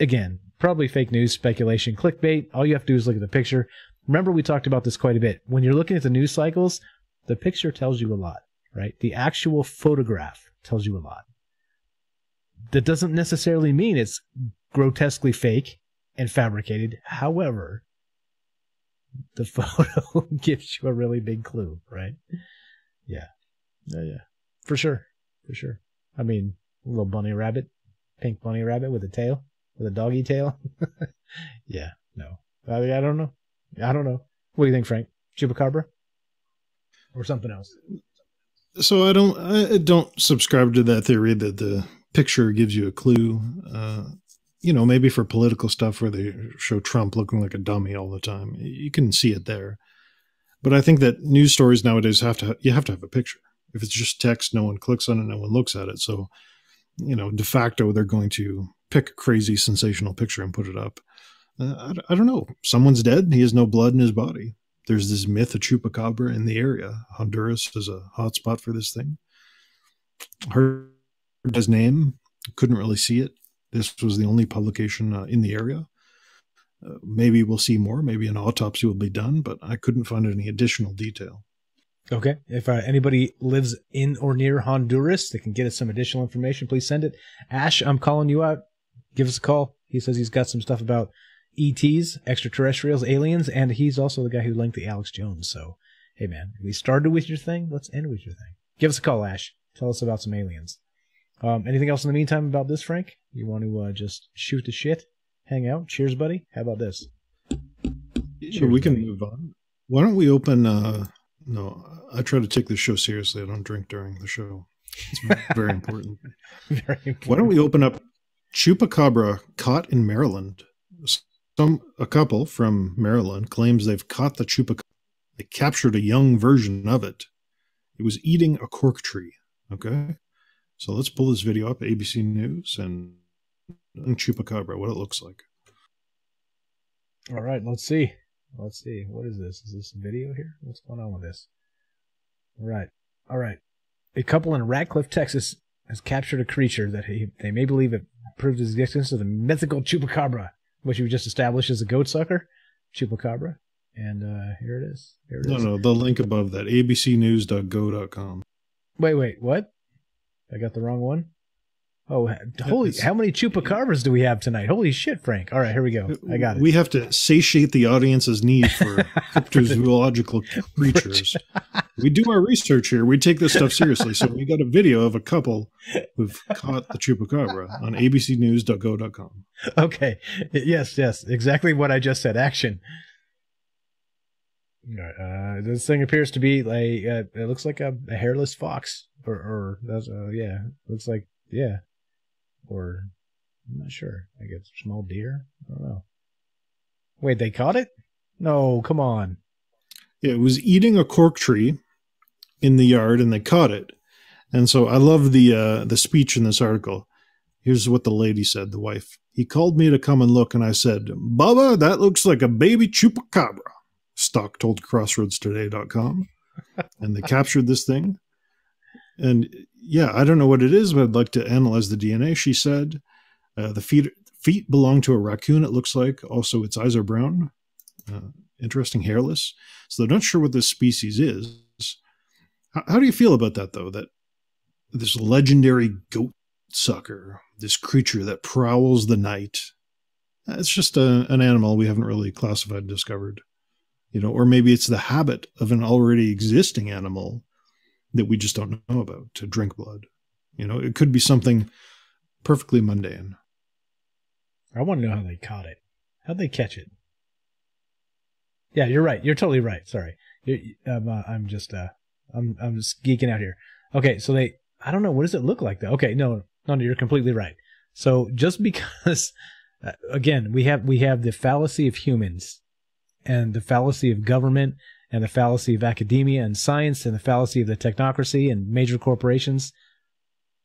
Again, probably fake news, speculation, clickbait. All you have to do is look at the picture. Remember, we talked about this quite a bit. When you're looking at the news cycles, the picture tells you a lot, right? The actual photograph tells you a lot. That doesn't necessarily mean it's grotesquely fake and fabricated. However, the photo gives you a really big clue, right? Yeah. For sure. I mean, a little bunny rabbit, pink bunny rabbit with a tail, with a doggy tail. Yeah, no. I don't know. What do you think, Frank? Chupacabra? Or something else? So I don't subscribe to that theory that the picture gives you a clue. Maybe for political stuff where they show Trump looking like a dummy all the time, you can see it there. But I think that news stories nowadays you have to have a picture. If it's just text, no one clicks on it, no one looks at it. So, de facto, they're going to pick a crazy, sensational picture and put it up. I don't know. Someone's dead. He has no blood in his body. There's this myth of chupacabra in the area. Honduras is a hot spot for this thing. Heard his name. Couldn't really see it. This was the only publication in the area. Maybe we'll see more. Maybe an autopsy will be done, but I couldn't find any additional detail. Okay. If anybody lives in or near Honduras that can get us some additional information, please send it. Ash, I'm calling you out. Give us a call. He says he's got some stuff about ETs, extraterrestrials, aliens, and he's also the guy who linked the Alex Jones. So, hey, man, we started with your thing. Let's end with your thing. Give us a call, Ash. Tell us about some aliens. Anything else in the meantime about this, Frank? You want to just shoot the shit? Hang out? Cheers, buddy? How about this? Cheers, we can move on. Why don't we open... no, I try to take this show seriously. I don't drink during the show. It's very important. Very important. Why don't we open up Chupacabra caught in Maryland? A couple from Maryland claims they've caught the Chupacabra. They captured a young version of it. It was eating a cork tree. Okay? So let's pull this video up, ABC News, and Chupacabra, what it looks like. All right, let's see. Let's see. What is this? Is this a video here? What's going on with this? All right. A couple in Ratcliffe, Texas, has captured a creature that they may believe it proved the existence of the mythical Chupacabra, which we just established as a goat sucker, Chupacabra. And here it is. No, the link above that, abcnews.go.com. Wait, what? I got the wrong one? Oh, how many Chupacabras do we have tonight? Holy shit, Frank. All right, here we go. I got it. We have to satiate the audience's need for cryptozoological creatures. We do our research here. We take this stuff seriously. So we got a video of a couple who've caught the Chupacabra on abcnews.go.com. Okay. Yes. Exactly what I just said. Action. This thing appears to be like, it looks like a hairless fox. Or that's, looks like, yeah. Or, I'm not sure. Like a small deer? I don't know. Wait, they caught it? No, come on. Yeah, it was eating a cork tree in the yard, and they caught it. And so I love the speech in this article. Here's what the lady said, the wife. He called me to come and look, and I said, Bubba, that looks like a baby Chupacabra. Stock told CrossroadsToday.com. And they captured this thing. And yeah, I don't know what it is, but I'd like to analyze the DNA, she said. The feet belong to a raccoon, it looks like. Also, its eyes are brown. Interesting, hairless. So they're not sure what this species is. How do you feel about that, though? That this legendary goat sucker, this creature that prowls the night, it's just an animal we haven't really classified and discovered. Or maybe it's the habit of an already existing animal that we just don't know about, to drink blood. It could be something perfectly mundane. I want to know how they caught it. How'd they catch it? Yeah, you're right. You're totally right. Sorry. I'm just geeking out here. Okay, so I don't know. What does it look like, though? Okay, no, you're completely right. So just because, again, we have the fallacy of humans and the fallacy of government and the fallacy of academia and science and the fallacy of the technocracy and major corporations,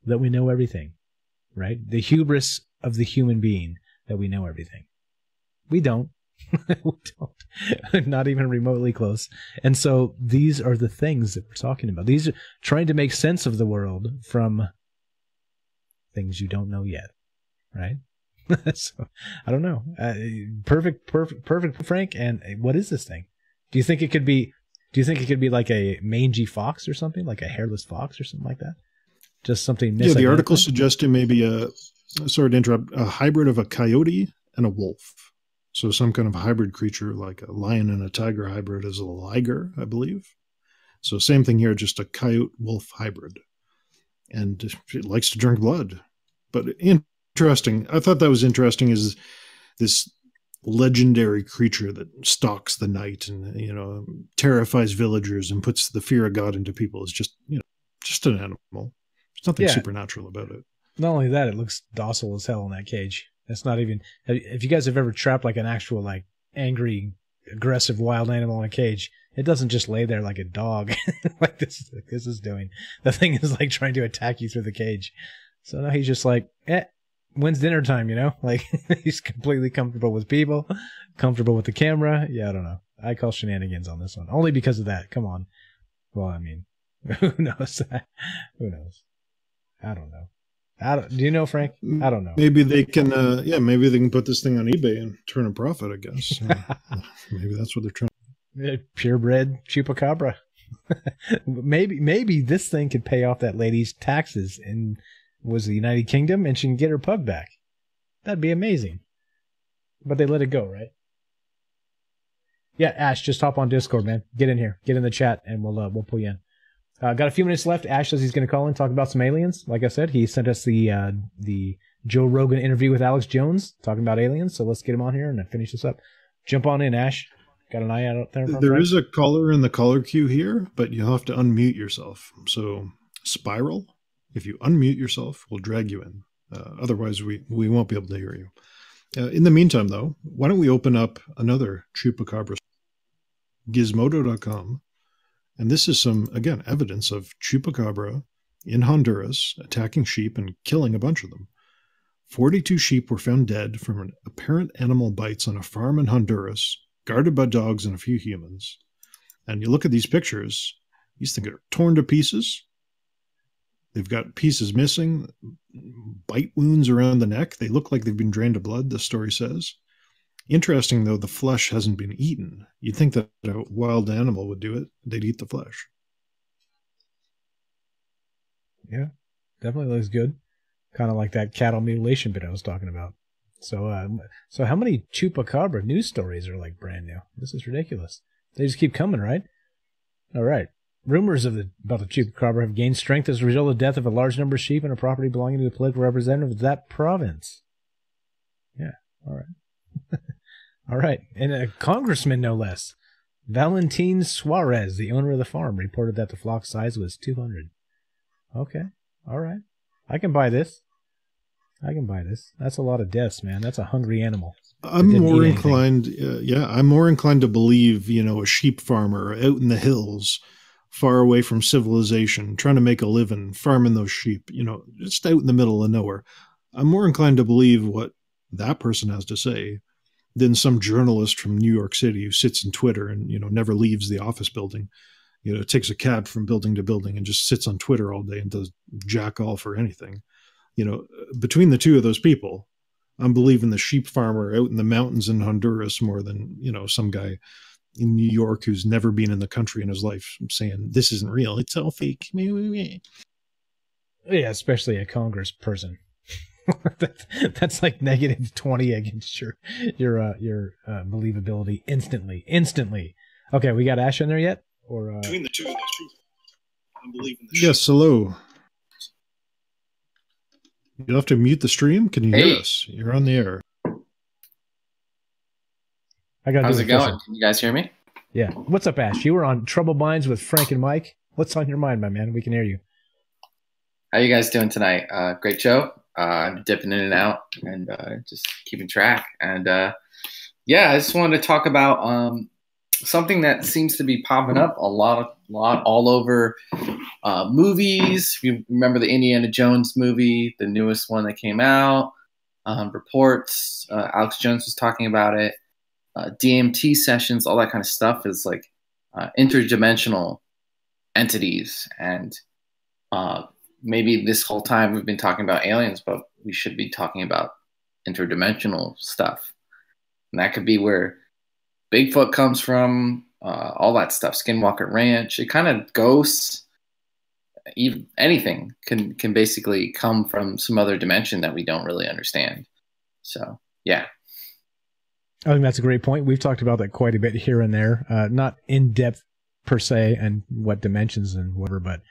that we know everything, right? The hubris of the human being that we know everything. We don't. We don't. Not even remotely close. And so these are the things that we're talking about. These are trying to make sense of the world from things you don't know yet, right? So, I don't know. Perfect, Frank. And what is this thing? Do you think it could be like a mangy fox or something, like a hairless fox or something like that? Just something misidentified? Yeah, the article suggested maybe a hybrid of a coyote and a wolf. So some kind of hybrid creature, like a lion and a tiger hybrid is a liger, I believe. So same thing here, just a coyote-wolf hybrid. And it likes to drink blood. But interesting, I thought that was interesting, is this legendary creature that stalks the night and, terrifies villagers and puts the fear of God into people is just, just an animal. There's nothing supernatural about it. Not only that, it looks docile as hell in that cage. That's not even, if you guys have ever trapped like an actual, like, angry, aggressive wild animal in a cage, it doesn't just lay there like a dog like this is doing. The thing is like trying to attack you through the cage. So now he's just like, when's dinner time, Like, he's completely comfortable with people, comfortable with the camera. Yeah, I don't know. I call shenanigans on this one. Only because of that. Come on. Well, I mean, who knows? Who knows? I don't know. Do you know, Frank? I don't know. Maybe they can, maybe they can put this thing on eBay and turn a profit, I guess. Maybe that's what they're trying. Purebred Chupacabra. maybe this thing could pay off that lady's taxes in the United Kingdom, and she can get her pug back. That'd be amazing. But they let it go, right? Yeah, Ash, just hop on Discord, man. Get in here. Get in the chat, and we'll pull you in. Got a few minutes left. Ash says he's going to call in, talk about some aliens. Like I said, he sent us the Joe Rogan interview with Alex Jones talking about aliens. So let's get him on here and finish this up. Jump on in, Ash. Got an eye out there? There is a caller in the caller queue here, but you'll have to unmute yourself. So Spiral, if you unmute yourself, we'll drag you in. Otherwise, we won't be able to hear you. In the meantime, though, why don't we open up another Chupacabra? Gizmodo.com. And this is some, again, evidence of Chupacabra in Honduras attacking sheep and killing a bunch of them. 42 sheep were found dead from an apparent animal bites on a farm in Honduras, guarded by dogs and a few humans. And you look at these pictures, these things are torn to pieces. They've got pieces missing, bite wounds around the neck. They look like they've been drained of blood, the story says. Interesting, though, the flesh hasn't been eaten. You'd think that a wild animal would do it. They'd eat the flesh. Yeah, definitely looks good. Kind of like that cattle mutilation bit I was talking about. So how many Chupacabra news stories are like brand new? This is ridiculous. They just keep coming, right? All right. Rumors about the Chupacabra have gained strength as a result of the death of a large number of sheep on a property belonging to a political representative of that province. Yeah, all right. All right. And a congressman, no less. Valentin Suarez, the owner of the farm, reported that the flock size was 200. Okay. All right. I can buy this. That's a lot of deaths, man. That's a hungry animal. I'm more inclined, I'm more inclined to believe, a sheep farmer out in the hills, far away from civilization, trying to make a living, farming those sheep, just out in the middle of nowhere. I'm more inclined to believe what that person has to say than some journalist from New York City who sits in Twitter and, never leaves the office building, takes a cab from building to building and just sits on Twitter all day and does jack all for anything. Between the two of those people, I'm believing the sheep farmer out in the mountains in Honduras more than, some guy in New York who's never been in the country in his life saying, this isn't real. It's all fake. Yeah, especially a congressperson. That's like negative 20 against your believability instantly. Okay, we got Ash in there yet? Or between the two of those people, I'm believing the yes, hello. You'll have to mute the stream. Can you hear us? You're on the air. How's it going? Can you guys hear me? Yeah. What's up, Ash? You were on Troubled Minds with Frank and Mike. What's on your mind, my man? We can hear you. How you guys doing tonight? Great show. I'm dipping in and out and just keeping track. And I just wanted to talk about something that seems to be popping up a lot all over movies. You remember the Indiana Jones movie, the newest one that came out? Reports. Alex Jones was talking about it. DMT sessions, all that kind of stuff is like interdimensional entities. And maybe this whole time we've been talking about aliens, but we should be talking about interdimensional stuff. And that could be where Bigfoot comes from, all that stuff, Skinwalker Ranch. It kind of ghosts, even anything can basically come from some other dimension that we don't really understand. So, yeah. I think that's a great point. We've talked about that quite a bit here and there. Not in depth per se and what dimensions and whatever, but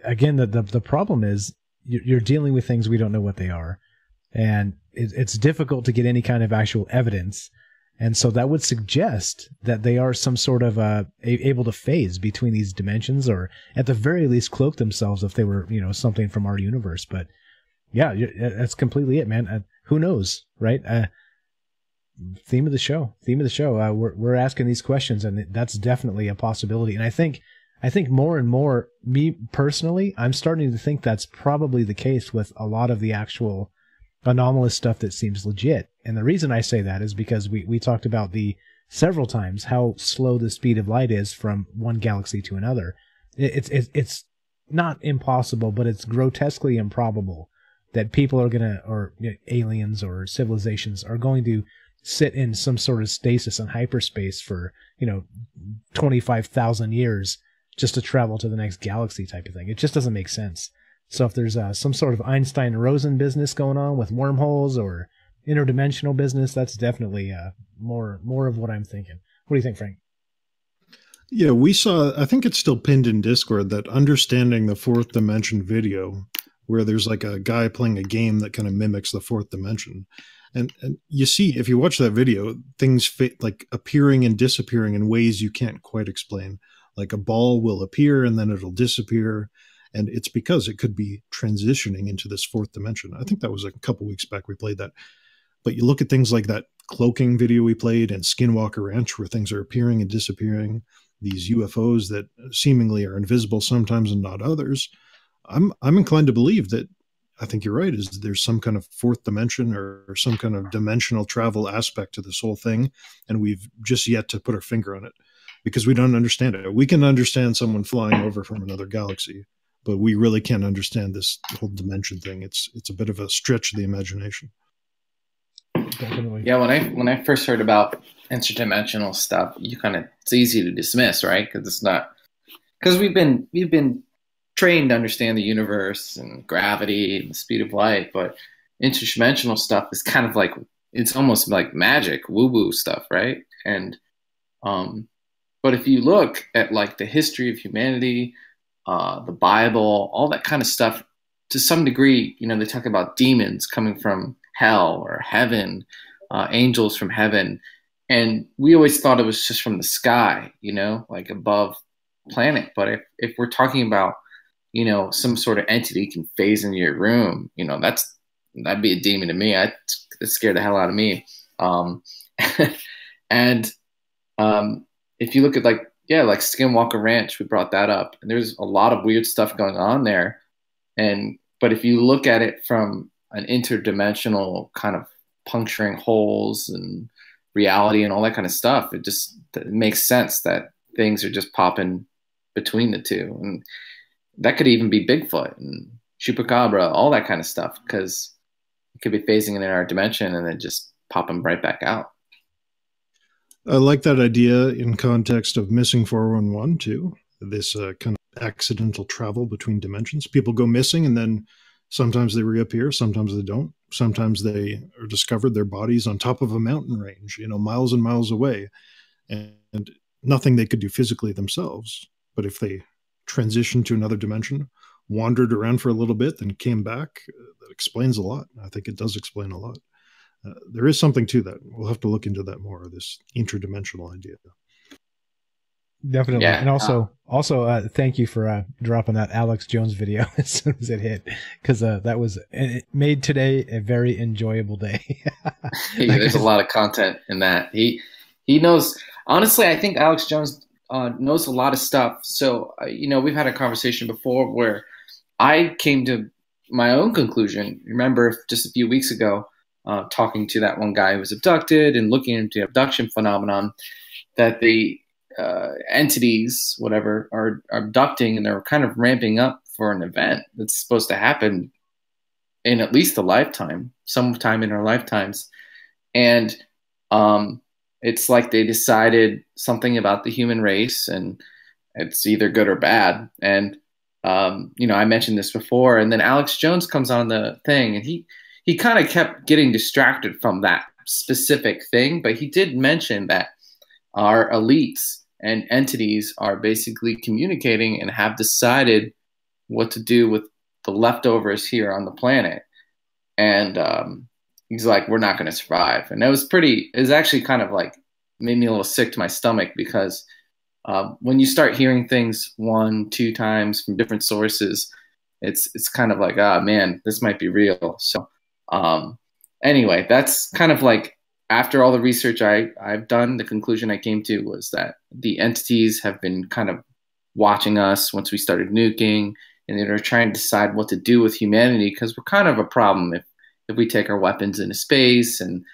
again, the problem is you're dealing with things we don't know what they are. And it's difficult to get any kind of actual evidence. And so that would suggest that they are some sort of able to phase between these dimensions, or at the very least cloak themselves if they were, something from our universe. But yeah, that's completely it, man. Who knows, right? Theme of the show. We're asking these questions, and that's definitely a possibility. And I think more and more, me personally, I'm starting to think that's probably the case with a lot of the actual anomalous stuff that seems legit. And the reason I say that is because we talked about several times how slow the speed of light is from one galaxy to another. It's not impossible, but it's grotesquely improbable that people are or aliens or civilizations are going to sit in some sort of stasis in hyperspace for 25,000 years just to travel to the next galaxy type of thing. It just doesn't make sense. So if there's some sort of Einstein-Rosen business going on with wormholes or interdimensional business, that's definitely more of what I'm thinking. What do you think, Frank? Yeah, we saw, I think it's still pinned in Discord, that Understanding the Fourth Dimension video, where there's like a guy playing a game that kind of mimics the fourth dimension. And you see, if you watch that video, things like appearing and disappearing in ways you can't quite explain. Like a ball will appear and then it'll disappear. And it's because it could be transitioning into this fourth dimension. I think that was a couple weeks back we played that. But you look at things like that cloaking video we played and Skinwalker Ranch, where things are appearing and disappearing, these UFOs that seemingly are invisible sometimes and not others. I'm inclined to believe that, I think you're right, is there's some kind of fourth dimension or some kind of dimensional travel aspect to this whole thing, and we've just yet to put our finger on it because we don't understand it. We can understand someone flying over from another galaxy, but we really can't understand this whole dimension thing. It's a bit of a stretch of the imagination. Definitely. Yeah, when I first heard about interdimensional stuff, it's easy to dismiss, right? Because we've been trained to understand the universe and gravity and the speed of light, but interdimensional stuff is kind of like, it's almost like magic, woo-woo stuff, right? And but if you look at like the history of humanity, the Bible, all that kind of stuff, to some degree, they talk about demons coming from hell or heaven, angels from heaven, and we always thought it was just from the sky, like above planet. But if we're talking about some sort of entity can phase into your room, that'd be a demon to me. That scared the hell out of me. And if you look at like Skinwalker Ranch, we brought that up, and there's a lot of weird stuff going on there. But if you look at it from an interdimensional kind of puncturing holes and reality and all that kind of stuff, it makes sense that things are just popping between the two. And that could even be Bigfoot and Chupacabra, all that kind of stuff, because it could be phasing in our dimension and then just popping right back out. I like that idea in context of Missing 411 too. This kind of accidental travel between dimensions. People go missing and then sometimes they reappear, sometimes they don't. Sometimes they are discovered, their bodies on top of a mountain range, miles and miles away, and nothing they could do physically themselves. But if they transitioned to another dimension, wandered around for a little bit, then came back, that explains a lot. I think it does explain a lot. There is something to that. We'll have to look into that more, this interdimensional idea. Definitely. Yeah. And also, thank you for dropping that Alex Jones video as soon as it hit, because it made today a very enjoyable day. There's a lot of content in that. He knows. Honestly, I think Alex Jones knows a lot of stuff. So we've had a conversation before where I came to my own conclusion. Remember, just a few weeks ago, talking to that one guy who was abducted and looking into the abduction phenomenon, that the entities, whatever, are abducting, and they're kind of ramping up for an event that's supposed to happen in at least a lifetime, sometime in our lifetimes. And it's like they decided something about the human race, and it's either good or bad. And I mentioned this before, and then Alex Jones comes on the thing, and he kind of kept getting distracted from that specific thing, but he did mention that our elites and entities are basically communicating and have decided what to do with the leftovers here on the planet. And he's like, we're not going to survive. And it was actually kind of like made me a little sick to my stomach, because when you start hearing things 1-2 times from different sources, it's kind of like, man, this might be real. So anyway, that's kind of like, after all the research I've done, the conclusion I came to was that the entities have been kind of watching us once we started nuking, and they're trying to decide what to do with humanity, because we're kind of a problem if we take our weapons into space. And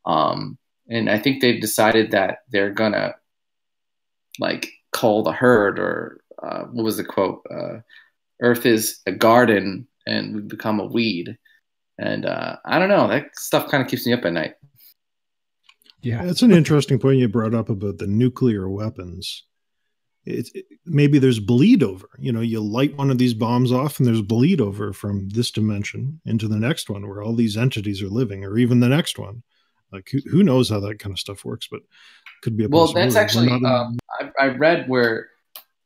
I think they've decided that they're gonna like cull the herd, or what was the quote? Earth is a garden and we've become a weed. And I don't know, that stuff kind of keeps me up at night. Yeah, it's an interesting point you brought up about the nuclear weapons. Maybe there's bleed over. You light one of these bombs off, and there's bleed over from this dimension into the next one where all these entities are living, or even the next one. Like, who knows how that kind of stuff works? But could be a Well, possibility. that's actually, We're not in- I read where,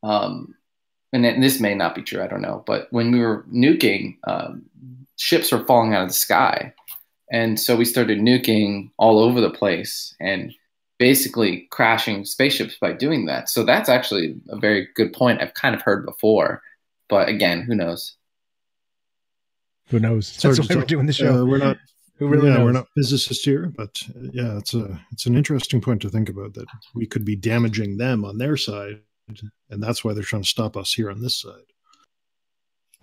and this may not be true, I don't know, but when we were nuking, ships were falling out of the sky. And so we started nuking all over the place and basically crashing spaceships by doing that. So that's actually a very good point I've kind of heard before. But again, who knows? Who knows? That's why we're doing the show. We're not. Who really knows? We're not physicists here, but yeah, it's an interesting point to think about, that we could be damaging them on their side, and that's why they're trying to stop us here on this side.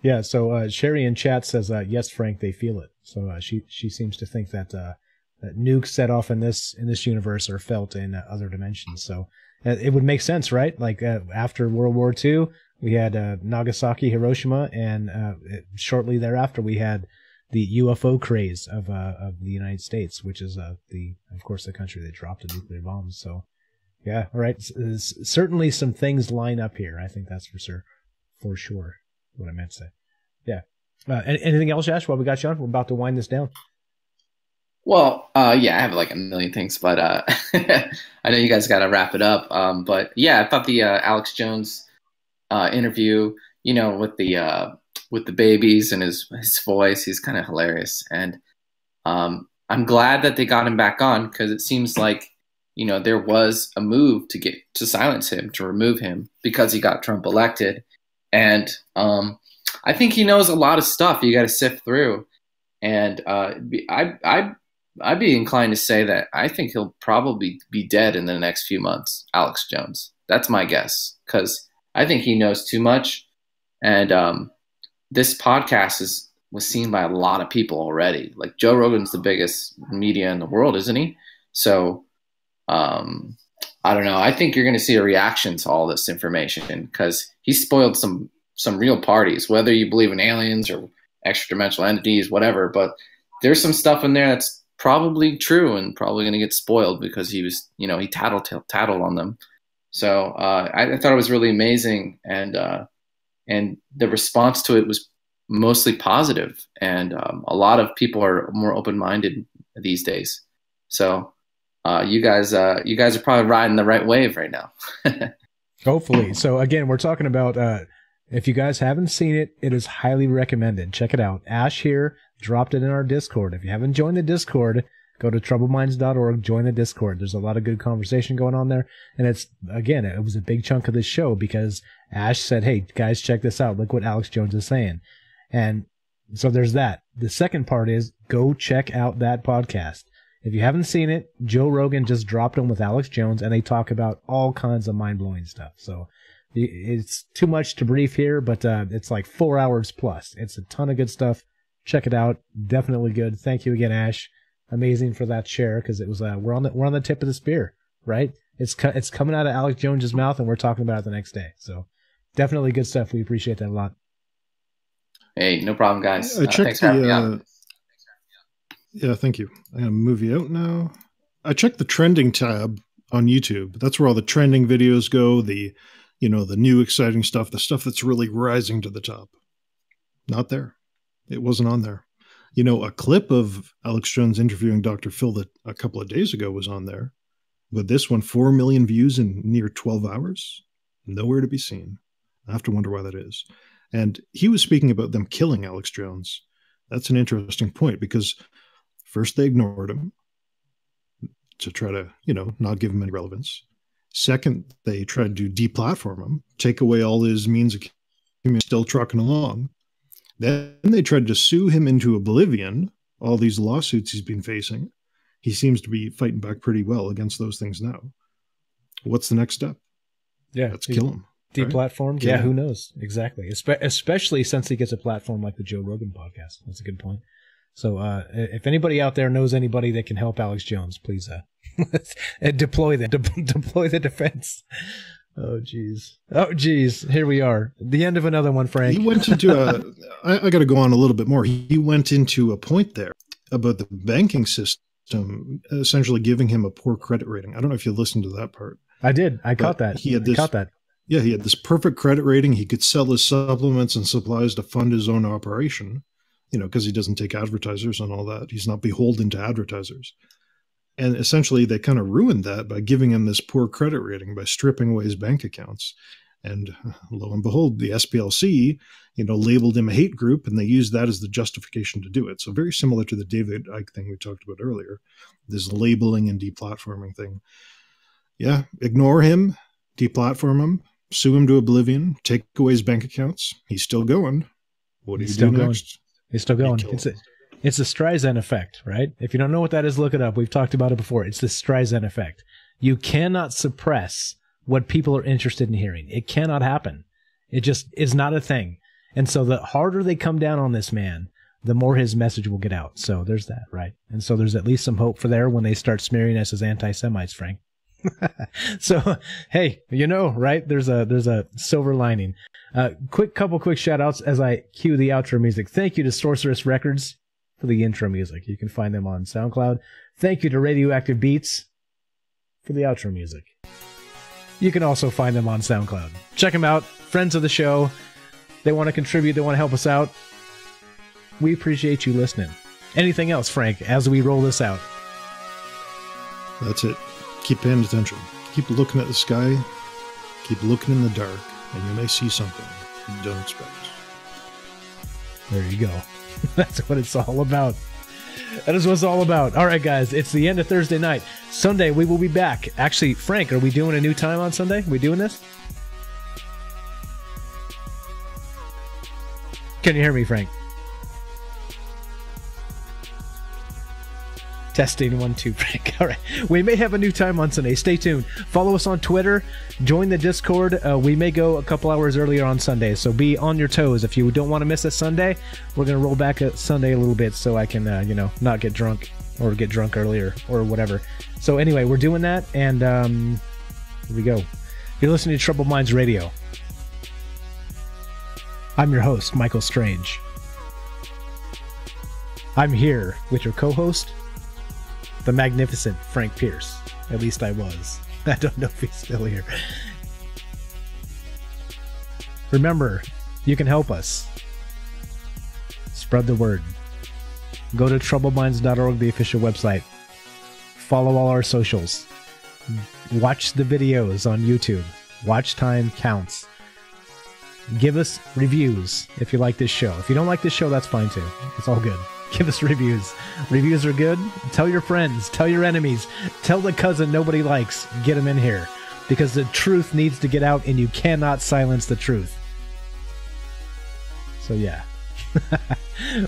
Yeah. So Sherry in chat says, "Yes, Frank, they feel it." So she seems to think that that nukes set off in this universe are felt in other dimensions. So it would make sense, right? Like after World War II, we had Nagasaki, Hiroshima, and shortly thereafter we had the UFO craze of the United States, which is of course the country that dropped the nuclear bombs. So yeah, all right. Certainly some things line up here. I think that's for sure. What I meant to say. Yeah. Anything else, Ash? While we got you on, we're about to wind this down. Well, yeah, I have like a million things, but I know you guys got to wrap it up. But yeah, I thought the Alex Jones interview, with the babies and his voice, he's kind of hilarious. And I'm glad that they got him back on, because it seems like, there was a move to silence him, to remove him, because he got Trump elected. And I think he knows a lot of stuff you got to sift through. And I'd be inclined to say that I think he'll probably be dead in the next few months, Alex Jones. That's my guess, because I think he knows too much. And this podcast was seen by a lot of people already. Like Joe Rogan's the biggest media in the world, isn't he? So I don't know. I think you're going to see a reaction to all this information, because he spoiled some real parties, whether you believe in aliens or extra-dimensional entities, whatever. But there's some stuff in there that's probably true and probably going to get spoiled, because he was, he tattled on them. So I thought it was really amazing, and the response to it was mostly positive, and a lot of people are more open-minded these days. So you guys are probably riding the right wave right now. Hopefully. So again, we're talking about if you guys haven't seen it, it is highly recommended. Check it out. Ash here dropped it in our Discord. If you haven't joined the Discord, go to troubleminds.org, join the Discord. There's a lot of good conversation going on there. And it was a big chunk of the show, because Ash said, "Hey, guys, check this out. Look what Alex Jones is saying." And so there's that. The second part is go check out that podcast. If you haven't seen it, Joe Rogan just dropped them with Alex Jones, and they talk about all kinds of mind-blowing stuff. So it's too much to brief here, but it's like 4 hours plus. It's a ton of good stuff. Check it out. Definitely good. Thank you again, Ash. Amazing for that share, because it was we're on the tip of the spear, right? It's coming out of Alex Jones's mouth, and we're talking about it the next day. So definitely good stuff. We appreciate that a lot. Hey, no problem, guys. I checked thanks for having me on. Yeah, thank you. I have a movie out now. I checked the trending tab on YouTube. That's where all the trending videos go. The new exciting stuff, the stuff that's really rising to the top. Not there. It wasn't on there. A clip of Alex Jones interviewing Dr. Phil that a couple of days ago was on there. But this one, 4 million views in near 12 hours. Nowhere to be seen. I have to wonder why that is. And he was speaking about them killing Alex Jones. That's an interesting point, because first they ignored him to try to, not give him any relevance. Second, they tried to deplatform him, take away all his means of communication, still trucking along. Then they tried to sue him into oblivion, all these lawsuits he's been facing. He seems to be fighting back pretty well against those things now. What's the next step? Yeah. Let's kill him. Deplatformed? Right? Yeah, who knows? Exactly. Especially since he gets a platform like the Joe Rogan podcast. That's a good point. So if anybody out there knows anybody that can help Alex Jones, please deploy the defense. Oh, geez. Here we are. The end of another one, Frank. He went into I got to go on a little bit more. He went into a point there about the banking system essentially giving him a poor credit rating. I don't know if you listened to that part. I did. I caught that. Yeah, he had this perfect credit rating. He could sell his supplements and supplies to fund his own operation, because he doesn't take advertisers and all that. He's not beholden to advertisers. And essentially, they kind of ruined that by giving him this poor credit rating by stripping away his bank accounts. And lo and behold, the SPLC, labeled him a hate group, and they used that as the justification to do it. So very similar to the David Icke thing we talked about earlier, this labeling and deplatforming thing. Yeah, ignore him, deplatform him, sue him to oblivion, take away his bank accounts. He's still going. What do you do next? He's still going. It's the Streisand effect, right? If you don't know what that is, look it up. We've talked about it before. It's the Streisand effect. You cannot suppress what people are interested in hearing. It cannot happen. It just is not a thing. And so the harder they come down on this man, the more his message will get out. So there's that, right? And so there's at least some hope for there when they start smearing us as anti-Semites, Frank. So, hey, right? There's a silver lining. Couple quick shout outs as I cue the outro music. Thank you to Sorceress Records for the intro music. You can find them on SoundCloud. Thank you to Radioactive Beats for the outro music. You can also find them on SoundCloud. Check them out. Friends of the show. They want to contribute. They want to help us out. We appreciate you listening. Anything else, Frank, as we roll this out? That's it. Keep paying attention. Keep looking at the sky. Keep looking in the dark, and you may see something you don't expect. There you go. That's what it's all about. That is what it's all about. All right, guys, it's the end of Thursday night. Sunday, we will be back. Actually, Frank, are we doing a new time on Sunday? Are we doing this? Can you hear me, Frank? Testing 1 2, Frank. All right. We may have a new time on Sunday. Stay tuned. Follow us on Twitter. Join the Discord. We may go a couple hours earlier on Sunday, so be on your toes. If you don't want to miss a Sunday, we're going to roll back a Sunday a little bit so I can, not get drunk or get drunk earlier or whatever. So anyway, we're doing that, and here we go. You're listening to Troubled Minds Radio. I'm your host, Michael Strange. I'm here with your co-host, the magnificent Frank Pierce. At least I was. I don't know if he's still here. Remember, you can help us. Spread the word. Go to troubledminds.org, the official website. Follow all our socials. Watch the videos on YouTube. Watch time counts. Give us reviews if you like this show. If you don't like this show, that's fine too. It's all good. Give us reviews. Reviews are good. Tell your friends. Tell your enemies. Tell the cousin nobody likes. Get them in here. Because the truth needs to get out, and you cannot silence the truth. So yeah.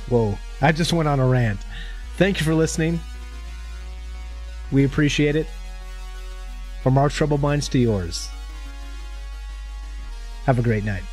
Whoa. I just went on a rant. Thank you for listening. We appreciate it. From our troubled minds to yours. Have a great night.